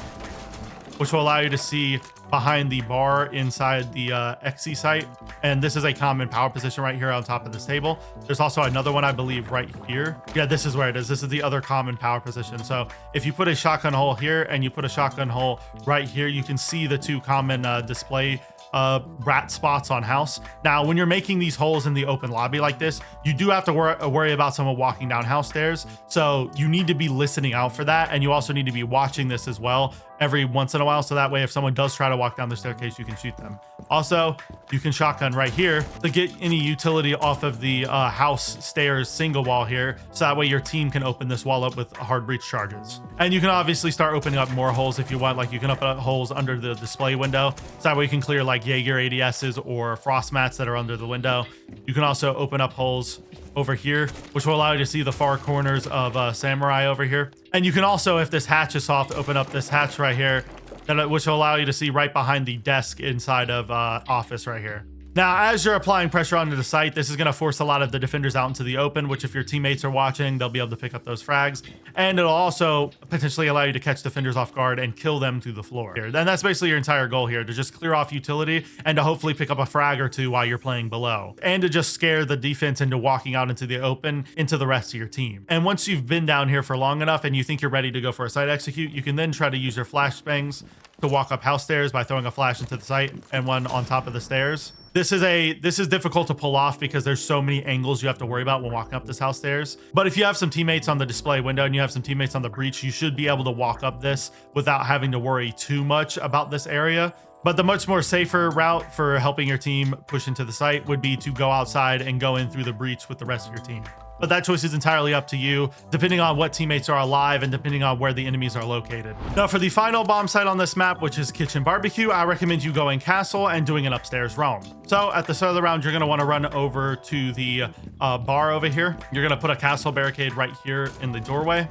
which will allow you to see behind the bar inside the Exhi site. And this is a common power position right here on top of this table. There's also another one, I believe, right here. Yeah, this is where it is. This is the other common power position. So if you put a shotgun hole here and you put a shotgun hole right here, you can see the two common display rat spots on house. Now, when you're making these holes in the open lobby like this, you do have to worry about someone walking down house stairs. So you need to be listening out for that. And you also need to be watching this as well every once in a while. So that way, if someone does try to walk down the staircase, you can shoot them. Also, you can shotgun right here to get any utility off of the house stairs single wall here. So that way your team can open this wall up with hard breach charges. And you can obviously start opening up more holes if you want. Like you can open up holes under the display window. So that way you can clear like Jaeger ADSs or frost mats that are under the window. You can also open up holes over here, which will allow you to see the far corners of Samurai over here. And you can also, if this hatch is soft, open up this hatch right here, which will allow you to see right behind the desk inside of office right here. Now, as you're applying pressure onto the site, this is going to force a lot of the defenders out into the open, which if your teammates are watching, they'll be able to pick up those frags. And it'll also potentially allow you to catch defenders off guard and kill them through the floor. And that's basically your entire goal here, to just clear off utility and to hopefully pick up a frag or two while you're playing below. And to just scare the defense into walking out into the open into the rest of your team. And once you've been down here for long enough and you think you're ready to go for a site execute, you can then try to use your flashbangs to walk up house stairs by throwing a flash into the site and one on top of the stairs. This is difficult to pull off because there's so many angles you have to worry about when walking up this house stairs. But if you have some teammates on the display window and you have some teammates on the breach, you should be able to walk up this without having to worry too much about this area. But the much more safer route for helping your team push into the site would be to go outside and go in through the breach with the rest of your team. But that choice is entirely up to you, depending on what teammates are alive and depending on where the enemies are located. Now, for the final bomb site on this map, which is Kitchen Barbecue, I recommend you going castle and doing an upstairs roam. So at the start of the round, you're going to want to run over to the bar over here. You're going to put a castle barricade right here in the doorway.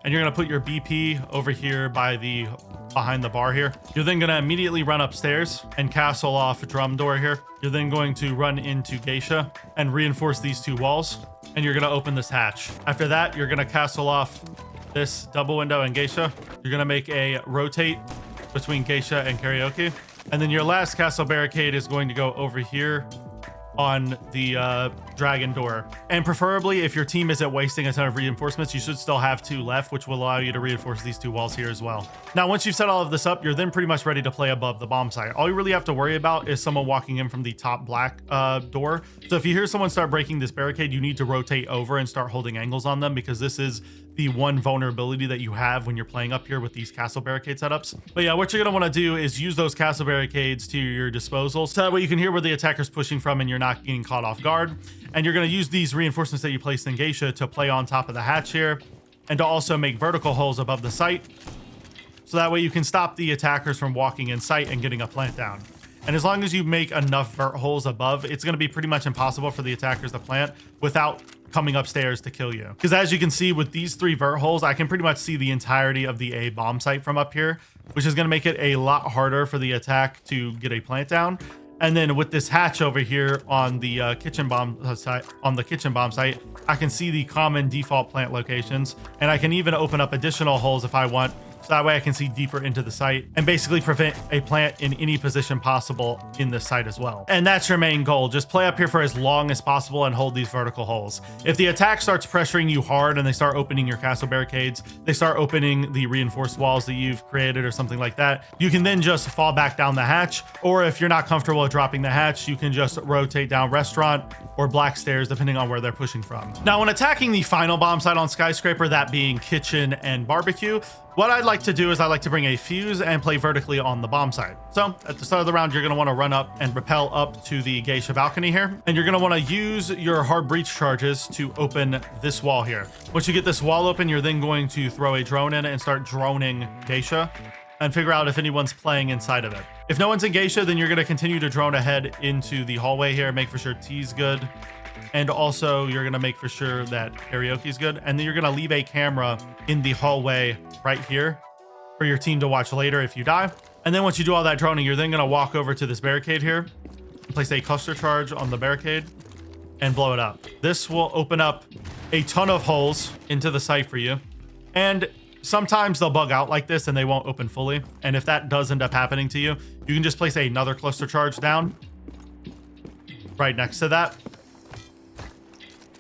And you're going to put your BP over here behind the bar here. You're then going to immediately run upstairs and castle off a drum door here. You're then going to run into Geisha and reinforce these two walls. And you're going to open this hatch. After that, you're going to castle off this double window and Geisha. You're going to make a rotate between Geisha and Karaoke. And then your last castle barricade is going to go over here on the dragon door. And preferably, if your team isn't wasting a ton of reinforcements, you should still have two left, which will allow you to reinforce these two walls here as well. Now, once you've set all of this up, you're then pretty much ready to play above the bomb site. All you really have to worry about is someone walking in from the top black door. So if you hear someone start breaking this barricade, you need to rotate over and start holding angles on them, because this is the one vulnerability that you have when you're playing up here with these castle barricade setups. But yeah, what you're going to want to do is use those castle barricades to your disposal, so that way you can hear where the attacker's pushing from and you're not getting caught off guard. And you're going to use these reinforcements that you placed in Geisha to play on top of the hatch here, and to also make vertical holes above the site, so that way you can stop the attackers from walking in sight and getting a plant down. And as long as you make enough vert holes above, it's going to be pretty much impossible for the attackers to plant without coming upstairs to kill you. Because as you can see with these three vert holes, I can pretty much see the entirety of the A bomb site from up here, which is going to make it a lot harder for the attack to get a plant down. And then with this hatch over here on the kitchen bomb site, I can see the common default plant locations, and I can even open up additional holes if I want. So that way I can see deeper into the site and basically prevent a plant in any position possible in this site as well. And that's your main goal. Just play up here for as long as possible and hold these vertical holes. If the attack starts pressuring you hard and they start opening your castle barricades, they start opening the reinforced walls that you've created or something like that, you can then just fall back down the hatch. Or if you're not comfortable with dropping the hatch, you can just rotate down restaurant or black stairs, depending on where they're pushing from. Now, when attacking the final bomb site on Skyscraper, that being kitchen and barbecue, what I'd like to do is I like to bring a fuse and play vertically on the bomb site. So at the start of the round, you're going to want to run up and rappel up to the Geisha balcony here. And you're going to want to use your hard breach charges to open this wall here. Once you get this wall open, you're then going to throw a drone in and start droning Geisha and figure out if anyone's playing inside of it. If no one's in Geisha, then you're going to continue to drone ahead into the hallway here. Make for sure T's good. And also you're going to make for sure that Karaoke's good. And then you're going to leave a camera in the hallway right here for your team to watch later if you die. And then once you do all that droning, you're then going to walk over to this barricade here, place a cluster charge on the barricade, and blow it up. This will open up a ton of holes into the site for you. And sometimes they'll bug out like this and they won't open fully. And if that does end up happening to you, you can just place another cluster charge down right next to that,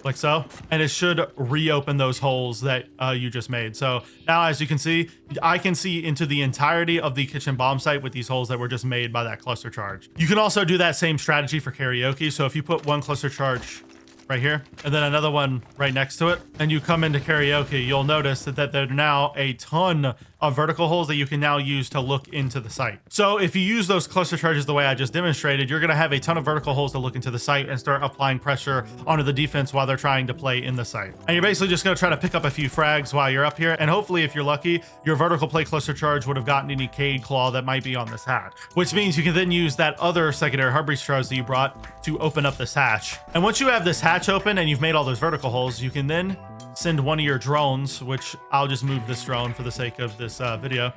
like so, and it should reopen those holes that you just made. So now, as you can see, I can see into the entirety of the kitchen bomb site with these holes that were just made by that cluster charge. You can also do that same strategy for karaoke. So if you put one cluster charge right here and then another one right next to it, and you come into karaoke, you'll notice that there are now a ton of vertical holes that you can now use to look into the site. So if you use those cluster charges the way I just demonstrated, you're going to have a ton of vertical holes to look into the site and start applying pressure onto the defense while they're trying to play in the site. And you're basically just going to try to pick up a few frags while you're up here. And hopefully, if you're lucky, your vertical play cluster charge would have gotten any Cade Claw that might be on this hatch, which means you can then use that other secondary hard breach charge that you brought to open up this hatch. And once you have this hatch open and you've made all those vertical holes, you can then send one of your drones, which I'll just move this drone for the sake of this video.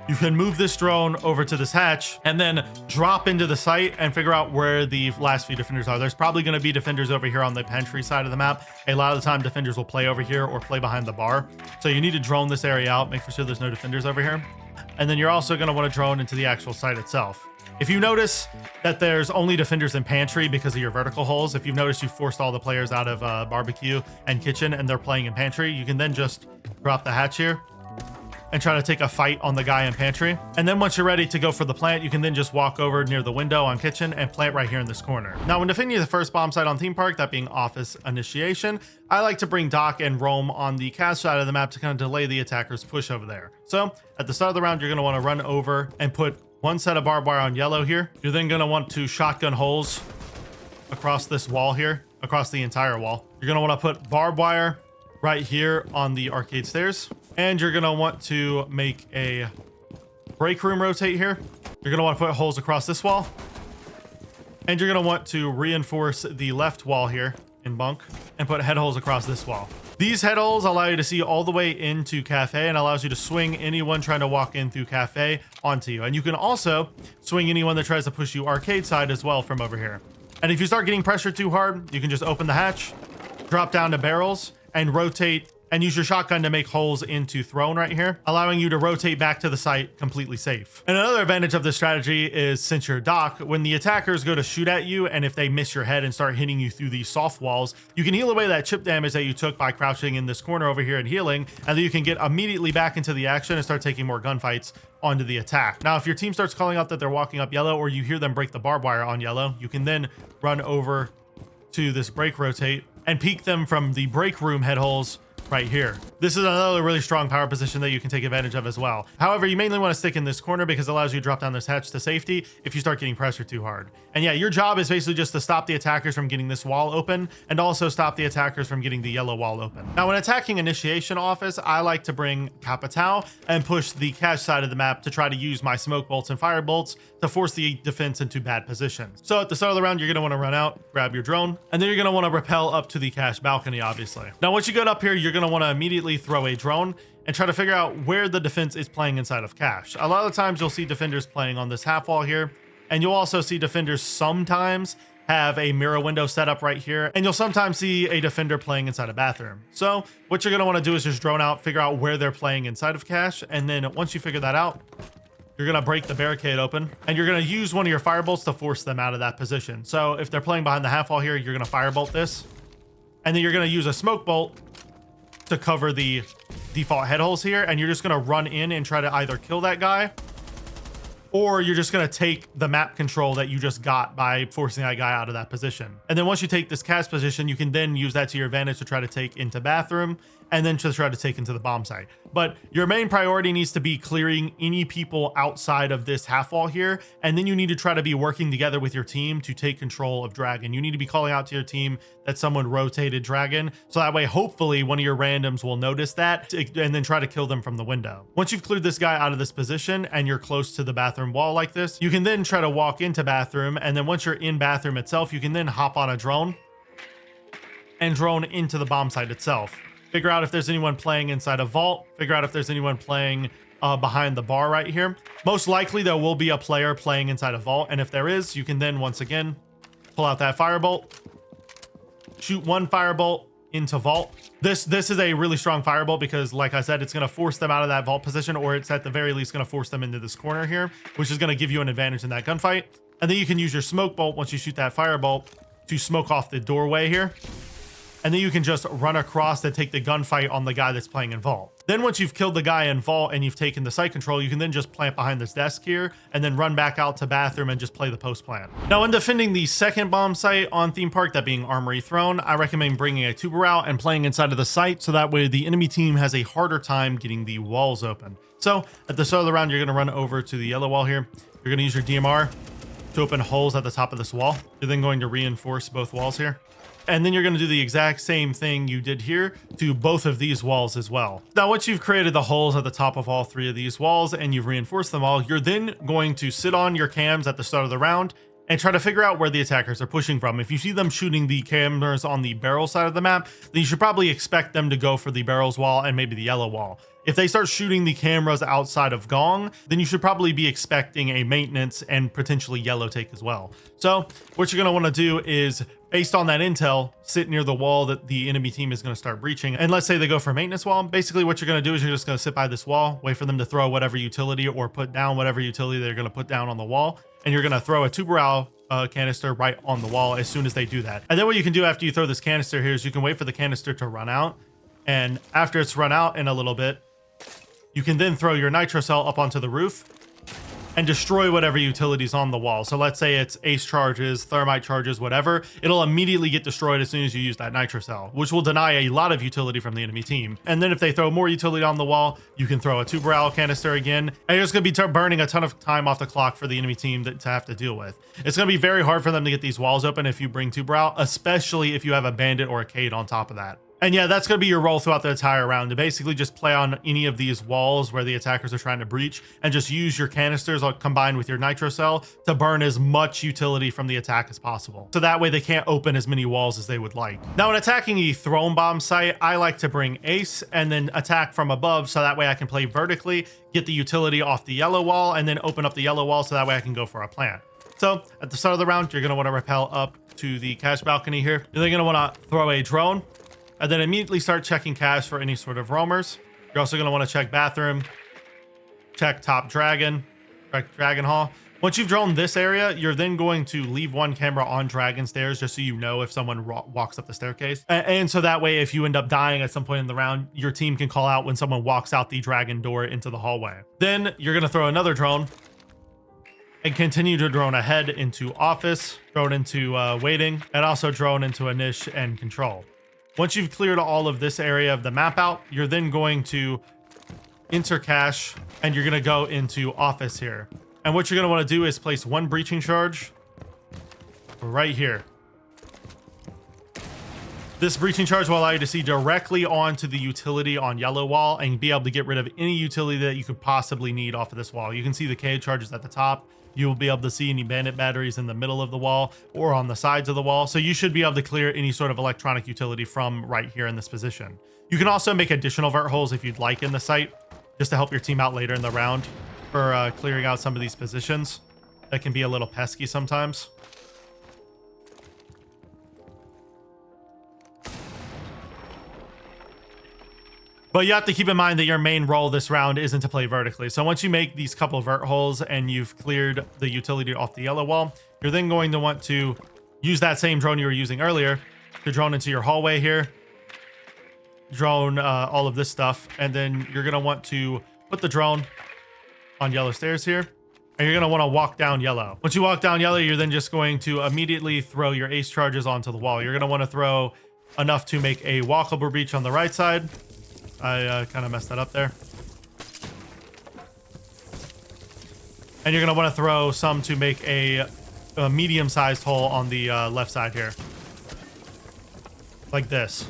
You can move this drone over to this hatch and then drop into the site and figure out where the last few defenders are. There's probably going to be defenders over here on the pantry side of the map. A lot of the time defenders will play over here or play behind the bar. So you need to drone this area out, make sure there's no defenders over here. And then you're also going to want to drone into the actual site itself. If you notice that there's only defenders in pantry because of your vertical holes, if you've noticed you forced all the players out of barbecue and kitchen and they're playing in pantry, you can then just drop the hatch here and try to take a fight on the guy in pantry. And then once you're ready to go for the plant, you can then just walk over near the window on kitchen and plant right here in this corner. Now, when defending the first bomb site on theme park, that being office initiation, I like to bring Doc and Roam on the cash side of the map to kind of delay the attacker's push over there. So at the start of the round, you're going to want to run over and put one set of barbed wire on yellow here. You're then going to want to shotgun holes across this wall here, across the entire wall. You're going to want to put barbed wire right here on the arcade stairs. And you're going to want to make a break room rotate here. You're going to want to put holes across this wall. And you're going to want to reinforce the left wall here in Bunk and put head holes across this wall. These head holes allow you to see all the way into Cafe and allows you to swing anyone trying to walk in through Cafe onto you. And you can also swing anyone that tries to push you arcade side as well from over here. And if you start getting pressure too hard, you can just open the hatch, drop down to barrels, and rotate and use your shotgun to make holes into throne right here, allowing you to rotate back to the site completely safe. And another advantage of this strategy is, since you're Doc, when the attackers go to shoot at you, and if they miss your head and start hitting you through these soft walls, you can heal away that chip damage that you took by crouching in this corner over here and healing, and then you can get immediately back into the action and start taking more gunfights onto the attack. Now, if your team starts calling out that they're walking up yellow, or you hear them break the barbed wire on yellow, you can then run over to this break rotate and peek them from the break room head holes right here. This is another really strong power position that you can take advantage of as well. However, you mainly want to stick in this corner because it allows you to drop down this hatch to safety if you start getting pressure too hard. And yeah, your job is basically just to stop the attackers from getting this wall open and also stop the attackers from getting the yellow wall open. Now, when attacking initiation office, I like to bring Capitao and push the cache side of the map to try to use my smoke bolts and fire bolts to force the defense into bad positions. So at the start of the round, you're going to want to run out, grab your drone, and then you're going to want to rappel up to the cache balcony, obviously. Now, once you get up here, you're going to want to immediately throw a drone and try to figure out where the defense is playing inside of cache. A lot of times you'll see defenders playing on this half wall here, and you'll also see defenders sometimes have a mirror window set up right here, and you'll sometimes see a defender playing inside a bathroom. So what you're going to want to do is just drone out, figure out where they're playing inside of cache, and then once you figure that out, you're going to break the barricade open, and you're going to use one of your firebolts to force them out of that position. So if they're playing behind the half wall here, you're going to firebolt this, and then you're going to use a smoke bolt to cover the default head holes here, and you're just going to run in and try to either kill that guy, or you're just going to take the map control that you just got by forcing that guy out of that position. And then once you take this cast position, you can then use that to your advantage to try to take into bathroom and then to try to take into the bomb site. But your main priority needs to be clearing any people outside of this half wall here. And then you need to try to be working together with your team to take control of Dragon. You need to be calling out to your team that someone rotated Dragon. So that way, hopefully one of your randoms will notice that and then try to kill them from the window. Once you've cleared this guy out of this position and you're close to the bathroom wall like this, you can then try to walk into bathroom. And then once you're in bathroom itself, you can then hop on a drone and drone into the bomb site itself. Figure out if there's anyone playing inside a vault, figure out if there's anyone playing behind the bar right here. Most likely there will be a player playing inside a vault, and if there is, you can then once again pull out that firebolt, shoot one firebolt into vault. This is a really strong firebolt because, like I said, it's going to force them out of that vault position, or it's at the very least going to force them into this corner here, which is going to give you an advantage in that gunfight. And then you can use your smoke bolt once you shoot that firebolt to smoke off the doorway here. And then you can just run across to take the gunfight on the guy that's playing in vault. Then once you've killed the guy in vault and you've taken the site control, you can then just plant behind this desk here and then run back out to bathroom and just play the post plan. Now, when defending the second bomb site on theme park, that being Armory Throne, I recommend bringing a tuber out and playing inside of the site, so that way the enemy team has a harder time getting the walls open. So at the start of the round, you're going to run over to the yellow wall here. You're going to use your DMR to open holes at the top of this wall. You're then going to reinforce both walls here. And then you're going to do the exact same thing you did here to both of these walls as well. Now, once you've created the holes at the top of all three of these walls and you've reinforced them all, you're then going to sit on your cams at the start of the round and try to figure out where the attackers are pushing from. If you see them shooting the cameras on the barrel side of the map, then you should probably expect them to go for the barrels wall and maybe the yellow wall. If they start shooting the cameras outside of Gong, then you should probably be expecting a maintenance and potentially yellow take as well. So what you're going to want to do is, based on that intel, sit near the wall that the enemy team is going to start breaching. And let's say they go for a maintenance wall. Basically what you're going to do is you're just going to sit by this wall, wait for them to throw whatever utility or put down whatever utility they're going to put down on the wall. And you're going to throw a tuber canister right on the wall as soon as they do that. And then what you can do after you throw this canister here is you can wait for the canister to run out. And after it's run out in a little bit, you can then throw your nitro cell up onto the roof and destroy whatever utilities on the wall. So let's say it's ace charges, thermite charges, whatever. It'll immediately get destroyed as soon as you use that nitro cell, which will deny a lot of utility from the enemy team. And then if they throw more utility on the wall, you can throw a tuber canister again. And you're just going to be burning a ton of time off the clock for the enemy team to have to deal with. It's going to be very hard for them to get these walls open if you bring tuber, especially if you have a bandit or a Cade on top of that. And yeah, that's going to be your role throughout the entire round, to basically just play on any of these walls where the attackers are trying to breach and just use your canisters combined with your nitro cell to burn as much utility from the attack as possible. So that way they can't open as many walls as they would like. Now, when attacking the throne bomb site, I like to bring ace and then attack from above, so that way I can play vertically, get the utility off the yellow wall, and then open up the yellow wall so that way I can go for a plant. So at the start of the round, you're going to want to rappel up to the cache balcony here. You're then going to want to throw a drone, and then immediately start checking cache for any sort of roamers. You're also going to want to check bathroom, check top dragon, check dragon hall. Once you've drawn this area, you're then going to leave one camera on dragon stairs just so you know if someone walks up the staircase. And so that way, if you end up dying at some point in the round, your team can call out when someone walks out the dragon door into the hallway. Then you're going to throw another drone and continue to drone ahead into office, drone into waiting, and also drone into a niche and control. Once you've cleared all of this area of the map out, you're then going to enter cache and you're going to go into office here. And what you're going to want to do is place one breaching charge right here. This breaching charge will allow you to see directly onto the utility on yellow wall and be able to get rid of any utility that you could possibly need off of this wall. You can see the K charges at the top. You will be able to see any bandit batteries in the middle of the wall or on the sides of the wall. So you should be able to clear any sort of electronic utility from right here in this position. You can also make additional vert holes if you'd like in the site, just to help your team out later in the round for clearing out some of these positions that can be a little pesky sometimes. But you have to keep in mind that your main role this round isn't to play vertically. So once you make these couple of vert holes and you've cleared the utility off the yellow wall, you're then going to want to use that same drone you were using earlier to drone into your hallway here, drone all of this stuff, and then you're going to want to put the drone on yellow stairs here, and you're going to want to walk down yellow. Once you walk down yellow, you're then just going to immediately throw your ace charges onto the wall. You're going to want to throw enough to make a walkable breach on the right side. I kind of messed that up there. And you're going to want to throw some to make a medium-sized hole on the left side here. Like this.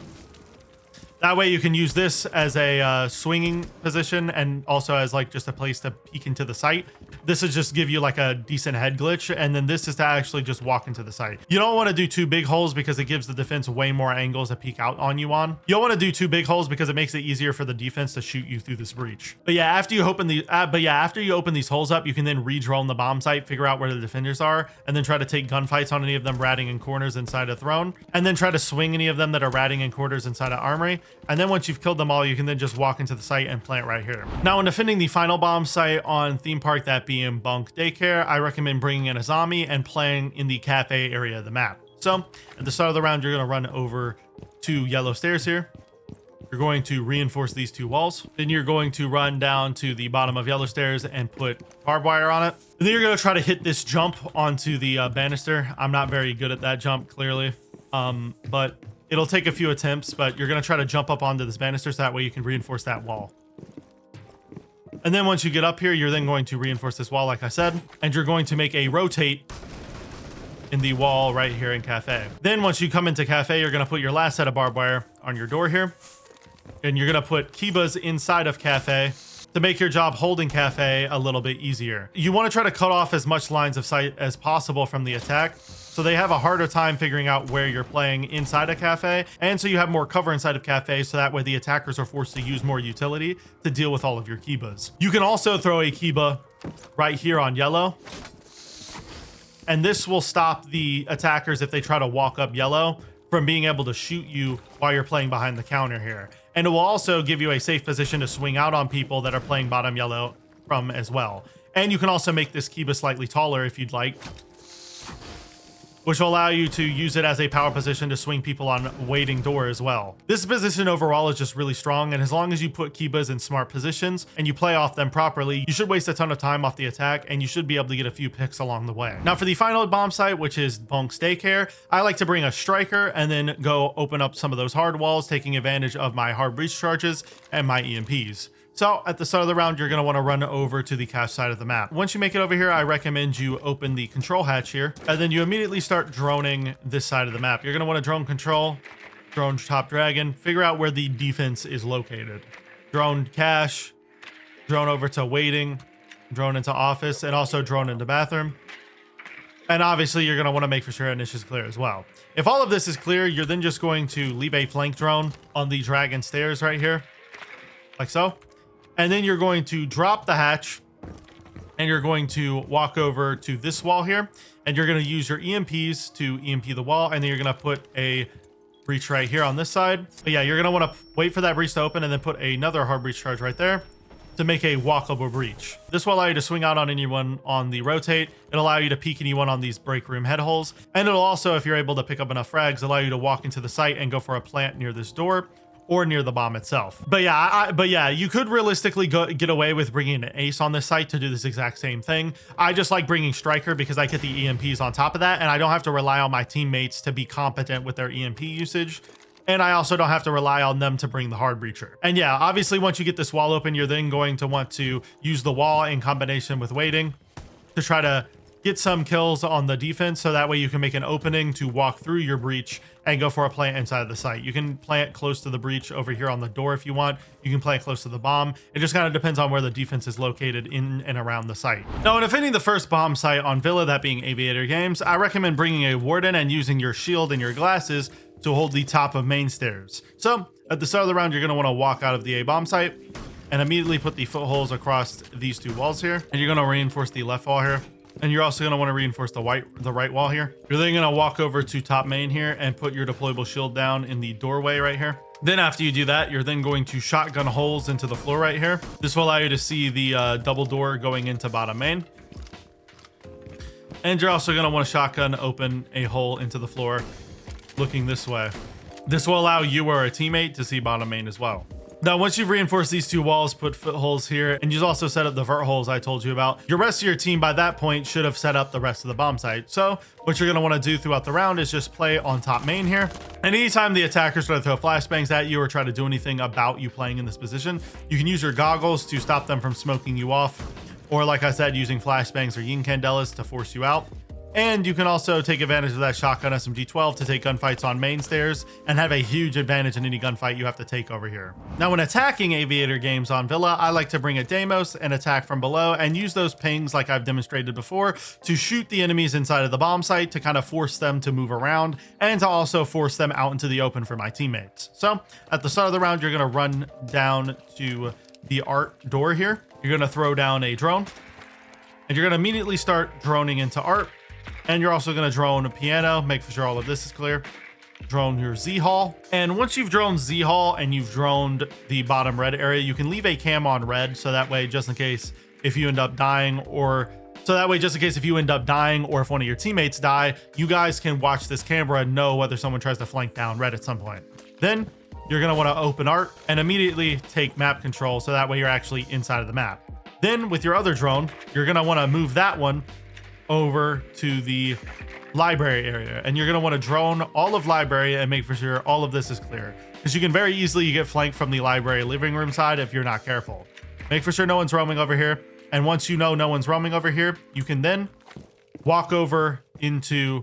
That way you can use this as a swinging position and also as like just a place to peek into the site. This is just give you like a decent head glitch, and then this is to actually just walk into the site. You don't want to do 2 big holes because it gives the defense way more angles to peek out on you on. You don't want to do 2 big holes because it makes it easier for the defense to shoot you through this breach. But yeah, after you open these holes up, you can then re-drone the bomb site, figure out where the defenders are, and then try to take gunfights on any of them ratting in corners inside a throne, and then try to swing any of them that are ratting in quarters inside an armory. And then once you've killed them all, you can then just walk into the site and plant right here. Now, when defending the final bomb site on theme park, that being Bunk Daycare, I recommend bringing in a zombie and playing in the cafe area of the map. So at the start of the round, you're going to run over to yellow stairs here. You're going to reinforce these 2 walls. Then you're going to run down to the bottom of yellow stairs and put barbed wire on it. And then you're going to try to hit this jump onto the banister. I'm not very good at that jump, clearly, but it'll take a few attempts. But you're going to try to jump up onto this banister so that way you can reinforce that wall. And then once you get up here, you're then going to reinforce this wall, like I said, and you're going to make a rotate in the wall right here in Cafe. Then once you come into Cafe, you're going to put your last set of barbed wire on your door here, and you're going to put Kibas inside of Cafe to make your job holding Cafe a little bit easier. You want to try to cut off as much lines of sight as possible from the attack, so they have a harder time figuring out where you're playing inside a Cafe, and so you have more cover inside of Cafe, so that way the attackers are forced to use more utility to deal with all of your Kibas. You can also throw a Kiba right here on yellow, and this will stop the attackers if they try to walk up yellow from being able to shoot you while you're playing behind the counter here. And it will also give you a safe position to swing out on people that are playing bottom yellow from as well. And you can also make this Kiba slightly taller if you'd like, which will allow you to use it as a power position to swing people on waiting door as well. This position overall is just really strong, and as long as you put Kibas in smart positions and you play off them properly, you should waste a ton of time off the attack, and you should be able to get a few picks along the way. Now for the final bomb site, which is Bunk's Daycare, I like to bring a striker and then go open up some of those hard walls, taking advantage of my hard breach charges and my EMPs. So at the start of the round, you're going to want to run over to the cache side of the map. Once you make it over here, I recommend you open the control hatch here, and then you immediately start droning this side of the map. You're going to want to drone control, drone top dragon, figure out where the defense is located. Drone cache, drone over to waiting, drone into office, and also drone into bathroom. And obviously you're going to want to make for sure initial is clear as well. If all of this is clear, you're then just going to leave a flank drone on the dragon stairs right here, like so. And then you're going to drop the hatch, and you're going to walk over to this wall here, and you're going to use your EMPs to EMP the wall, and then you're going to put a breach right here on this side. But yeah, you're going to want to wait for that breach to open and then put another hard breach charge right there to make a walkable breach. This will allow you to swing out on anyone on the rotate. It'll allow you to peek anyone on these break room head holes. And it'll also, if you're able to pick up enough frags, allow you to walk into the site and go for a plant near this door or near the bomb itself. But yeah, you could realistically get away with bringing an ace on this site to do this exact same thing. I just like bringing striker because I get the EMPs on top of that, and I don't have to rely on my teammates to be competent with their EMP usage. And I also don't have to rely on them to bring the hard breacher. And yeah, obviously once you get this wall open, you're then going to want to use the wall in combination with waiting to try to get some kills on the defense, so that way you can make an opening to walk through your breach and go for a plant inside of the site. You can plant close to the breach over here on the door if you want. You can plant close to the bomb. It just kind of depends on where the defense is located in and around the site. Now, when defending the first bomb site on Villa, that being Aviator Games, I recommend bringing a warden and using your shield and your glasses to hold the top of main stairs. So at the start of the round, you're going to want to walk out of the A bomb site and immediately put the footholes across these 2 walls here. And you're going to reinforce the left wall here. And you're also going to want to reinforce the right wall here. You're then going to walk over to top main here and put your deployable shield down in the doorway right here. Then after you do that, you're then going to shotgun holes into the floor right here. This will allow you to see the double door going into bottom main. And you're also going to want to shotgun open a hole into the floor looking this way. This will allow you or a teammate to see bottom main as well. Now, once you've reinforced these 2 walls, put footholes here, and you've also set up the vert holes I told you about, your rest of your team by that point should have set up the rest of the bomb site. So what you're going to want to do throughout the round is just play on top main here. And anytime the attackers try to throw flashbangs at you or try to do anything about you playing in this position, you can use your goggles to stop them from smoking you off. Or like I said, using flashbangs or yin candelas to force you out. And you can also take advantage of that shotgun SMG-12 to take gunfights on main stairs and have a huge advantage in any gunfight you have to take over here. Now, when attacking Aviator games on Villa, I like to bring a Deimos and attack from below and use those pings like I've demonstrated before to shoot the enemies inside of the bomb site to kind of force them to move around and to also force them out into the open for my teammates. So at the start of the round, you're going to run down to the art door here. You're going to throw down a drone and you're going to immediately start droning into art. And you're also going to drone a piano, make sure all of this is clear. Drone your Z Hall. And once you've droned Z Hall and you've droned the bottom red area, you can leave a cam on red. So that way, just in case if you end up dying or if one of your teammates die, you guys can watch this camera and know whether someone tries to flank down red at some point. Then you're going to want to open art and immediately take map control. So that way you're actually inside of the map. Then with your other drone, you're going to want to move that one over to the library area, and you're going to want to drone all of library and make for sure all of this is clear, because you can very easily get flanked from the library living room side if you're not careful. Make for sure no one's roaming over here, and once you know no one's roaming over here, you can then walk over into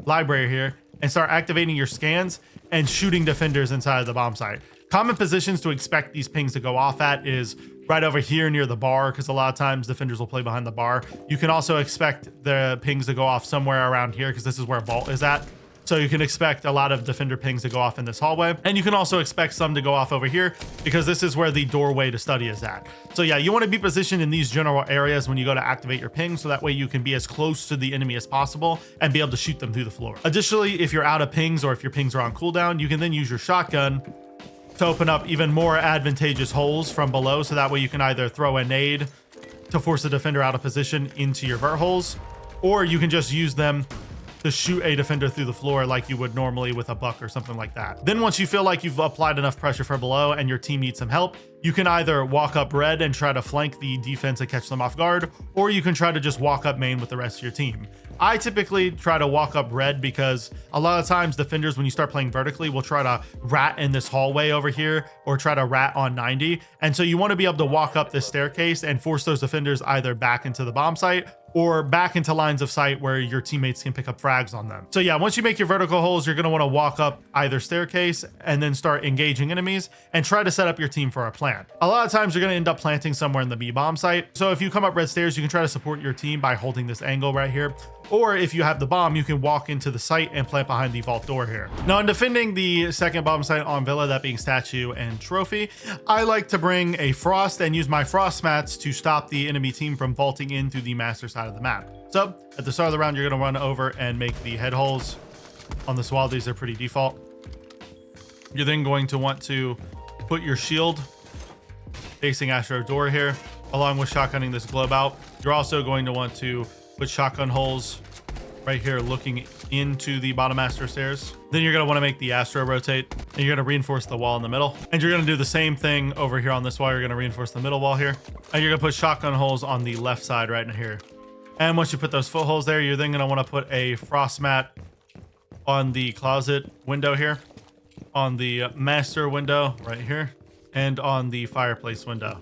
library here and start activating your scans and shooting defenders inside of the bomb site. Common positions to expect these pings to go off at is right over here near the bar, because a lot of times defenders will play behind the bar. You can also expect the pings to go off somewhere around here, because this is where vault is at. So you can expect a lot of defender pings to go off in this hallway. And you can also expect some to go off over here, because this is where the doorway to study is at. So yeah, you want to be positioned in these general areas when you go to activate your ping, so that way you can be as close to the enemy as possible and be able to shoot them through the floor. Additionally, if you're out of pings or if your pings are on cooldown, you can then use your shotgun to open up even more advantageous holes from below, so that way you can either throw a nade to force the defender out of position into your vert holes, or you can just use them to shoot a defender through the floor like you would normally with a buck or something like that. Then once you feel like you've applied enough pressure from below and your team needs some help, you can either walk up red and try to flank the defense and catch them off guard, or you can try to just walk up main with the rest of your team. I typically try to walk up red, because a lot of times defenders, when you start playing vertically, will try to rat in this hallway over here or try to rat on 90. And so you want to be able to walk up this staircase and force those defenders either back into the bomb site or back into lines of sight where your teammates can pick up frags on them. So yeah, once you make your vertical holes, you're going to want to walk up either staircase and then start engaging enemies and try to set up your team for a plant. A lot of times you're going to end up planting somewhere in the B bomb site. So if you come up red stairs, you can try to support your team by holding this angle right here. Or if you have the bomb, you can walk into the site and plant behind the vault door here. Now, in defending the second bomb site on Villa, that being statue and trophy, I like to bring a frost and use my frost mats to stop the enemy team from vaulting into the master side of the map. So at the start of the round, you're going to run over and make the head holes on this wall. These are pretty default. You're then going to want to put your shield facing Astro door here, along with shotgunning this globe out. You're also going to want to put shotgun holes right here looking into the bottom Astro stairs. Then you're going to want to make the Astro rotate, and you're going to reinforce the wall in the middle. And you're going to do the same thing over here on this wall. You're going to reinforce the middle wall here, and you're going to put shotgun holes on the left side right in here. And once you put those footholes there, you're then going to want to put a frost mat on the closet window here, on the master window right here, and on the fireplace window.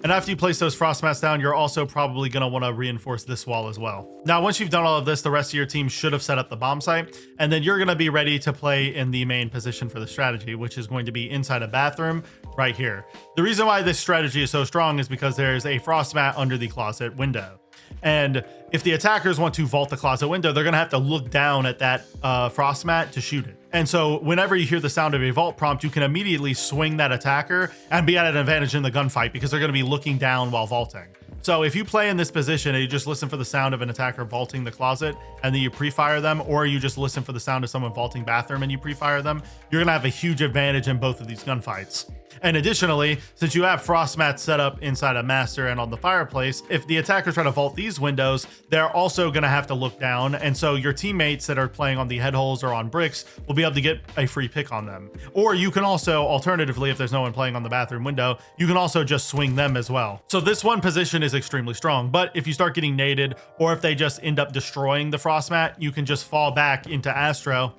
And after you place those frost mats down, you're also probably going to want to reinforce this wall as well. Now, once you've done all of this, the rest of your team should have set up the bomb site, and then you're going to be ready to play in the main position for the strategy, which is going to be inside a bathroom right here. The reason why this strategy is so strong is because there's a frost mat under the closet window. And if the attackers want to vault the closet window, they're going to have to look down at that frost mat to shoot it. And so whenever you hear the sound of a vault prompt, you can immediately swing that attacker and be at an advantage in the gunfight, because they're going to be looking down while vaulting. So if you play in this position and you just listen for the sound of an attacker vaulting the closet and then you pre-fire them, or you just listen for the sound of someone vaulting bathroom and you pre-fire them, you're going to have a huge advantage in both of these gunfights. And additionally, since you have frost mats set up inside a master and on the fireplace, if the attackers try to vault these windows, they're also going to have to look down. And so your teammates that are playing on the head holes or on bricks will be able to get a free pick on them. Or you can also, alternatively, if there's no one playing on the bathroom window, you can also just swing them as well. So this one position is extremely strong, but if you start getting naded, or if they just end up destroying the frost mat, you can just fall back into Astro.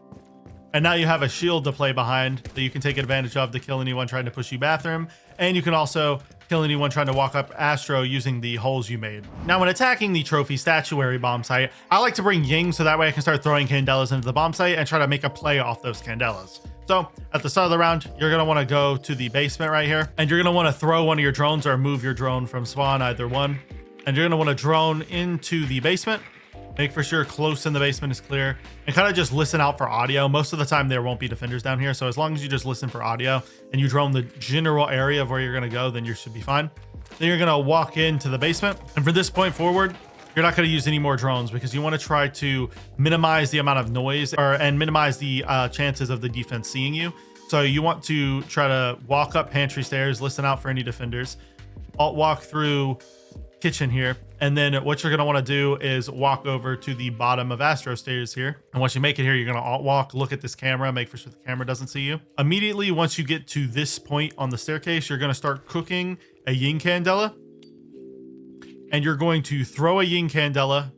And now you have a shield to play behind that you can take advantage of to kill anyone trying to push you bathroom. And you can also kill anyone trying to walk up Astro using the holes you made. Now, when attacking the trophy statuary bomb site, I like to bring Ying so that way I can start throwing candelas into the bomb site and try to make a play off those candelas. So at the start of the round, you're going to want to go to the basement right here, and you're going to want to throw one of your drones or move your drone from spawn, either one. And you're going to want to drone into the basement. Make for sure close in the basement is clear, and kind of just listen out for audio. Most of the time there won't be defenders down here, so as long as you just listen for audio and you drone the general area of where you're going to go, then you should be fine. Then you're going to walk into the basement, and from this point forward, you're not going to use any more drones because you want to try to minimize the amount of noise and minimize the chances of the defense seeing you. So you want to try to walk up pantry stairs, listen out for any defenders, walk through kitchen here, and then what you're going to want to do is walk over to the bottom of Astro stairs here. And once you make it here, you're going to alt walk, look at this camera, make sure the camera doesn't see you. Immediately once you get to this point on the staircase, you're going to start cooking a Ying candela, and you're going to throw a Ying candela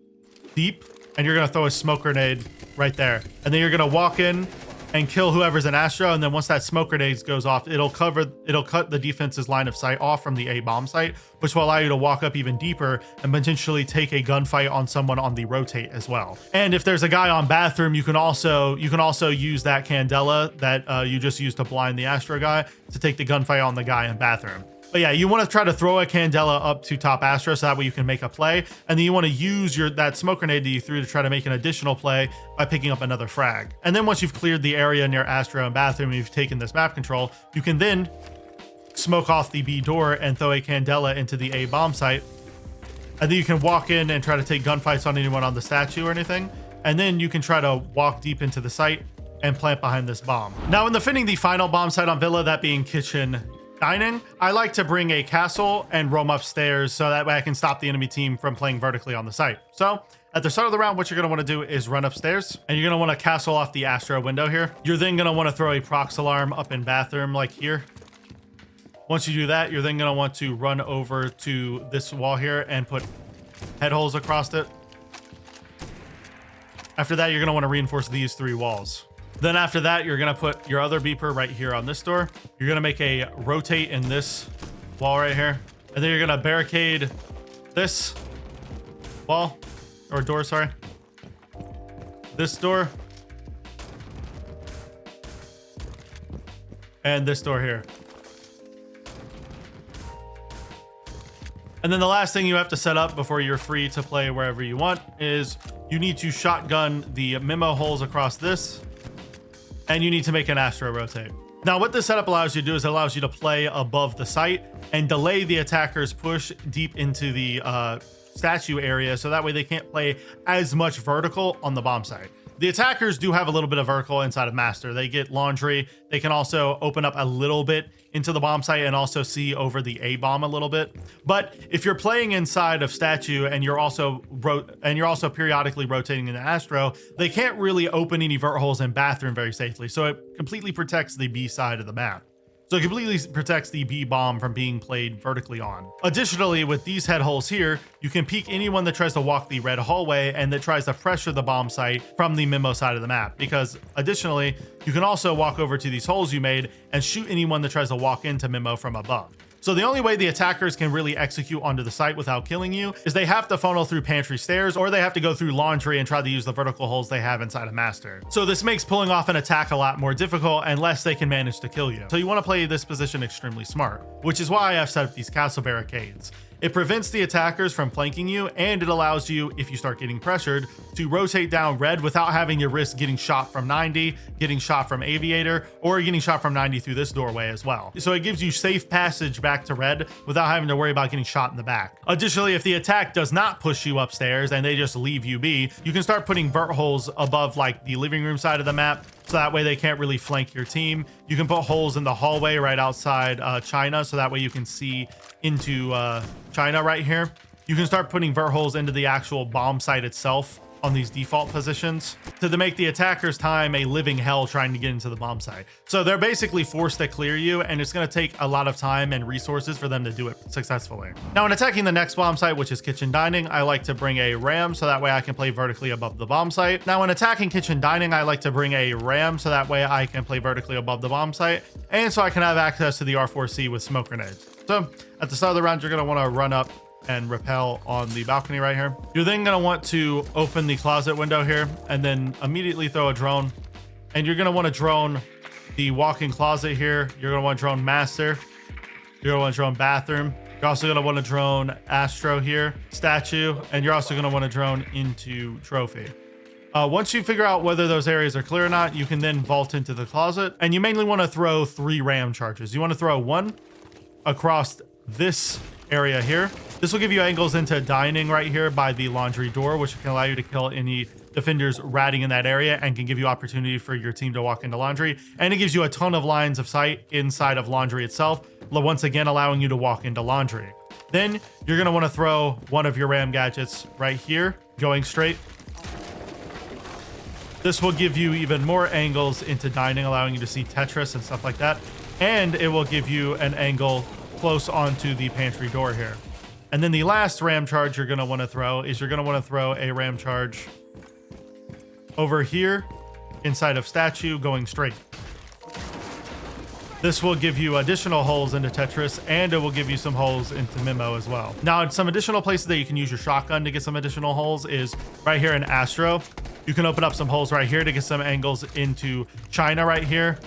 deep, and you're going to throw a smoke grenade right there, and then you're going to walk in and kill whoever's in Astro. And then once that smoke grenade goes off, it'll cut the defense's line of sight off from the A bomb site, which will allow you to walk up even deeper and potentially take a gunfight on someone on the rotate as well. And if there's a guy on bathroom, you can also use that candela that you just used to blind the Astro guy to take the gunfight on the guy in bathroom. But yeah, you want to try to throw a candela up to top Astro so that way you can make a play. And then you want to use that smoke grenade that you threw to try to make an additional play by picking up another frag. And then once you've cleared the area near Astro and bathroom and you've taken this map control, you can then smoke off the B door and throw a candela into the A bomb site. And then you can walk in and try to take gunfights on anyone on the statue or anything. And then you can try to walk deep into the site and plant behind this bomb. Now, in defending the final bomb site on Villa, that being kitchen dining, I like to bring a castle and roam upstairs so that way I can stop the enemy team from playing vertically on the site. So at the start of the round, what you're going to want to do is run upstairs, and you're going to want to castle off the Astro window here. You're then going to want to throw a prox alarm up in bathroom like here. Once you do that, you're then going to want to run over to this wall here and put head holes across it. After that, you're going to want to reinforce these 3 walls. Then after that, you're going to put your other beeper right here on this door. You're going to make a rotate in this wall right here. And then you're going to barricade this wall or door, sorry. This door. And this door here. And then the last thing you have to set up before you're free to play wherever you want is you need to shotgun the memo holes across this. And you need to make an Astro rotate. Now, what this setup allows you to do is it allows you to play above the site and delay the attacker's push deep into the statue area, so that way they can't play as much vertical on the bomb site. The attackers do have a little bit of vertical inside of Master. They get laundry. They can also open up a little bit into the bomb site and also see over the A bomb a little bit. But if you're playing inside of Statue and you're also periodically rotating into Astro, they can't really open any vert holes in Bathroom very safely. So it completely protects the B side of the map. So it completely protects the B bomb from being played vertically on. Additionally, with these head holes here, you can peek anyone that tries to walk the red hallway and that tries to pressure the bomb site from the memo side of the map. Because additionally, you can also walk over to these holes you made and shoot anyone that tries to walk into memo from above. So the only way the attackers can really execute onto the site without killing you is they have to funnel through pantry stairs, or they have to go through laundry and try to use the vertical holes they have inside of Master. So this makes pulling off an attack a lot more difficult unless they can manage to kill you. So you want to play this position extremely smart, which is why I've set up these castle barricades. It prevents the attackers from flanking you, and it allows you, if you start getting pressured, to rotate down red without having to risk getting shot from 90, getting shot from Aviator, or getting shot from 90 through this doorway as well. So it gives you safe passage back to red without having to worry about getting shot in the back. Additionally, if the attack does not push you upstairs and they just leave you be, you can start putting vert holes above like the living room side of the map, so that way they can't really flank your team. You can put holes in the hallway right outside China, so that way you can see into China right here. You can start putting vert holes into the actual bomb site itself on these default positions to make the attacker's time a living hell trying to get into the bomb site. So they're basically forced to clear you, and it's going to take a lot of time and resources for them to do it successfully. Now, in attacking the next bomb site, which is kitchen dining, I like to bring a ram so that way I can play vertically above the bomb site. Now, when attacking kitchen dining, I like to bring a ram so that way I can play vertically above the bomb site, and so I can have access to the R4C with smoke grenades. So at the start of the round, you're going to want to run up and rappel on the balcony right here. You're then going to want to open the closet window here and then immediately throw a drone. And you're going to want to drone the walk-in closet here. You're going to want to drone master. You're going to want to drone bathroom. You're also going to want to drone Astro here, statue, and you're also going to want to drone into trophy. Once you figure out whether those areas are clear or not, you can then vault into the closet, and you mainly want to throw 3 ram charges. You want to throw 1 across this area here. This will give you angles into dining right here by the laundry door, which can allow you to kill any defenders ratting in that area and can give you opportunity for your team to walk into laundry. And it gives you a ton of lines of sight inside of laundry itself, once again allowing you to walk into laundry. Then you're going to want to throw one of your ram gadgets right here, going straight. This will give you even more angles into dining, allowing you to see Tetris and stuff like that. And it will give you an angle close onto the pantry door here. And then the last ram charge you're going to want to throw is you're going to want to throw a ram charge over here inside of statue going straight. This will give you additional holes into Tetris, and it will give you some holes into Memo as well. Now, some additional places that you can use your shotgun to get some additional holes is right here in Astro. You can open up some holes right here to get some angles into China right here,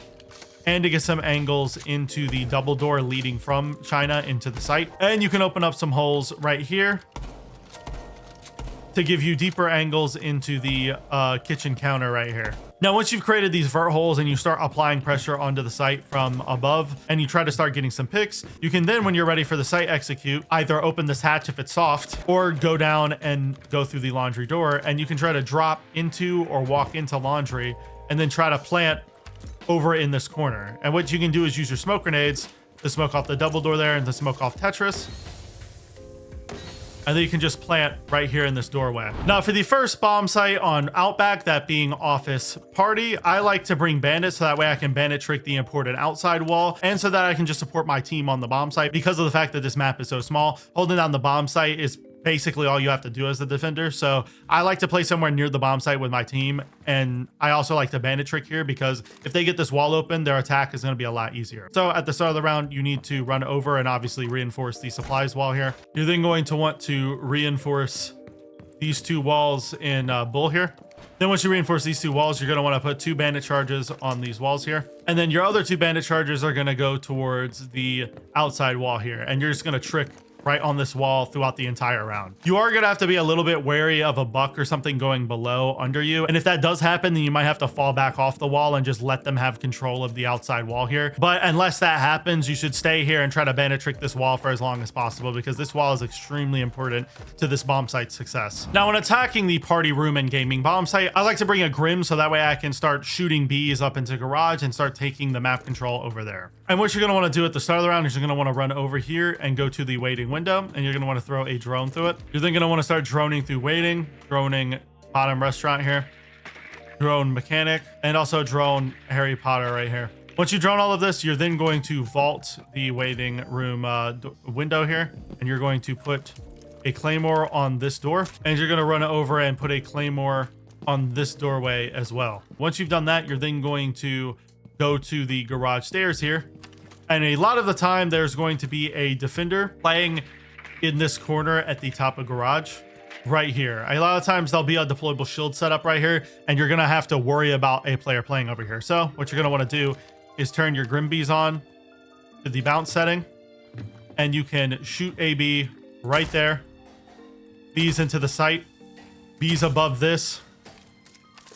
and to get some angles into the double door leading from China into the site. And you can open up some holes right here to give you deeper angles into the kitchen counter right here. Now, once you've created these vert holes and you start applying pressure onto the site from above and you try to start getting some picks, you can then, when you're ready for the site execute, either open this hatch if it's soft or go down and go through the laundry door, and you can try to drop into or walk into laundry and then try to plant over in this corner. And what you can do is use your smoke grenades to smoke off the double door there and to smoke off Tetris. And then you can just plant right here in this doorway. Now, for the first bomb site on Outback, that being Office Party, I like to bring bandits so that way I can bandit trick the important outside wall, and so that I can just support my team on the bomb site. Because of the fact that this map is so small, holding down the bomb site is basically all you have to do as the defender. So I like to play somewhere near the bomb site with my team. And I also like to bandit trick here because if they get this wall open, their attack is going to be a lot easier. So at the start of the round, you need to run over and obviously reinforce the supplies wall here. You're then going to want to reinforce these 2 walls in Bull here. Then once you reinforce these 2 walls, you're going to want to put 2 bandit charges on these walls here. And then your other 2 bandit charges are going to go towards the outside wall here. And you're just going to trick right on this wall throughout the entire round. You are going to have to be a little bit wary of a buck or something going below under you. And if that does happen, then you might have to fall back off the wall and just let them have control of the outside wall here. But unless that happens, you should stay here and try to bandit trick this wall for as long as possible, because this wall is extremely important to this bomb site's success. Now, when attacking the party room and gaming bomb site, I like to bring a Grim so that way I can start shooting bees up into garage and start taking the map control over there. And what you're going to want to do at the start of the round is you're going to want to run over here and go to the waiting window, and you're going to want to throw a drone through it. You're then going to want to start droning through waiting, droning bottom restaurant here, drone mechanic, and also drone Harry Potter right here. Once you drone all of this, you're then going to vault the waiting room window here, and you're going to put a claymore on this door, and you're going to run over and put a claymore on this doorway as well. Once you've done that, you're then going to go to the garage stairs here. And a lot of the time, there's going to be a defender playing in this corner at the top of garage right here. A lot of times there'll be a deployable shield set up right here, and you're going to have to worry about a player playing over here. So what you're going to want to do is turn your Grimbees on to the bounce setting, and you can shoot a bee right there. Bees into the site, bees above this.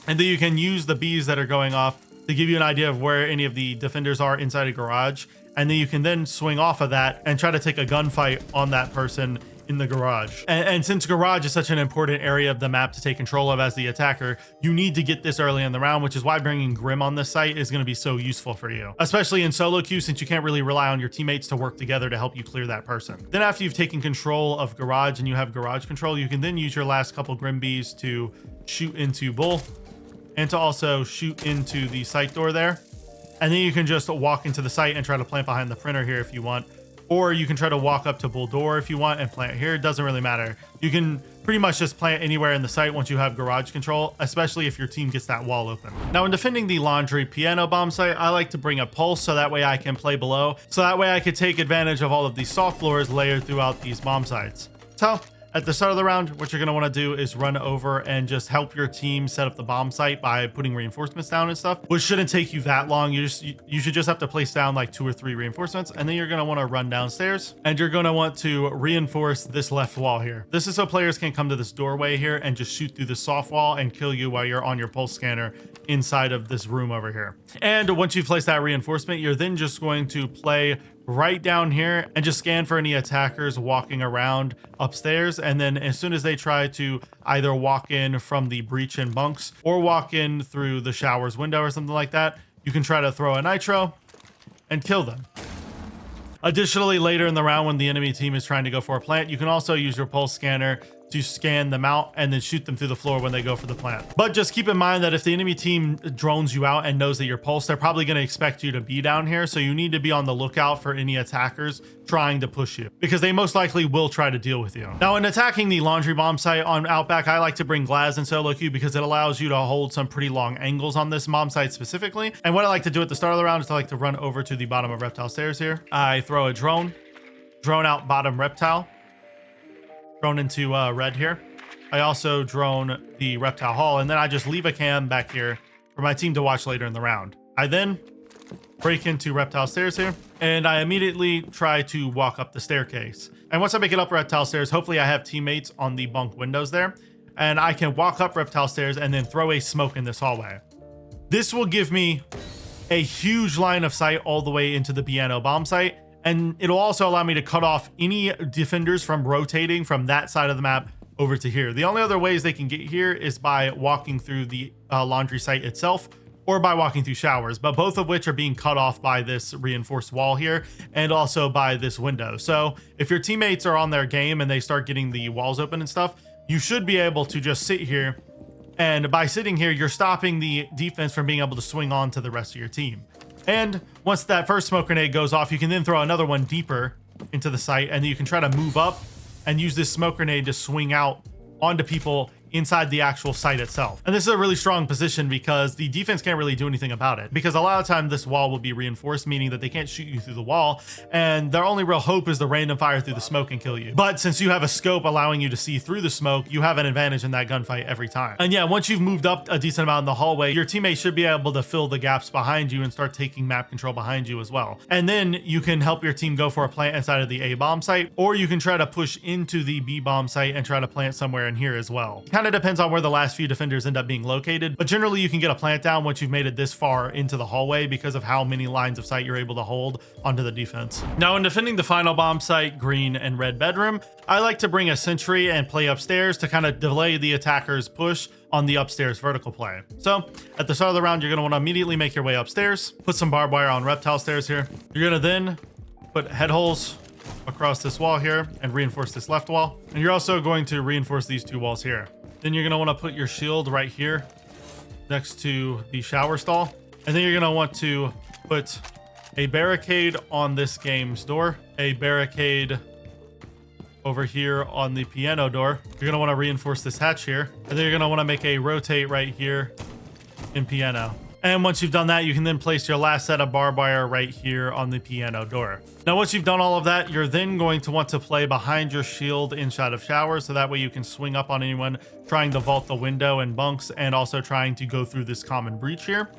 And then you can use the bees that are going off to give you an idea of where any of the defenders are inside a garage. And then you can then swing off of that and try to take a gunfight on that person in the garage. And since garage is such an important area of the map to take control of as the attacker, you need to get this early in the round, which is why bringing Grim on this site is going to be so useful for you, especially in solo queue, since you can't really rely on your teammates to work together to help you clear that person. Then after you've taken control of garage and you have garage control, you can then use your last couple Grim Bees to shoot into Bull and to also shoot into the site door there. And then you can just walk into the site and try to plant behind the printer here if you want. or you can try to walk up to Bull Door if you want and plant here. It doesn't really matter. You can pretty much just plant anywhere in the site once you have garage control, especially if your team gets that wall open. Now, in defending the laundry piano bomb site, I like to bring a pulse so that way I can play below. So that way I could take advantage of all of these soft floors layered throughout these bomb sites. So at the start of the round, what you're going to want to do is run over and just help your team set up the bomb site by putting reinforcements down and stuff, which shouldn't take you that long. You should just have to place down like 2 or 3 reinforcements, and then you're going to want to run downstairs, and you're going to want to reinforce this left wall here. This is so players can come to this doorway here and just shoot through the soft wall and kill you while you're on your pulse scanner inside of this room over here. And once you've placed that reinforcement, you're then just going to play right down here and just scan for any attackers walking around upstairs. And then as soon as they try to either walk in from the breach in bunks or walk in through the showers window or something like that, you can try to throw a nitro and kill them. Additionally, later in the round when the enemy team is trying to go for a plant, you can also use your pulse scanner to scan them out and then shoot them through the floor when they go for the plant. But just keep in mind that if the enemy team drones you out and knows that you're pulse, they're probably going to expect you to be down here. So you need to be on the lookout for any attackers trying to push you, because they most likely will try to deal with you. Now, in attacking the laundry bomb site on Outback, I like to bring Glass and solo queue because it allows you to hold some pretty long angles on this bomb site specifically. And what I like to do at the start of the round is I like to run over to the bottom of reptile stairs here. I throw a drone out bottom reptile, drone into red here. I also drone the reptile hall, and then I just leave a cam back here for my team to watch later in the round. I then break into reptile stairs here, and I immediately try to walk up the staircase. And once I make it up reptile stairs, hopefully I have teammates on the bunk windows there, and I can walk up reptile stairs and then throw a smoke in this hallway. This will give me a huge line of sight all the way into the piano bomb site, and it'll also allow me to cut off any defenders from rotating from that side of the map over to here. The only other ways they can get here is by walking through the laundry site itself or by walking through showers, but both of which are being cut off by this reinforced wall here and also by this window. So if your teammates are on their game and they start getting the walls open and stuff, you should be able to just sit here, and by sitting here, you're stopping the defense from being able to swing on to the rest of your team. And once that first smoke grenade goes off, you can then throw another one deeper into the site, and then you can try to move up and use this smoke grenade to swing out onto people inside the actual site itself. And this is a really strong position because the defense can't really do anything about it, because a lot of time this wall will be reinforced, meaning that they can't shoot you through the wall, and their only real hope is the random fire through the smoke and kill you. But since you have a scope allowing you to see through the smoke, you have an advantage in that gunfight every time. And yeah, once you've moved up a decent amount in the hallway, your teammates should be able to fill the gaps behind you and start taking map control behind you as well. And then you can help your team go for a plant inside of the A bomb site, or you can try to push into the B bomb site and try to plant somewhere in here as well. Kind of depends on where the last few defenders end up being located, but generally you can get a plant down once you've made it this far into the hallway because of how many lines of sight you're able to hold onto the defense. Now, in defending the final bomb site, green and red bedroom, I like to bring a sentry and play upstairs to kind of delay the attacker's push on the upstairs vertical play. So at the start of the round, you're going to want to immediately make your way upstairs, put some barbed wire on reptile stairs here. You're going to then put head holes across this wall here and reinforce this left wall. And you're also going to reinforce these 2 walls here. Then you're going to want to put your shield right here next to the shower stall. And then you're going to want to put a barricade on this game's door, a barricade over here on the piano door. You're going to want to reinforce this hatch here. And then you're going to want to make a rotate right here in piano. And once you've done that, you can then place your last set of barbed wire right here on the piano door. Now, once you've done all of that, you're then going to want to play behind your shield inside of showers, so that way you can swing up on anyone trying to vault the window and bunks and also trying to go through this common breach here.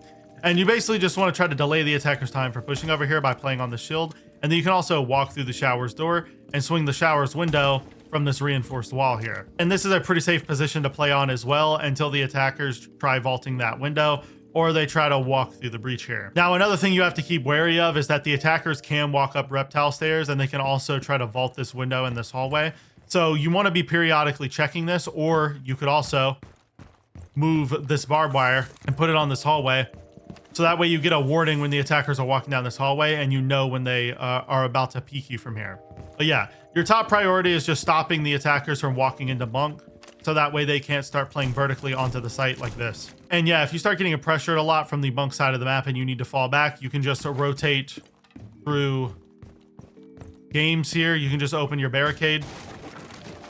And you basically just want to try to delay the attacker's time for pushing over here by playing on the shield. And then you can also walk through the showers door and swing the showers window from this reinforced wall here. And this is a pretty safe position to play on as well until the attackers try vaulting that window, or they try to walk through the breach here. Now, another thing you have to keep wary of is that the attackers can walk up reptile stairs, and they can also try to vault this window in this hallway. So you want to be periodically checking this, or you could also move this barbed wire and put it on this hallway. So that way you get a warning when the attackers are walking down this hallway, and you know when they are about to peek you from here. But yeah, your top priority is just stopping the attackers from walking into bunk, so that way they can't start playing vertically onto the site like this. And yeah, if you start getting pressured a lot from the bunk side of the map and you need to fall back, you can just rotate through games here, you can just open your barricade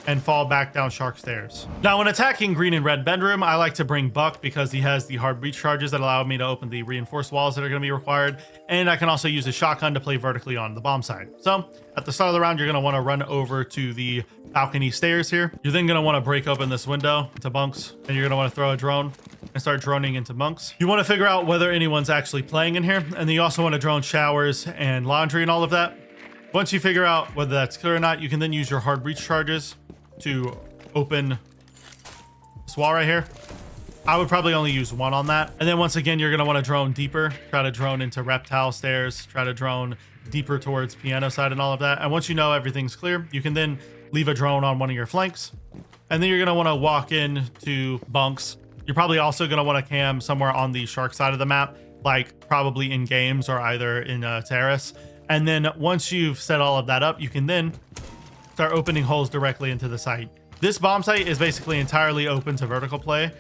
and fall back down shark stairs. Now, when attacking green and red bedroom, I like to bring Buck because he has the hard breach charges that allow me to open the reinforced walls that are going to be required. And I can also use a shotgun to play vertically on the bomb site. So at the start of the round, you're going to want to run over to the balcony stairs here. You're then going to want to break open this window into bunks, and you're going to want to throw a drone and start droning into bunks. You want to figure out whether anyone's actually playing in here. And then you also want to drone showers and laundry and all of that. Once you figure out whether that's clear or not, you can then use your hard breach charges to open this wall right here. I would probably only use one on that. And then once again, you're going to want to drone deeper, try to drone into reptile stairs, try to drone deeper towards piano side and all of that. And once you know everything's clear, you can then leave a drone on one of your flanks. And then you're going to want to walk in to bunks. You're probably also going to want to cam somewhere on the shark side of the map, like probably in games or either in a terrace. And then once you've set all of that up, you can then start opening holes directly into the site. This bomb site is basically entirely open to vertical play.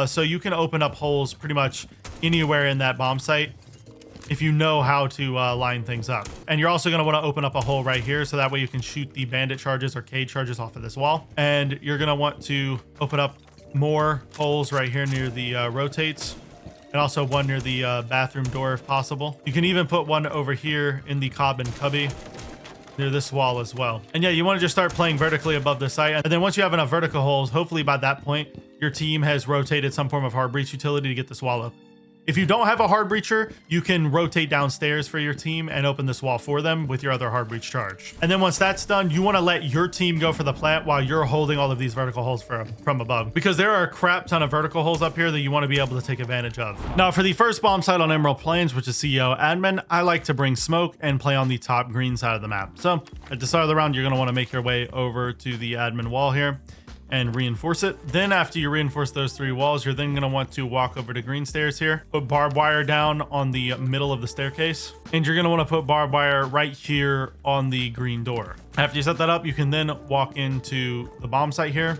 So you can open up holes pretty much anywhere in that bomb site if you know how to line things up. And you're also going to want to open up a hole right here so that way you can shoot the bandit charges or cage charges off of this wall. And you're going to want to open up more holes right here near the rotates, and also one near the bathroom door if possible. You can even put one over here in the cob and cubby near this wall as well. And yeah, you want to just start playing vertically above the site. And then once you have enough vertical holes, hopefully by that point, your team has rotated some form of hard breach utility to get this wall up. If you don't have a hard breacher, you can rotate downstairs for your team and open this wall for them with your other hard breach charge. And then once that's done, you want to let your team go for the plant while you're holding all of these vertical holes from above, because there are a crap ton of vertical holes up here that you want to be able to take advantage of. Now, for the first bomb site on Emerald Plains, which is CEO Admin, I like to bring smoke and play on the top green side of the map. So at the start of the round, you're going to want to make your way over to the admin wall here and reinforce it. Then after you reinforce those 3 walls, you're then going to want to walk over to green stairs here, put barbed wire down on the middle of the staircase, and you're going to want to put barbed wire right here on the green door. After you set that up, you can then walk into the bomb site here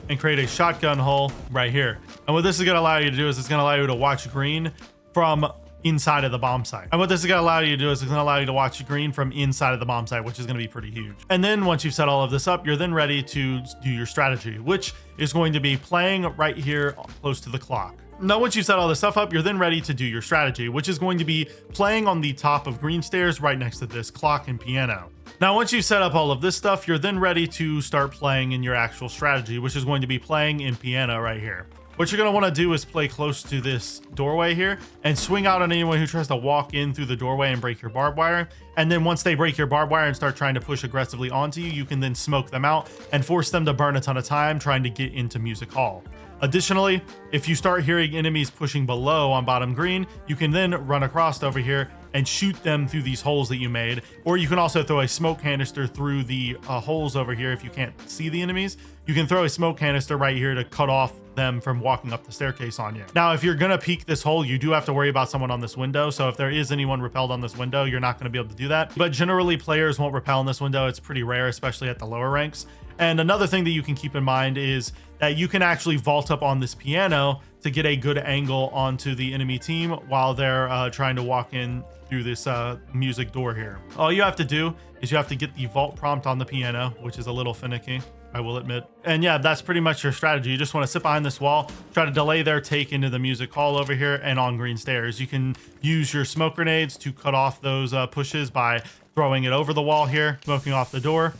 and create a shotgun hole right here. And what this is going to allow you to do is it's going to allow you to watch green from inside of the bomb site. And what this is going to allow you to do is it's going to allow you to watch green from inside of the bomb site, which is going to be pretty huge. And then once you've set all of this up, you're then ready to do your strategy, which is going to be playing right here close to the clock. Now, once you've set all this stuff up, you're then ready to do your strategy, which is going to be playing on the top of green stairs right next to this clock and piano. Now, once you've set up all of this stuff, you're then ready to start playing in your actual strategy, which is going to be playing in piano right here. What you're going to want to do is play close to this doorway here and swing out on anyone who tries to walk in through the doorway and break your barbed wire. And then once they break your barbed wire and start trying to push aggressively onto you, you can then smoke them out and force them to burn a ton of time trying to get into Music Hall. Additionally, if you start hearing enemies pushing below on bottom green, you can then run across over here and shoot them through these holes that you made. Or you can also throw a smoke canister through the holes over here if you can't see the enemies. You can throw a smoke canister right here to cut off them from walking up the staircase on you. Now, if you're gonna peek this hole, you do have to worry about someone on this window. So if there is anyone repelled on this window, you're not gonna be able to do that. But generally, players won't repel in this window. It's pretty rare, especially at the lower ranks. And another thing that you can keep in mind is that you can actually vault up on this piano to get a good angle onto the enemy team while they're trying to walk in through this music door here. All you have to do is you have to get the vault prompt on the piano, which is a little finicky, I will admit. And yeah, that's pretty much your strategy. You just want to sit behind this wall, try to delay their take into the music hall over here and on green stairs. You can use your smoke grenades to cut off those pushes by throwing it over the wall here, smoking off the door,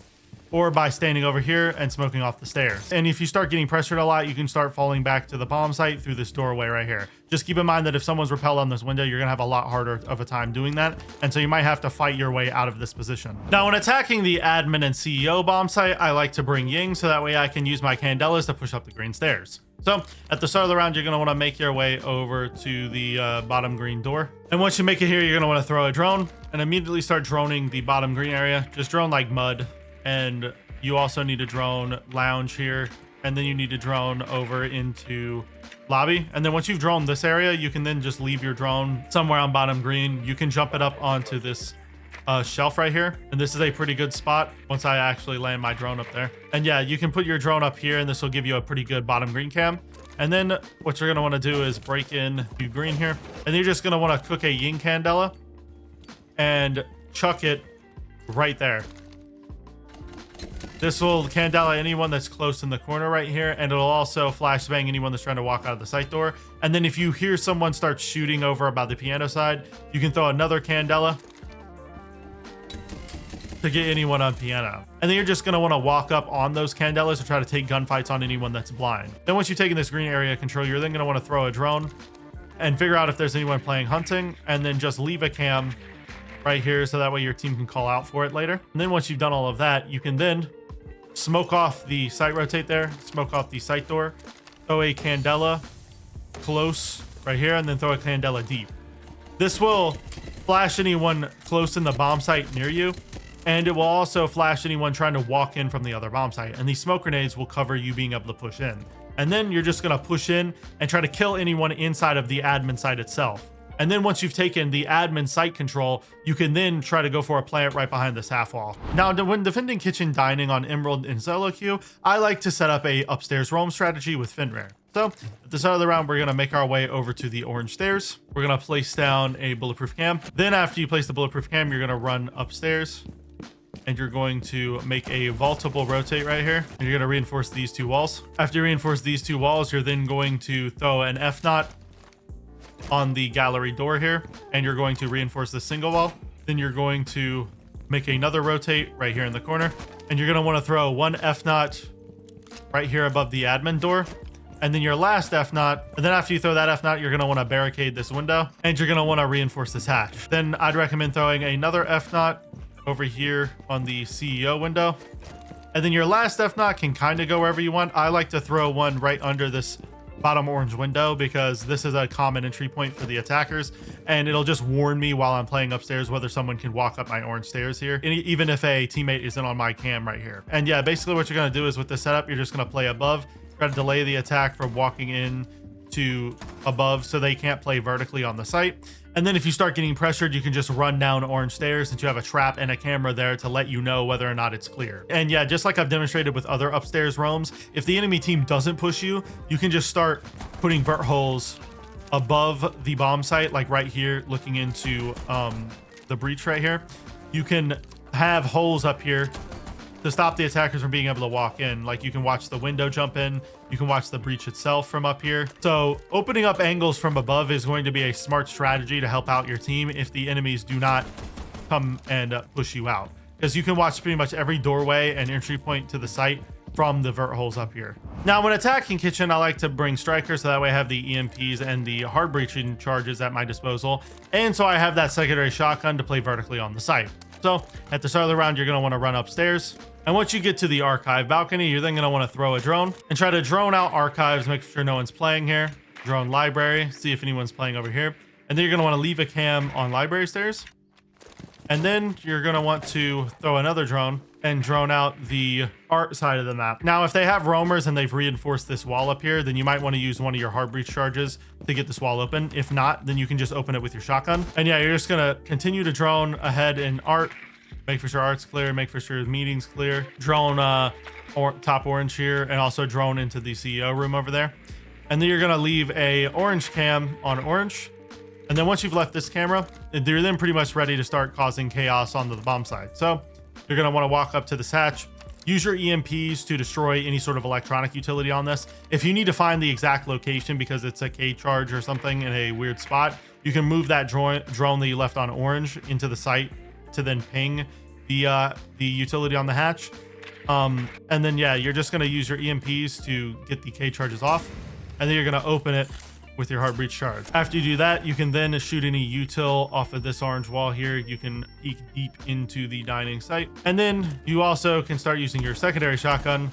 or by standing over here and smoking off the stairs. And if you start getting pressured a lot, you can start falling back to the bomb site through this doorway right here. Just keep in mind that if someone's repelled on this window, you're gonna have a lot harder of a time doing that. And so you might have to fight your way out of this position. Now, when attacking the admin and CEO bomb site, I like to bring Ying so that way I can use my candelas to push up the green stairs. So at the start of the round, you're gonna wanna make your way over to the bottom green door. And once you make it here, you're gonna wanna throw a drone and immediately start droning the bottom green area. Just drone like mud. And you also need to drone lounge here, and then you need to drone over into lobby. And then once you've droned this area, you can then just leave your drone somewhere on bottom green. You can jump it up onto this shelf right here, and this is a pretty good spot once I actually land my drone up there. And yeah, you can put your drone up here, and this will give you a pretty good bottom green cam. And then what you're going to want to do is break in to green here, and you're just going to want to cook a Ying candela and chuck it right there. This will candela anyone that's close in the corner right here, and it'll also flashbang anyone that's trying to walk out of the site door. And then if you hear someone start shooting over about the piano side, you can throw another candela to get anyone on piano. And then you're just going to want to walk up on those candelas to try to take gunfights on anyone that's blind. Then once you've taken this green area control, you're then going to want to throw a drone and figure out if there's anyone playing hunting, and then just leave a cam right here so that way your team can call out for it later. And then once you've done all of that, you can then smoke off the site rotate there, smoke off the site door, throw a candela close right here, and then throw a candela deep. This will flash anyone close in the bomb site near you, and it will also flash anyone trying to walk in from the other bomb site. And these smoke grenades will cover you being able to push in. And then you're just going to push in and try to kill anyone inside of the admin site itself. And then once you've taken the admin site control, you can then try to go for a plant right behind this half wall. Now, when defending kitchen dining on Emerald in solo queue, I like to set up a upstairs roam strategy with Finrare. So at the start of the round, we're going to make our way over to the orange stairs. We're going to place down a bulletproof cam. Then after you place the bulletproof cam, you're going to run upstairs, and you're going to make a vaultable rotate right here. And you're going to reinforce these two walls. After you reinforce these two walls, you're then going to throw an F-knot on the gallery door here, and you're going to reinforce the single wall. Then you're going to make another rotate right here in the corner, and you're going to want to throw one F-knot right here above the admin door, and then your last F-knot. And then after you throw that F-knot, you're going to want to barricade this window, and you're going to want to reinforce this hatch. Then I'd recommend throwing another F-knot over here on the CEO window, and then your last F-knot can kind of go wherever you want. I like to throw one right under this bottom orange window because this is a common entry point for the attackers, and it'll just warn me while I'm playing upstairs whether someone can walk up my orange stairs here, even if a teammate isn't on my cam right here. And yeah, basically what you're going to do is with this setup, you're just going to play above, try to delay the attack from walking in to above so they can't play vertically on the site. And then if you start getting pressured, you can just run down orange stairs since you have a trap and a camera there to let you know whether or not it's clear. And yeah, just like I've demonstrated with other upstairs roams, if the enemy team doesn't push you, you can just start putting vert holes above the bomb site, like right here, looking into the breach right here. You can have holes up here to stop the attackers from being able to walk in. Like you can watch the window jump in, you can watch the breach itself from up here. So opening up angles from above is going to be a smart strategy to help out your team if the enemies do not come and push you out, because you can watch pretty much every doorway and entry point to the site from the vert holes up here. Now when attacking kitchen, I like to bring strikers so that way I have the EMPs and the hard breaching charges at my disposal, and so I have that secondary shotgun to play vertically on the site. So at the start of the round, you're going to want to run upstairs. And once you get to the archive balcony, you're then going to want to throw a drone and try to drone out archives, make sure no one's playing here. Drone library, see if anyone's playing over here. And then you're going to want to leave a cam on library stairs. And then you're going to want to throw another drone and drone out the art side of the map. Now, if they have roamers and they've reinforced this wall up here, then you might want to use one of your hard breach charges to get this wall open. If not, then you can just open it with your shotgun. And yeah, you're just going to continue to drone ahead in art. Make for sure art's clear, make for sure meeting's clear. Drone or top orange here, and also drone into the CEO room over there. And then you're going to leave a orange cam on orange. And then once you've left this camera, you're then pretty much ready to start causing chaos on the bomb site. So you're going to want to walk up to this hatch, use your EMPs to destroy any sort of electronic utility on this. If you need to find the exact location because it's a K charge or something in a weird spot, you can move that drone that you left on orange into the site to then ping the utility on the hatch. And then yeah, you're just going to use your EMPs to get the K charges off, and then you're going to open it with your hard breach charge. After you do that, you can then shoot any util off of this orange wall here. You can peek deep into the dining site, and then you also can start using your secondary shotgun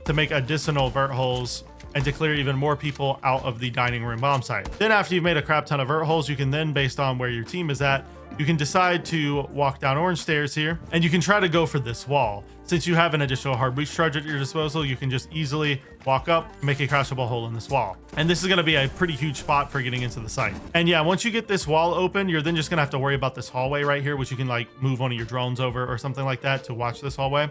to make additional vert holes and to clear even more people out of the dining room bomb site. Then after you've made a crap ton of vert holes, you can then, based on where your team is at, you can decide to walk down orange stairs here, and you can try to go for this wall. Since you have an additional hard breach charge at your disposal, you can just easily walk up, make a crashable hole in this wall. And this is going to be a pretty huge spot for getting into the site. And yeah, once you get this wall open, you're then just going to have to worry about this hallway right here, which you can like move one of your drones over or something like that to watch this hallway.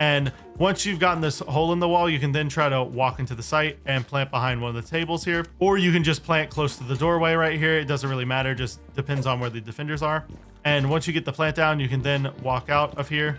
And once you've gotten this hole in the wall, you can then try to walk into the site and plant behind one of the tables here, or you can just plant close to the doorway right here. It doesn't really matter, just depends on where the defenders are. And once you get the plant down, you can then walk out of here,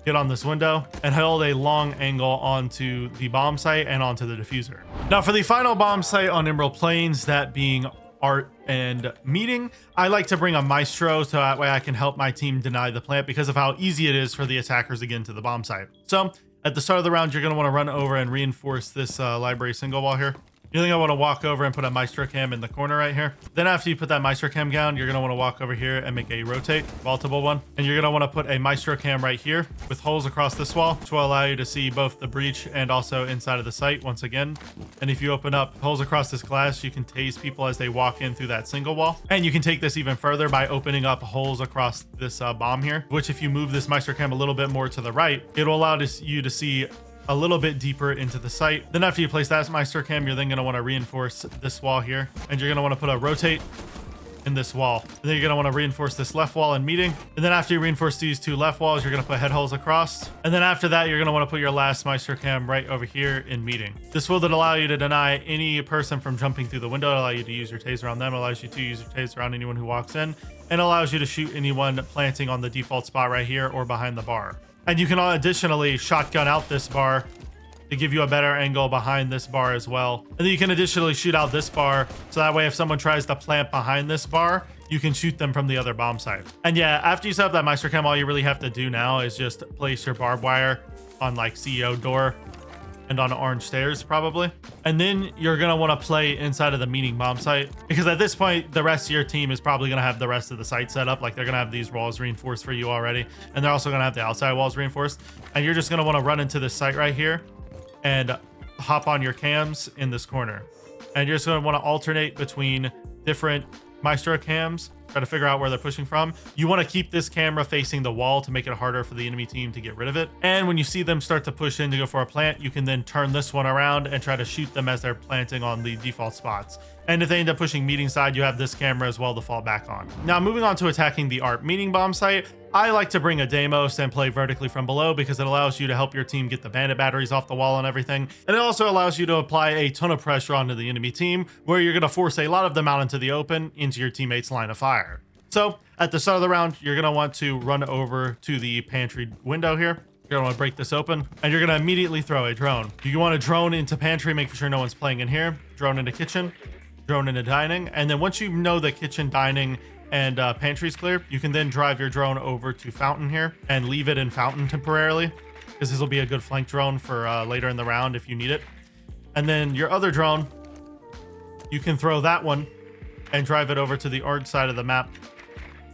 get on this window, and hold a long angle onto the bomb site and onto the diffuser. Now for the final bomb site on Emerald Plains, that being art and meeting, I like to bring a maestro so that way I can help my team deny the plant because of how easy it is for the attackers to get into the bomb site. So at the start of the round, you're going to want to run over and reinforce this library single wall here. You're going to want to walk over and put a maestro cam in the corner right here. Then after you put that maestro cam down, you're going to want to walk over here and make a rotate vaultable one. And you're going to want to put a maestro cam right here with holes across this wall, which will allow you to see both the breach and also inside of the site once again. And if you open up holes across this glass, you can tase people as they walk in through that single wall. And you can take this even further by opening up holes across this bomb here, which if you move this maestro cam a little bit more to the right, it'll allow you to see a little bit deeper into the site. Then after you place that maestro cam, you're then going to want to reinforce this wall here, and you're going to want to put a rotate in this wall. And then you're going to want to reinforce this left wall in meeting. And then after you reinforce these two left walls, you're going to put head holes across. And then after that, you're going to want to put your last maestro cam right over here in meeting. This will then allow you to deny any person from jumping through the window. It'll allow you to use your taser on them. It allows you to use your taser on anyone who walks in, and allows you to shoot anyone planting on the default spot right here or behind the bar. And you can additionally shotgun out this bar to give you a better angle behind this bar as well. And then you can additionally shoot out this bar, so that way if someone tries to plant behind this bar, you can shoot them from the other bomb site. And yeah, after you set up that maestro cam, all you really have to do now is just place your barbed wire on like CEO door and on orange stairs probably. And then you're gonna wanna play inside of the meeting bomb site, because at this point, the rest of your team is probably gonna have the rest of the site set up. Like they're gonna have these walls reinforced for you already. And they're also gonna have the outside walls reinforced. And you're just gonna wanna run into this site right here and hop on your cams in this corner. And you're just gonna wanna alternate between different maestro cams, try to figure out where they're pushing from. You want to keep this camera facing the wall to make it harder for the enemy team to get rid of it. And when you see them start to push in to go for a plant, you can then turn this one around and try to shoot them as they're planting on the default spots. And if they end up pushing meeting side, you have this camera as well to fall back on. Now moving on to attacking the art meeting bomb site, I like to bring a Deimos and play vertically from below because it allows you to help your team get the bandit batteries off the wall and everything. And it also allows you to apply a ton of pressure onto the enemy team, where you're going to force a lot of them out into the open into your teammates' line of fire. So at the start of the round, you're going to want to run over to the pantry window here. You're going to want to break this open, and you're going to immediately throw a drone. You want to drone into pantry, make sure no one's playing in here. Drone into kitchen, drone into dining. And then once you know the kitchen, dining, and pantry's clear, you can then drive your drone over to fountain here and leave it in fountain temporarily, because this will be a good flank drone for later in the round if you need it. And then your other drone, you can throw that one and drive it over to the orange side of the map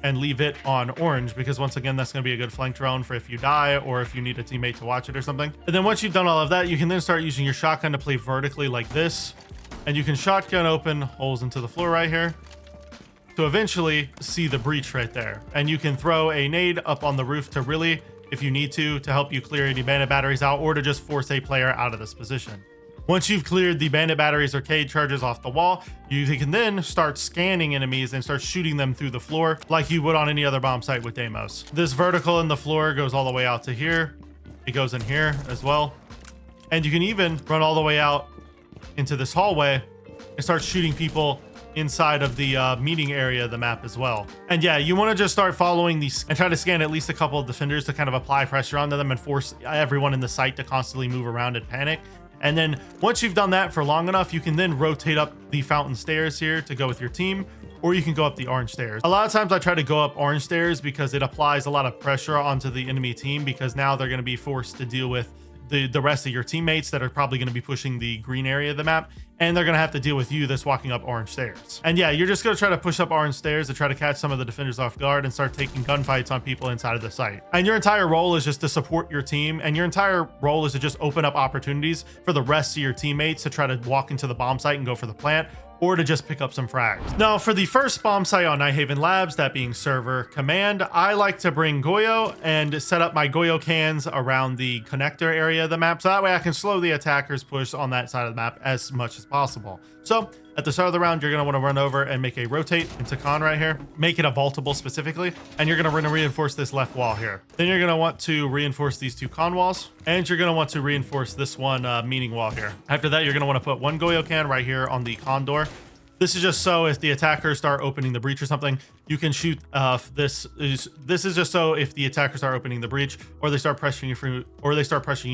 and leave it on orange, because once again, that's going to be a good flank drone for if you die or if you need a teammate to watch it or something. And then once you've done all of that, you can then start using your shotgun to play vertically like this, and you can shotgun open holes into the floor right here to eventually see the breach right there. And you can throw a nade up on the roof to really, if you need to help you clear any bandit batteries out, or to just force a player out of this position. Once you've cleared the bandit batteries or Cade charges off the wall, you can then start scanning enemies and start shooting them through the floor like you would on any other bomb site with Deimos. This vertical in the floor goes all the way out to here. It goes in here as well. And you can even run all the way out into this hallway and start shooting people inside of the meeting area of the map as well. And yeah, you want to just start following these and try to scan at least a couple of defenders to kind of apply pressure onto them and force everyone in the site to constantly move around and panic. And then once you've done that for long enough, you can then rotate up the fountain stairs here to go with your team, or you can go up the orange stairs. A lot of times I try to go up orange stairs because it applies a lot of pressure onto the enemy team, because now they're going to be forced to deal with the rest of your teammates that are probably going to be pushing the green area of the map, and they're going to have to deal with you that's walking up orange stairs. And yeah, you're just going to try to push up orange stairs to try to catch some of the defenders off guard and start taking gunfights on people inside of the site. And your entire role is just to support your team, and your entire role is to just open up opportunities for the rest of your teammates to try to walk into the bomb site and go for the plant, or to just pick up some frags. Now for the first bomb site on Nighthaven Labs, that being server command, I like to bring Goyo and set up my Goyo cans around the connector area of the map, so that way I can slow the attackers push on that side of the map as much as possible. So at the start of the round, you're going to want to run over and make a rotate into con right here, make it a vaultable specifically, and you're going to want to reinforce this left wall here. Then you're going to want to reinforce these two con walls, and you're going to want to reinforce this one meeting wall here. After that, you're going to want to put one Goyo can right here on the con door, This is just so if the attackers start opening the breach or something, you can shoot. This is just so if the attackers start opening the breach, or they start pressuring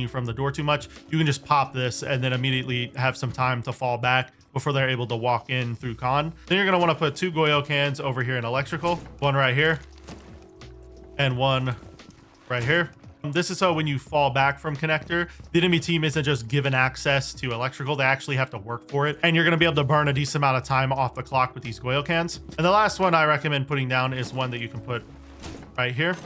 you from the door too much, you can just pop this and then immediately have some time to fall back before they're able to walk in through con. Then you're gonna want to put 2 Goyo cans over here in electrical, one right here and one right here. This is so when you fall back from connector, the enemy team isn't just given access to electrical, they actually have to work for it. And you're going to be able to burn a decent amount of time off the clock with these Goyo cans. And the last one I recommend putting down is one that you can put right here.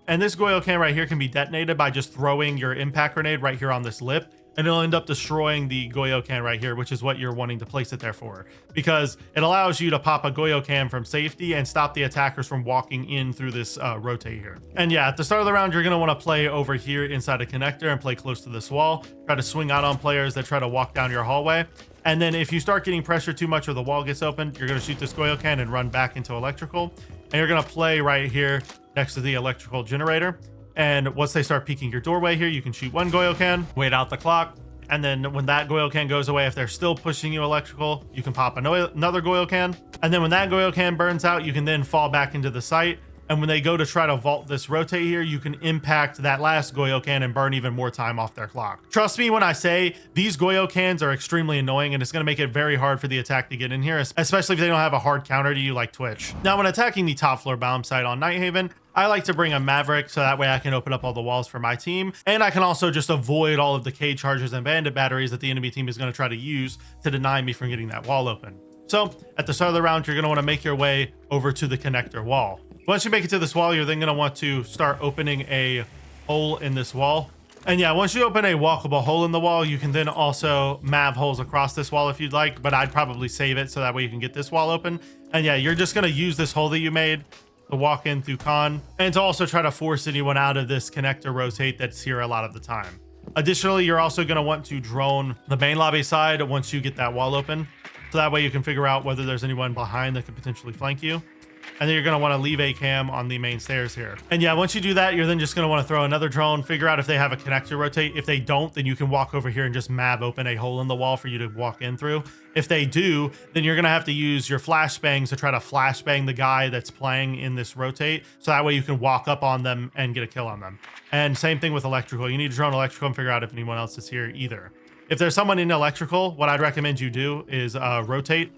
And this Goyo can right here can be detonated by just throwing your impact grenade right here on this lip. And it'll end up destroying the Goyo can right here, which is what you're wanting to place it there for, because it allows you to pop a Goyo can from safety and stop the attackers from walking in through this rotate here. And yeah, at the start of the round, you're going to want to play over here inside a connector and play close to this wall. Try to swing out on players that try to walk down your hallway. And then if you start getting pressure too much or the wall gets open, you're going to shoot this Goyo can and run back into electrical. And you're going to play right here next to the electrical generator. And once they start peeking your doorway here, you can shoot 1 Goyo can, wait out the clock. And then when that Goyo can goes away, if they're still pushing you electrical, you can pop another Goyo can. And then when that Goyo can burns out, you can then fall back into the site. And when they go to try to vault this rotate here, you can impact that last Goyo can and burn even more time off their clock. Trust me when I say these Goyo cans are extremely annoying, and it's going to make it very hard for the attack to get in here, especially if they don't have a hard counter to you like Twitch. Now, when attacking the top floor Bombsite on Night Haven, I like to bring a Maverick so that way I can open up all the walls for my team. And I can also just avoid all of the K charges and bandit batteries that the enemy team is going to try to use to deny me from getting that wall open. So at the start of the round, you're going to want to make your way over to the connector wall. Once you make it to this wall, you're then going to want to start opening a hole in this wall. And yeah, once you open a walkable hole in the wall, you can then also mav holes across this wall if you'd like, but I'd probably save it so that way you can get this wall open. And yeah, you're just going to use this hole that you made to walk in through con and to also try to force anyone out of this connector rotate that's here a lot of the time. Additionally, you're also going to want to drone the main lobby side once you get that wall open. So that way you can figure out whether there's anyone behind that could potentially flank you. And then you're going to want to leave a cam on the main stairs here. And yeah, once you do that, you're then just going to want to throw another drone, figure out if they have a connector rotate. If they don't, then you can walk over here and just mav open a hole in the wall for you to walk in through. If they do, then you're going to have to use your flashbangs to try to flashbang the guy that's playing in this rotate. So that way you can walk up on them and get a kill on them. And same thing with electrical. You need to drone electrical and figure out if anyone else is here either. If there's someone in electrical, what I'd recommend you do is rotate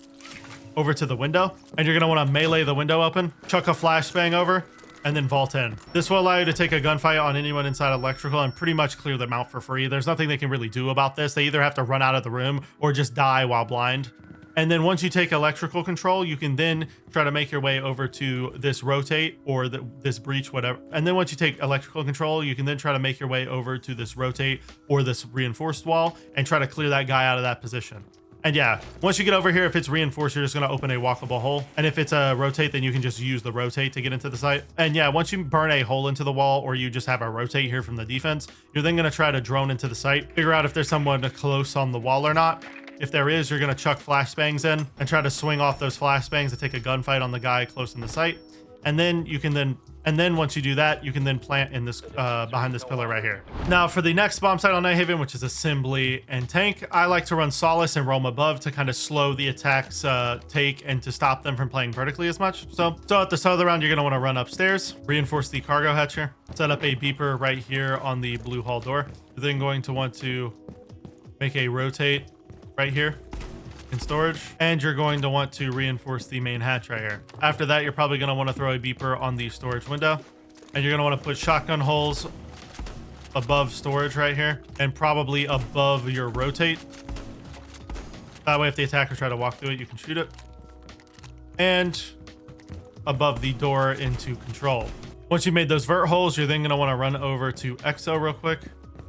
over to the window, and you're going to want to melee the window open, chuck a flashbang over, and then vault in. This will allow you to take a gunfight on anyone inside electrical and pretty much clear them out for free. There's nothing they can really do about this. They either have to run out of the room or just die while blind. And then once you take electrical control, you can then try to make your way over to this rotate or this breach, whatever. And then once you take electrical control, you can then try to make your way over to this rotate or this reinforced wall and try to clear that guy out of that position. And yeah, once you get over here, if it's reinforced, you're just going to open a walkable hole. And if it's a rotate, then you can just use the rotate to get into the site. And yeah, once you burn a hole into the wall or you just have a rotate here from the defense, you're then going to try to drone into the site, figure out if there's someone close on the wall or not. If there is, you're going to chuck flashbangs in and try to swing off those flashbangs to take a gunfight on the guy close in the site. And then you can once you do that, you can then plant in this behind this pillar right here. Now for the next bomb site on Night Haven, which is assembly and tank, I like to run Solace and roam above to kind of slow the attacks take and to stop them from playing vertically as much. So at the start of the round, you're going to want to run upstairs, reinforce the cargo hatch here, set up a beeper right here on the blue hall door. You're then going to want to make a rotate right here in storage, and you're going to want to reinforce the main hatch right here. After that, you're probably going to want to throw a beeper on the storage window, and you're going to want to put shotgun holes above storage right here and probably above your rotate. That way if the attackers try to walk through it, you can shoot it. And above the door into control. Once you've made those vert holes, you're then going to want to run over to Exo real quick,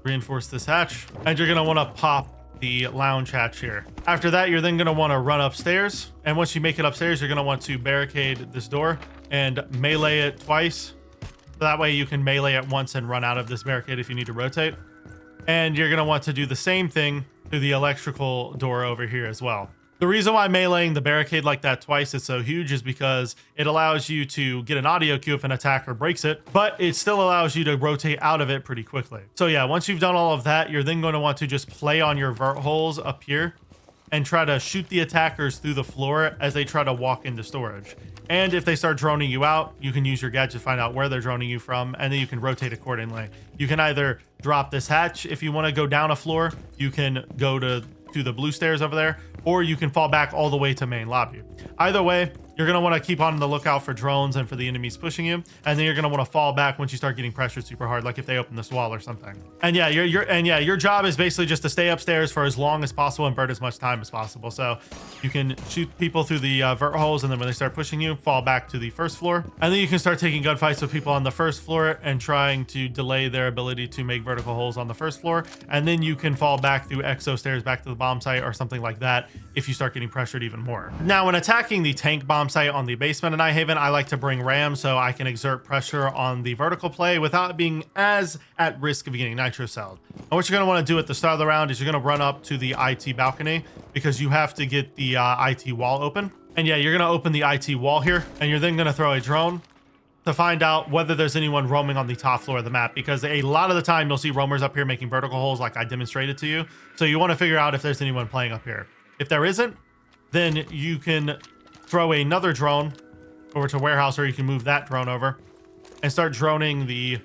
reinforce this hatch, and you're going to want to pop the lounge hatch here. After that, you're then going to want to run upstairs, and once you make it upstairs, you're going to want to barricade this door and melee it twice, so that way you can melee it once and run out of this barricade if you need to rotate. And you're going to want to do the same thing to the electrical door over here as well. The reason why meleeing the barricade like that twice is so huge is because it allows you to get an audio cue if an attacker breaks it, but it still allows you to rotate out of it pretty quickly. So yeah, once you've done all of that, you're then going to want to just play on your vert holes up here and try to shoot the attackers through the floor as they try to walk into storage. And if they start droning you out, you can use your gadget to find out where they're droning you from, and then you can rotate accordingly. You can either drop this hatch if you want to go down a floor, you can go to the blue stairs over there, or you can fall back all the way to main lobby. Either way, you're going to want to keep on the lookout for drones and for the enemies pushing you, and then you're going to want to fall back once you start getting pressured super hard, like if they open this wall or something. And yeah, your job is basically just to stay upstairs for as long as possible and burn as much time as possible. So you can shoot people through the vert holes, and then when they start pushing you, fall back to the first floor, and then you can start taking gunfights with people on the first floor and trying to delay their ability to make vertical holes on the first floor, and then you can fall back through exo stairs back to the bomb site or something like that if you start getting pressured even more. Now, when attacking the tank bomb site on the basement in Nighthaven, I like to bring ram so I can exert pressure on the vertical play without being as at risk of getting nitro celled. And what you're going to want to do at the start of the round is you're going to run up to the IT balcony because you have to get the IT wall open. And yeah, you're going to open the IT wall here, and you're then going to throw a drone to find out whether there's anyone roaming on the top floor of the map, because a lot of the time you'll see roamers up here making vertical holes like I demonstrated to you. So you want to figure out if there's anyone playing up here. If there isn't, then you can throw another drone over to warehouse, or you can move that drone over and start droning the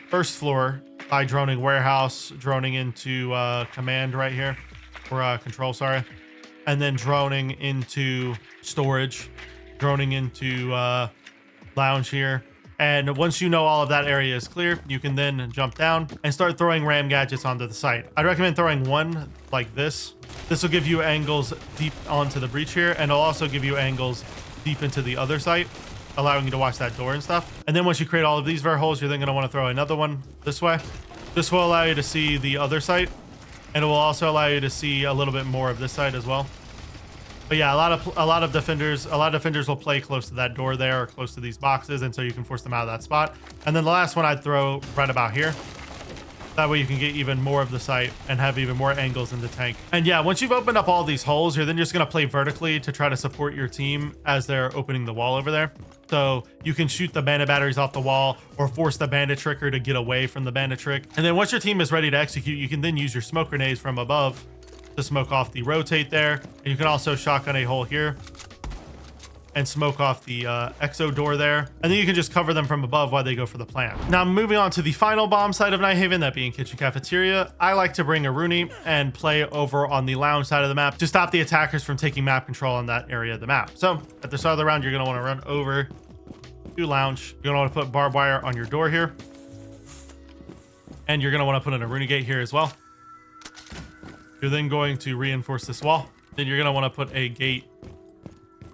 first floor by droning warehouse, droning into command right here, or control, sorry, and then droning into storage, droning into lounge here. And once you know all of that area is clear, you can then jump down and start throwing ram gadgets onto the site. I'd recommend throwing one like this. This will give you angles deep onto the breach here, and it'll also give you angles deep into the other site, allowing you to watch that door and stuff. And then once you create all of these vert holes, you're then going to want to throw another one this way. This will allow you to see the other site, and it will also allow you to see a little bit more of this side as well. But yeah, a lot of defenders will play close to that door there or close to these boxes, and so you can force them out of that spot. And then the last one I'd throw right about here. That way you can get even more of the site and have even more angles in the tank. And yeah, once you've opened up all these holes, you're then just gonna play vertically to try to support your team as they're opening the wall over there. So you can shoot the bandit batteries off the wall or force the bandit tricker to get away from the bandit trick. And then once your team is ready to execute, you can then use your smoke grenades from above to smoke off the rotate there. And you can also shotgun a hole here and smoke off the exo door there. And then you can just cover them from above while they go for the plant. Now moving on to the final bomb site of Nighthaven, that being kitchen cafeteria. I like to bring a Rooney and play over on the lounge side of the map to stop the attackers from taking map control on that area of the map. So at the start of the round, you're gonna wanna run over to lounge. You're gonna wanna put barbed wire on your door here. And you're gonna wanna put in a Rooney gate here as well. You're then going to reinforce this wall. Then you're gonna wanna put a gate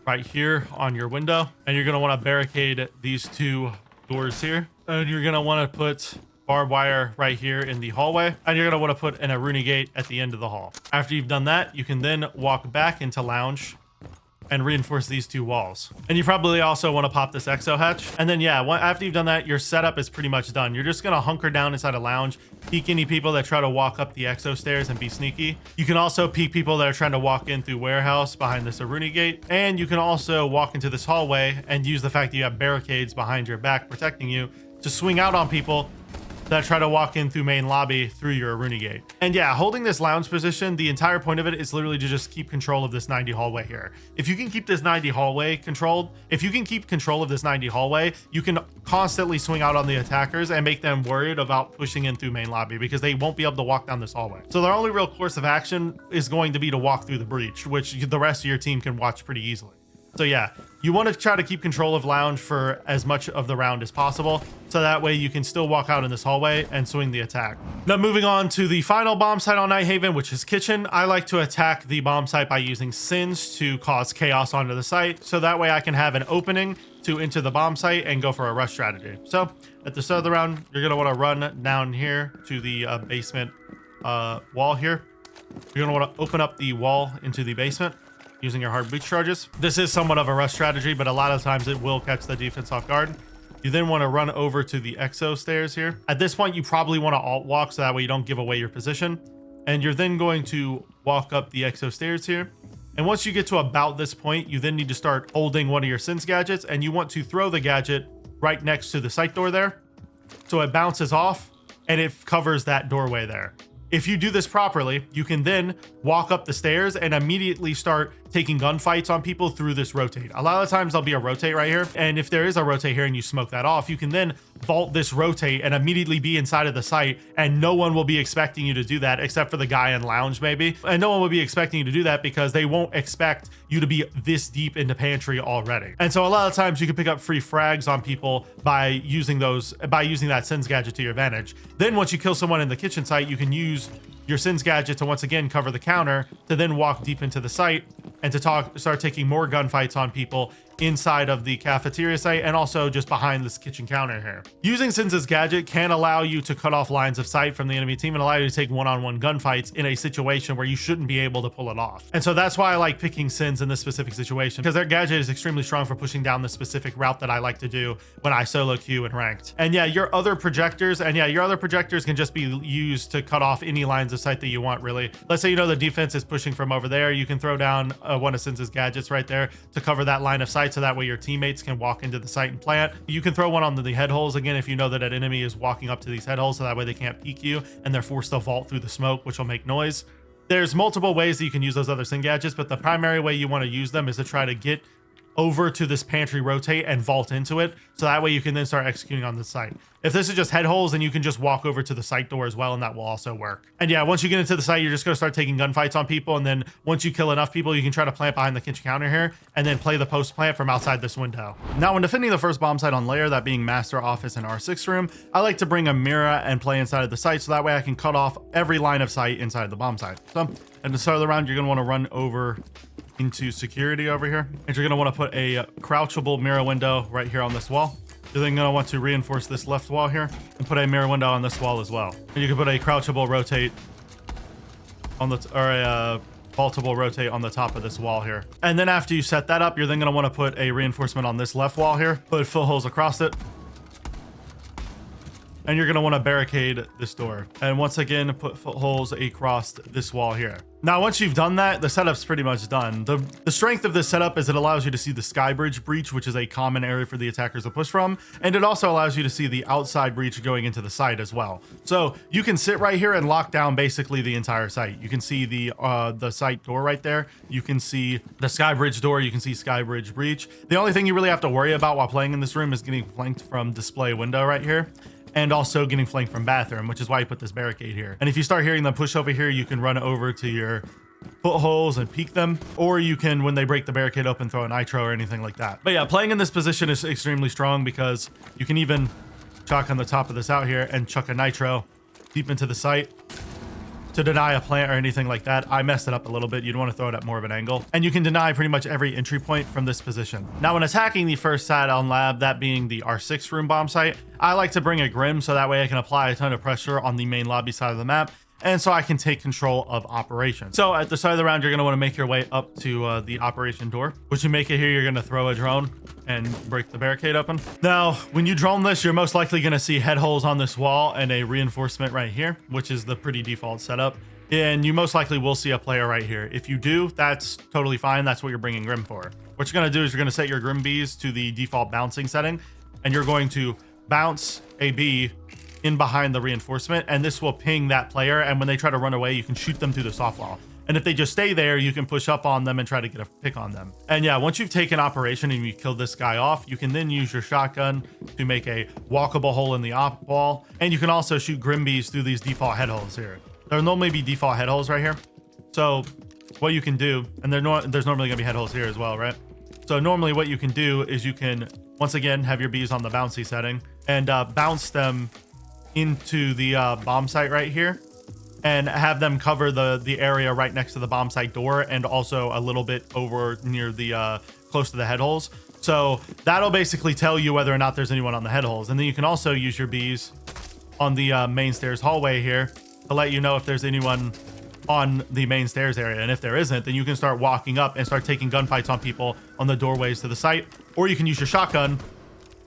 right here on your window, and you're going to want to barricade these two doors here, and you're going to want to put barbed wire right here in the hallway, and you're going to want to put in a Rooney gate at the end of the hall. After you've done that, you can then walk back into lounge and reinforce these two walls. And you probably also want to pop this exo hatch. And then yeah, after you've done that, your setup is pretty much done. You're just going to hunker down inside a lounge, peek any people that try to walk up the exo stairs and be sneaky. You can also peek people that are trying to walk in through warehouse behind this Rooney gate. And you can also walk into this hallway and use the fact that you have barricades behind your back protecting you to swing out on people that try to walk in through main lobby through your Rooney gate. And yeah, holding this lounge position, the entire point of it is literally to just keep control of this 90 hallway here. If you can keep this 90 hallway controlled, if you can keep control of this 90 hallway, you can constantly swing out on the attackers and make them worried about pushing in through main lobby because they won't be able to walk down this hallway. So their only real course of action is going to be to walk through the breach, which the rest of your team can watch pretty easily. So yeah, you want to try to keep control of lounge for as much of the round as possible, so that way you can still walk out in this hallway and swing the attack. Now moving on to the final bomb site on Nighthaven, which is kitchen. I like to attack the bomb site by using sins to cause chaos onto the site, so that way I can have an opening to enter the bomb site and go for a rush strategy. So at the start of the round, you're going to want to run down here to the basement wall here. You're going to want to open up the wall into the basement using your hard breach charges. This is somewhat of a rush strategy, but a lot of times it will catch the defense off guard. You then want to run over to the exo stairs here. At this point, you probably want to alt walk so that way you don't give away your position. And you're then going to walk up the exo stairs here. And once you get to about this point, you then need to start holding one of your Sins gadgets, and you want to throw the gadget right next to the site door there. So it bounces off and it covers that doorway there. If you do this properly, you can then walk up the stairs and immediately start taking gunfights on people through this rotate. A lot of times there'll be a rotate right here. And if there is a rotate here and you smoke that off, you can then vault this rotate and immediately be inside of the site. And no one will be expecting you to do that except for the guy in lounge maybe. And no one will be expecting you to do that because they won't expect you to be this deep into pantry already. And so a lot of times you can pick up free frags on people by using that Sins gadget to your advantage. Then once you kill someone in the kitchen site, you can use your Sins gadget to once again cover the counter, to then walk deep into the site and to start taking more gunfights on people inside of the cafeteria site and also just behind this kitchen counter here. Using Sins' gadget can allow you to cut off lines of sight from the enemy team and allow you to take one-on-one gunfights in a situation where you shouldn't be able to pull it off. And so that's why I like picking Sins in this specific situation, because their gadget is extremely strong for pushing down the specific route that I like to do when I solo queue and ranked. And yeah, your other projectors can just be used to cut off any lines of sight that you want, really. Let's say you know the defense is pushing from over there, you can throw down one of Sins' gadgets right there to cover that line of sight, so that way your teammates can walk into the site and plant. You can throw one on the head holes again if you know that an enemy is walking up to these head holes, so that way they can't peek you and they're forced to vault through the smoke, which will make noise. There's multiple ways that you can use those other Sin gadgets, but the primary way you want to use them is to try to get over to this pantry rotate and vault into it, so that way you can then start executing on the site. If this is just head holes, then you can just walk over to the site door as well, and that will also work. And yeah, once you get into the site, you're just going to start taking gunfights on people, and then once you kill enough people, you can try to plant behind the kitchen counter here and then play the post plant from outside this window. Now, when defending the first bomb site on layer, that being master office and R6 room, I like to bring a mirror and play inside of the site, so that way I can cut off every line of sight inside of the bomb site. So at the start of the round, you're going to want to run over into security over here, and you're going to want to put a crouchable mirror window right here on this wall. You're then going to want to reinforce this left wall here and put a mirror window on this wall as well. And you can put a crouchable rotate on the a vaultable rotate on the top of this wall here. And then after you set that up, you're then going to want to put a reinforcement on this left wall here, put footholes across it, and you're going to want to barricade this door. And once again, put footholes across this wall here. Now, once you've done that, the setup's pretty much done. The strength of this setup is it allows you to see the sky bridge breach, which is a common area for the attackers to push from. And it also allows you to see the outside breach going into the site as well. So you can sit right here and lock down basically the entire site. You can see the site door right there. You can see the sky bridge door. You can see sky bridge breach. The only thing you really have to worry about while playing in this room is getting flanked from display window right here, and also getting flanked from bathroom, which is why you put this barricade here. And if you start hearing them push over here, you can run over to your footholes and peek them, or you can, when they break the barricade open, throw a nitro or anything like that. But yeah, playing in this position is extremely strong because you can even chalk on the top of this out here and chuck a nitro deep into the site to deny a plant or anything like that. I messed it up a little bit. You'd want to throw it at more of an angle, and you can deny pretty much every entry point from this position. Now, when attacking the first site on lab, that being the R6 room bomb site, I like to bring a Grim so that way I can apply a ton of pressure on the main lobby side of the map, and so I can take control of operations. So at the start of the round, you're going to want to make your way up to the operation door. Once you make it here, you're going to throw a drone and break the barricade open. Now, when you drone this, you're most likely going to see head holes on this wall and a reinforcement right here, which is the pretty default setup. And you most likely will see a player right here. If you do, that's totally fine. That's what you're bringing Grim for. What you're going to do is you're going to set your Grim bees to the default bouncing setting, and you're going to bounce a bee in behind the reinforcement, and this will ping that player, and when they try to run away, you can shoot them through the soft wall. And if they just stay there, you can push up on them and try to get a pick on them. And yeah, once you've taken operation and you kill this guy off, you can then use your shotgun to make a walkable hole in the op wall, and you can also shoot Grim bees through these default head holes here. There'll normally be default head holes right here. So what you can do, and there's normally gonna be head holes here as well, right? So normally what you can do is you can, once again, have your bees on the bouncy setting and bounce them into the bomb site right here and have them cover the area right next to the bomb site door, and also a little bit over near the close to the head holes. So that'll basically tell you whether or not there's anyone on the head holes. And then you can also use your bees on the main stairs hallway here to let you know if there's anyone on the main stairs area. And if there isn't, then you can start walking up and start taking gunfights on people on the doorways to the site. Or you can use your shotgun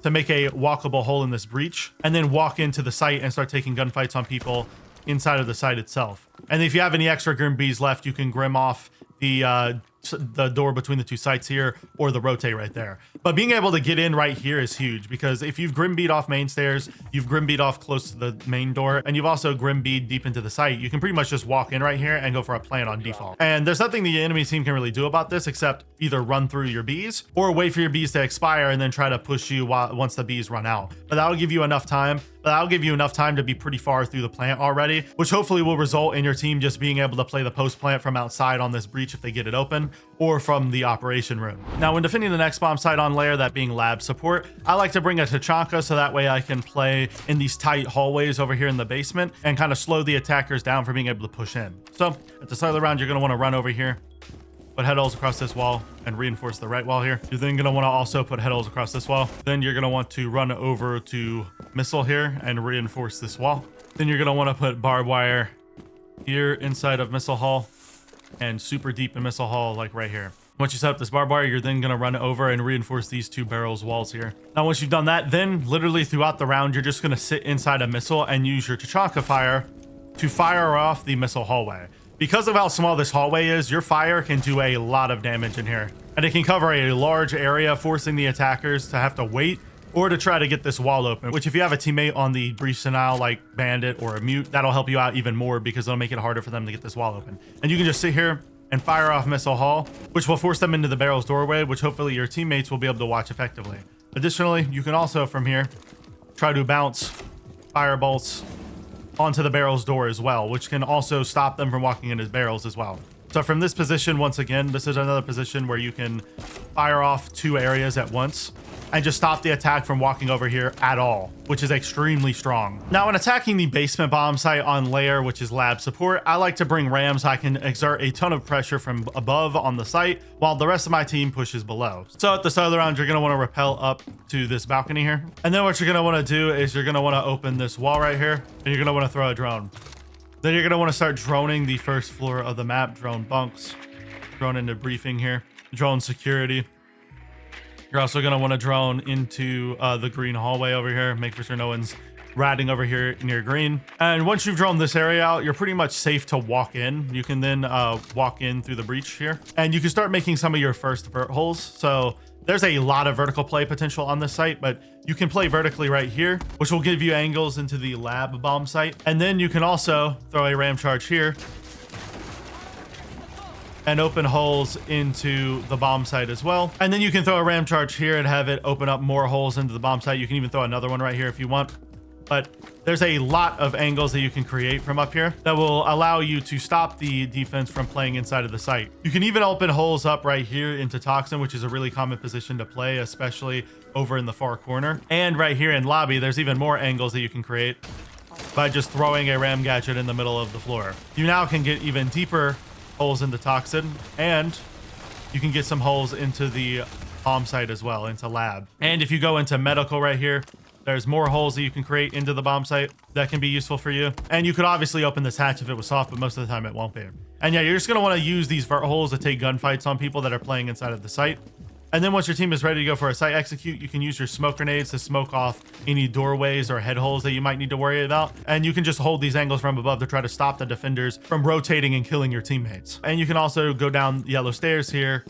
to make a walkable hole in this breach and then walk into the site and start taking gunfights on people inside of the site itself. And if you have any extra Grim bees left, you can Grim off the the door between the two sites here or the rotate right there. But being able to get in right here is huge, because if you've grim beat off main stairs, you've grim beat off close to the main door, and you've also grim beat deep into the site, you can pretty much just walk in right here and go for a plant on default. And there's nothing the enemy team can really do about this except either run through your bees or wait for your bees to expire and then try to push you once the bees run out. But that'll give you enough time. That'll give you enough time to be pretty far through the plant already, which hopefully will result in your team just being able to play the post plant from outside on this breach if they get it open, or from the operation room. Now, when defending the next bomb site on layer, that being lab support, I like to bring a Tachanka so that way I can play in these tight hallways over here in the basement and kind of slow the attackers down from being able to push in. So at the start of the round, you're going to want to run over here, put head holes across this wall and reinforce the right wall here. You're then going to want to also put head holes across this wall. Then you're going to want to run over to missile here and reinforce this wall. Then you're going to want to put barbed wire here inside of missile hall and super deep in missile hall, like right here. Once you set up this barbed wire, you're then going to run over and reinforce these two barrels walls here. Now, once you've done that, then literally throughout the round, you're just going to sit inside a missile and use your Tachanka fire to fire off the missile hallway. Because of how small this hallway is, your fire can do a lot of damage in here. And it can cover a large area, forcing the attackers to have to wait or to try to get this wall open, which if you have a teammate on the breach denial like Bandit or a Mute, that'll help you out even more because it'll make it harder for them to get this wall open. And you can just sit here and fire off missile hall, which will force them into the barrel's doorway, which hopefully your teammates will be able to watch effectively. Additionally, you can also from here try to bounce fire bolts onto the barrel's door as well, which can also stop them from walking into barrels as well. So from this position, once again, this is another position where you can fire off two areas at once and just stop the attack from walking over here at all, which is extremely strong. Now, when attacking the basement bomb site on layer, which is lab support, I like to bring rams so I can exert a ton of pressure from above on the site while the rest of my team pushes below. So at the start of the round, you're going to want to rappel up to this balcony here. And then what you're going to want to do is you're going to want to open this wall right here, and you're going to want to throw a drone. Then you're going to want to start droning the first floor of the map, drone bunks, drone into briefing here, drone security. You're also going to want to drone into the green hallway over here. Make sure no one's ratting over here near green. And once you've droned this area out, you're pretty much safe to walk in. You can then walk in through the breach here, and you can start making some of your first vert holes. So there's a lot of vertical play potential on this site, but you can play vertically right here, which will give you angles into the lab bomb site. And then you can also throw a ram charge here and open holes into the bomb site as well. And then you can throw a ram charge here and have it open up more holes into the bomb site. You can even throw another one right here if you want. But there's a lot of angles that you can create from up here that will allow you to stop the defense from playing inside of the site. You can even open holes up right here into Toxin, which is a really common position to play, especially over in the far corner. And right here in lobby, there's even more angles that you can create by just throwing a ram gadget in the middle of the floor. You now can get even deeper holes into Toxin, and you can get some holes into the bomb site as well, into lab. And if you go into medical right here, there's more holes that you can create into the bomb site that can be useful for you. And you could obviously open this hatch if it was soft, but most of the time it won't be. And yeah, you're just going to want to use these vert holes to take gunfights on people that are playing inside of the site. And then once your team is ready to go for a site execute, you can use your smoke grenades to smoke off any doorways or head holes that you might need to worry about. And you can just hold these angles from above to try to stop the defenders from rotating and killing your teammates. And you can also go down yellow stairs here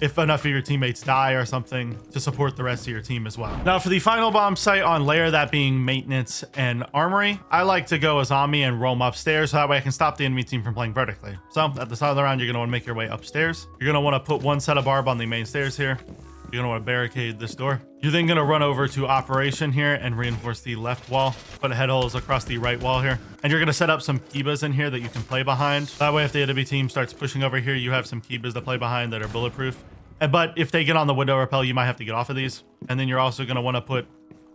if enough of your teammates die or something to support the rest of your team as well. Now for the final bomb site on layer, that being maintenance and armory, I like to go a zombie and roam upstairs so that way I can stop the enemy team from playing vertically. So at the start of the round, you're gonna wanna make your way upstairs. You're gonna wanna put one set of barb on the main stairs here. You're gonna wanna barricade this door. You're then gonna run over to operation here and reinforce the left wall. Put head holes across the right wall here. And you're gonna set up some Kibas in here that you can play behind. That way if the enemy team starts pushing over here, you have some Kibas to play behind that are bulletproof. But if they get on the window rappel, you might have to get off of these. And then you're also gonna wanna put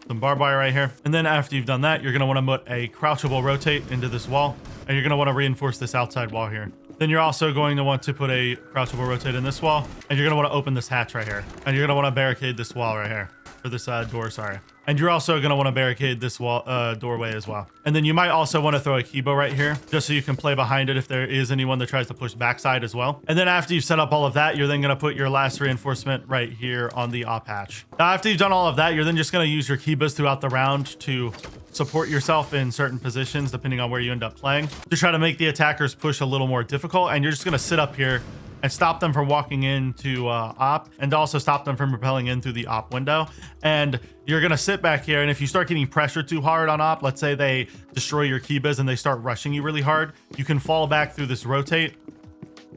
some barbed wire right here. And then after you've done that, you're gonna wanna put a crouchable rotate into this wall. And you're gonna wanna reinforce this outside wall here. Then you're also going to want to put a crouchable rotate in this wall, and you're going to want to open this hatch right here, and you're going to want to barricade this wall right here, or this door, sorry. And you're also going to want to barricade this wall doorway as well. And then you might also want to throw a Kibo right here, just so you can play behind it if there is anyone that tries to push backside as well. And then after you've set up all of that, you're then going to put your last reinforcement right here on the op hatch. Now, after you've done all of that, you're then just going to use your Kibas throughout the round to support yourself in certain positions, depending on where you end up playing, to try to make the attackers push a little more difficult. And you're just going to sit up here and stop them from walking into op, and also stop them from rappelling in through the op window. And you're gonna sit back here, and if you start getting pressure too hard on op, let's say they destroy your Kibas and they start rushing you really hard, you can fall back through this rotate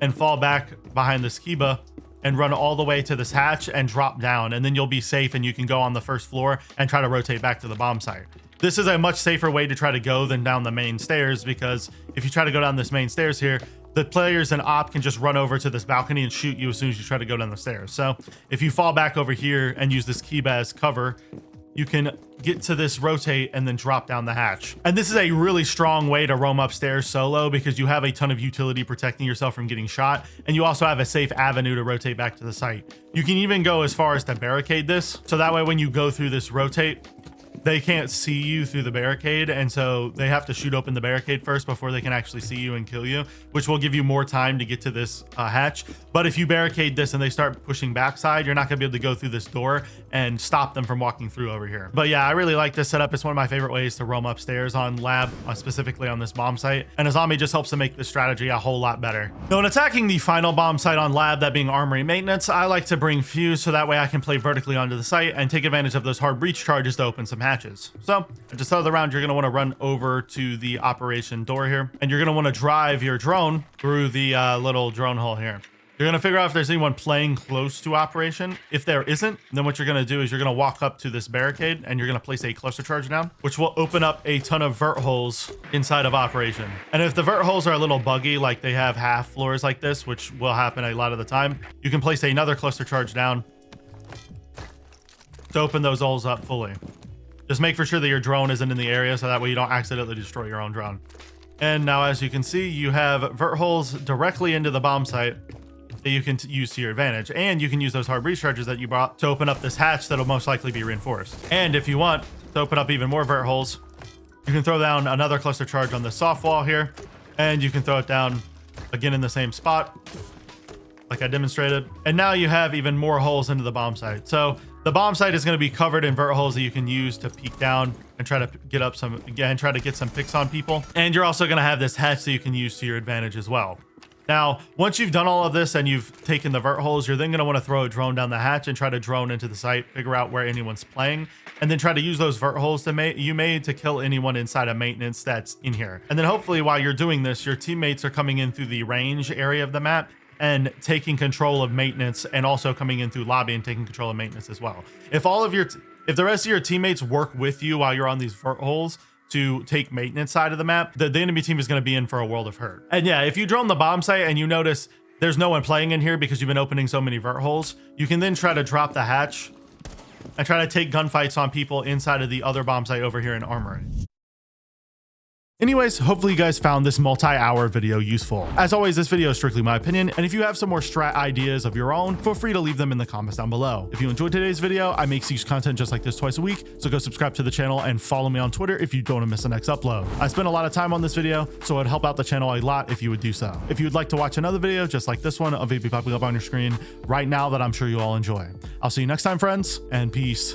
and fall back behind this Kiba and run all the way to this hatch and drop down, and then you'll be safe and you can go on the first floor and try to rotate back to the bomb site. This is a much safer way to try to go than down the main stairs, because if you try to go down this main stairs here, the players in op can just run over to this balcony and shoot you as soon as you try to go down the stairs. So if you fall back over here and use this Kiba as cover, you can get to this rotate and then drop down the hatch. And this is a really strong way to roam upstairs solo, because you have a ton of utility protecting yourself from getting shot, and you also have a safe avenue to rotate back to the site. You can even go as far as to barricade this, so that way when you go through this rotate, they can't see you through the barricade, and so they have to shoot open the barricade first before they can actually see you and kill you, which will give you more time to get to this hatch. But if you barricade this and they start pushing backside, you're not gonna be able to go through this door and stop them from walking through over here. But yeah, I really like this setup. It's one of my favorite ways to roam upstairs on lab, specifically on this bomb site, and a zombie just helps to make this strategy a whole lot better. Now, in attacking the final bomb site on lab, that being armory maintenance, I like to bring fuse so that way I can play vertically onto the site and take advantage of those hard breach charges to open some hatches. So to start the round, you're going to want to run over to the operation door here, and you're going to want to drive your drone through the little drone hole here. You're going to figure out if there's anyone playing close to operation. If there isn't, then what you're going to do is you're going to walk up to this barricade and you're going to place a cluster charge down, which will open up a ton of vert holes inside of operation. And if the vert holes are a little buggy, like they have half floors like this, which will happen a lot of the time, you can place another cluster charge down to open those holes up fully. Just make for sure that your drone isn't in the area, so that way you don't accidentally destroy your own drone. And now, as you can see, you have vert holes directly into the bomb site that you can use to your advantage. And you can use those hard breach charges that you brought to open up this hatch that'll most likely be reinforced. And if you want to open up even more vert holes, you can throw down another cluster charge on the soft wall here, and you can throw it down again in the same spot like I demonstrated. And now you have even more holes into the bomb site. So the bomb site is going to be covered in vert holes that you can use to peek down and try to get up some, again, try to get some picks on people. And you're also going to have this hatch that you can use to your advantage as well. Now, once you've done all of this and you've taken the vert holes, you're then going to want to throw a drone down the hatch and try to drone into the site, figure out where anyone's playing, and then try to use those vert holes you made to kill anyone inside of maintenance that's in here. And then hopefully while you're doing this, your teammates are coming in through the range area of the map and taking control of maintenance, and also coming in through lobby and taking control of maintenance as well. If the rest of your teammates work with you while you're on these vert holes to take maintenance side of the map, the enemy team is going to be in for a world of hurt. And yeah, if you drone the bomb site and you notice there's no one playing in here because you've been opening so many vert holes, you can then try to drop the hatch and try to take gunfights on people inside of the other bomb site over here in Armory. Anyways, hopefully you guys found this multi-hour video useful. As always, this video is strictly my opinion, and if you have some more strat ideas of your own, feel free to leave them in the comments down below. If you enjoyed today's video, I make Siege content just like this twice a week, so go subscribe to the channel and follow me on Twitter if you don't want to miss the next upload. I spent a lot of time on this video, so it would help out the channel a lot if you would do so. If you would like to watch another video just like this one, a video popping up on your screen right now that I'm sure you all enjoy. I'll see you next time, friends, and peace.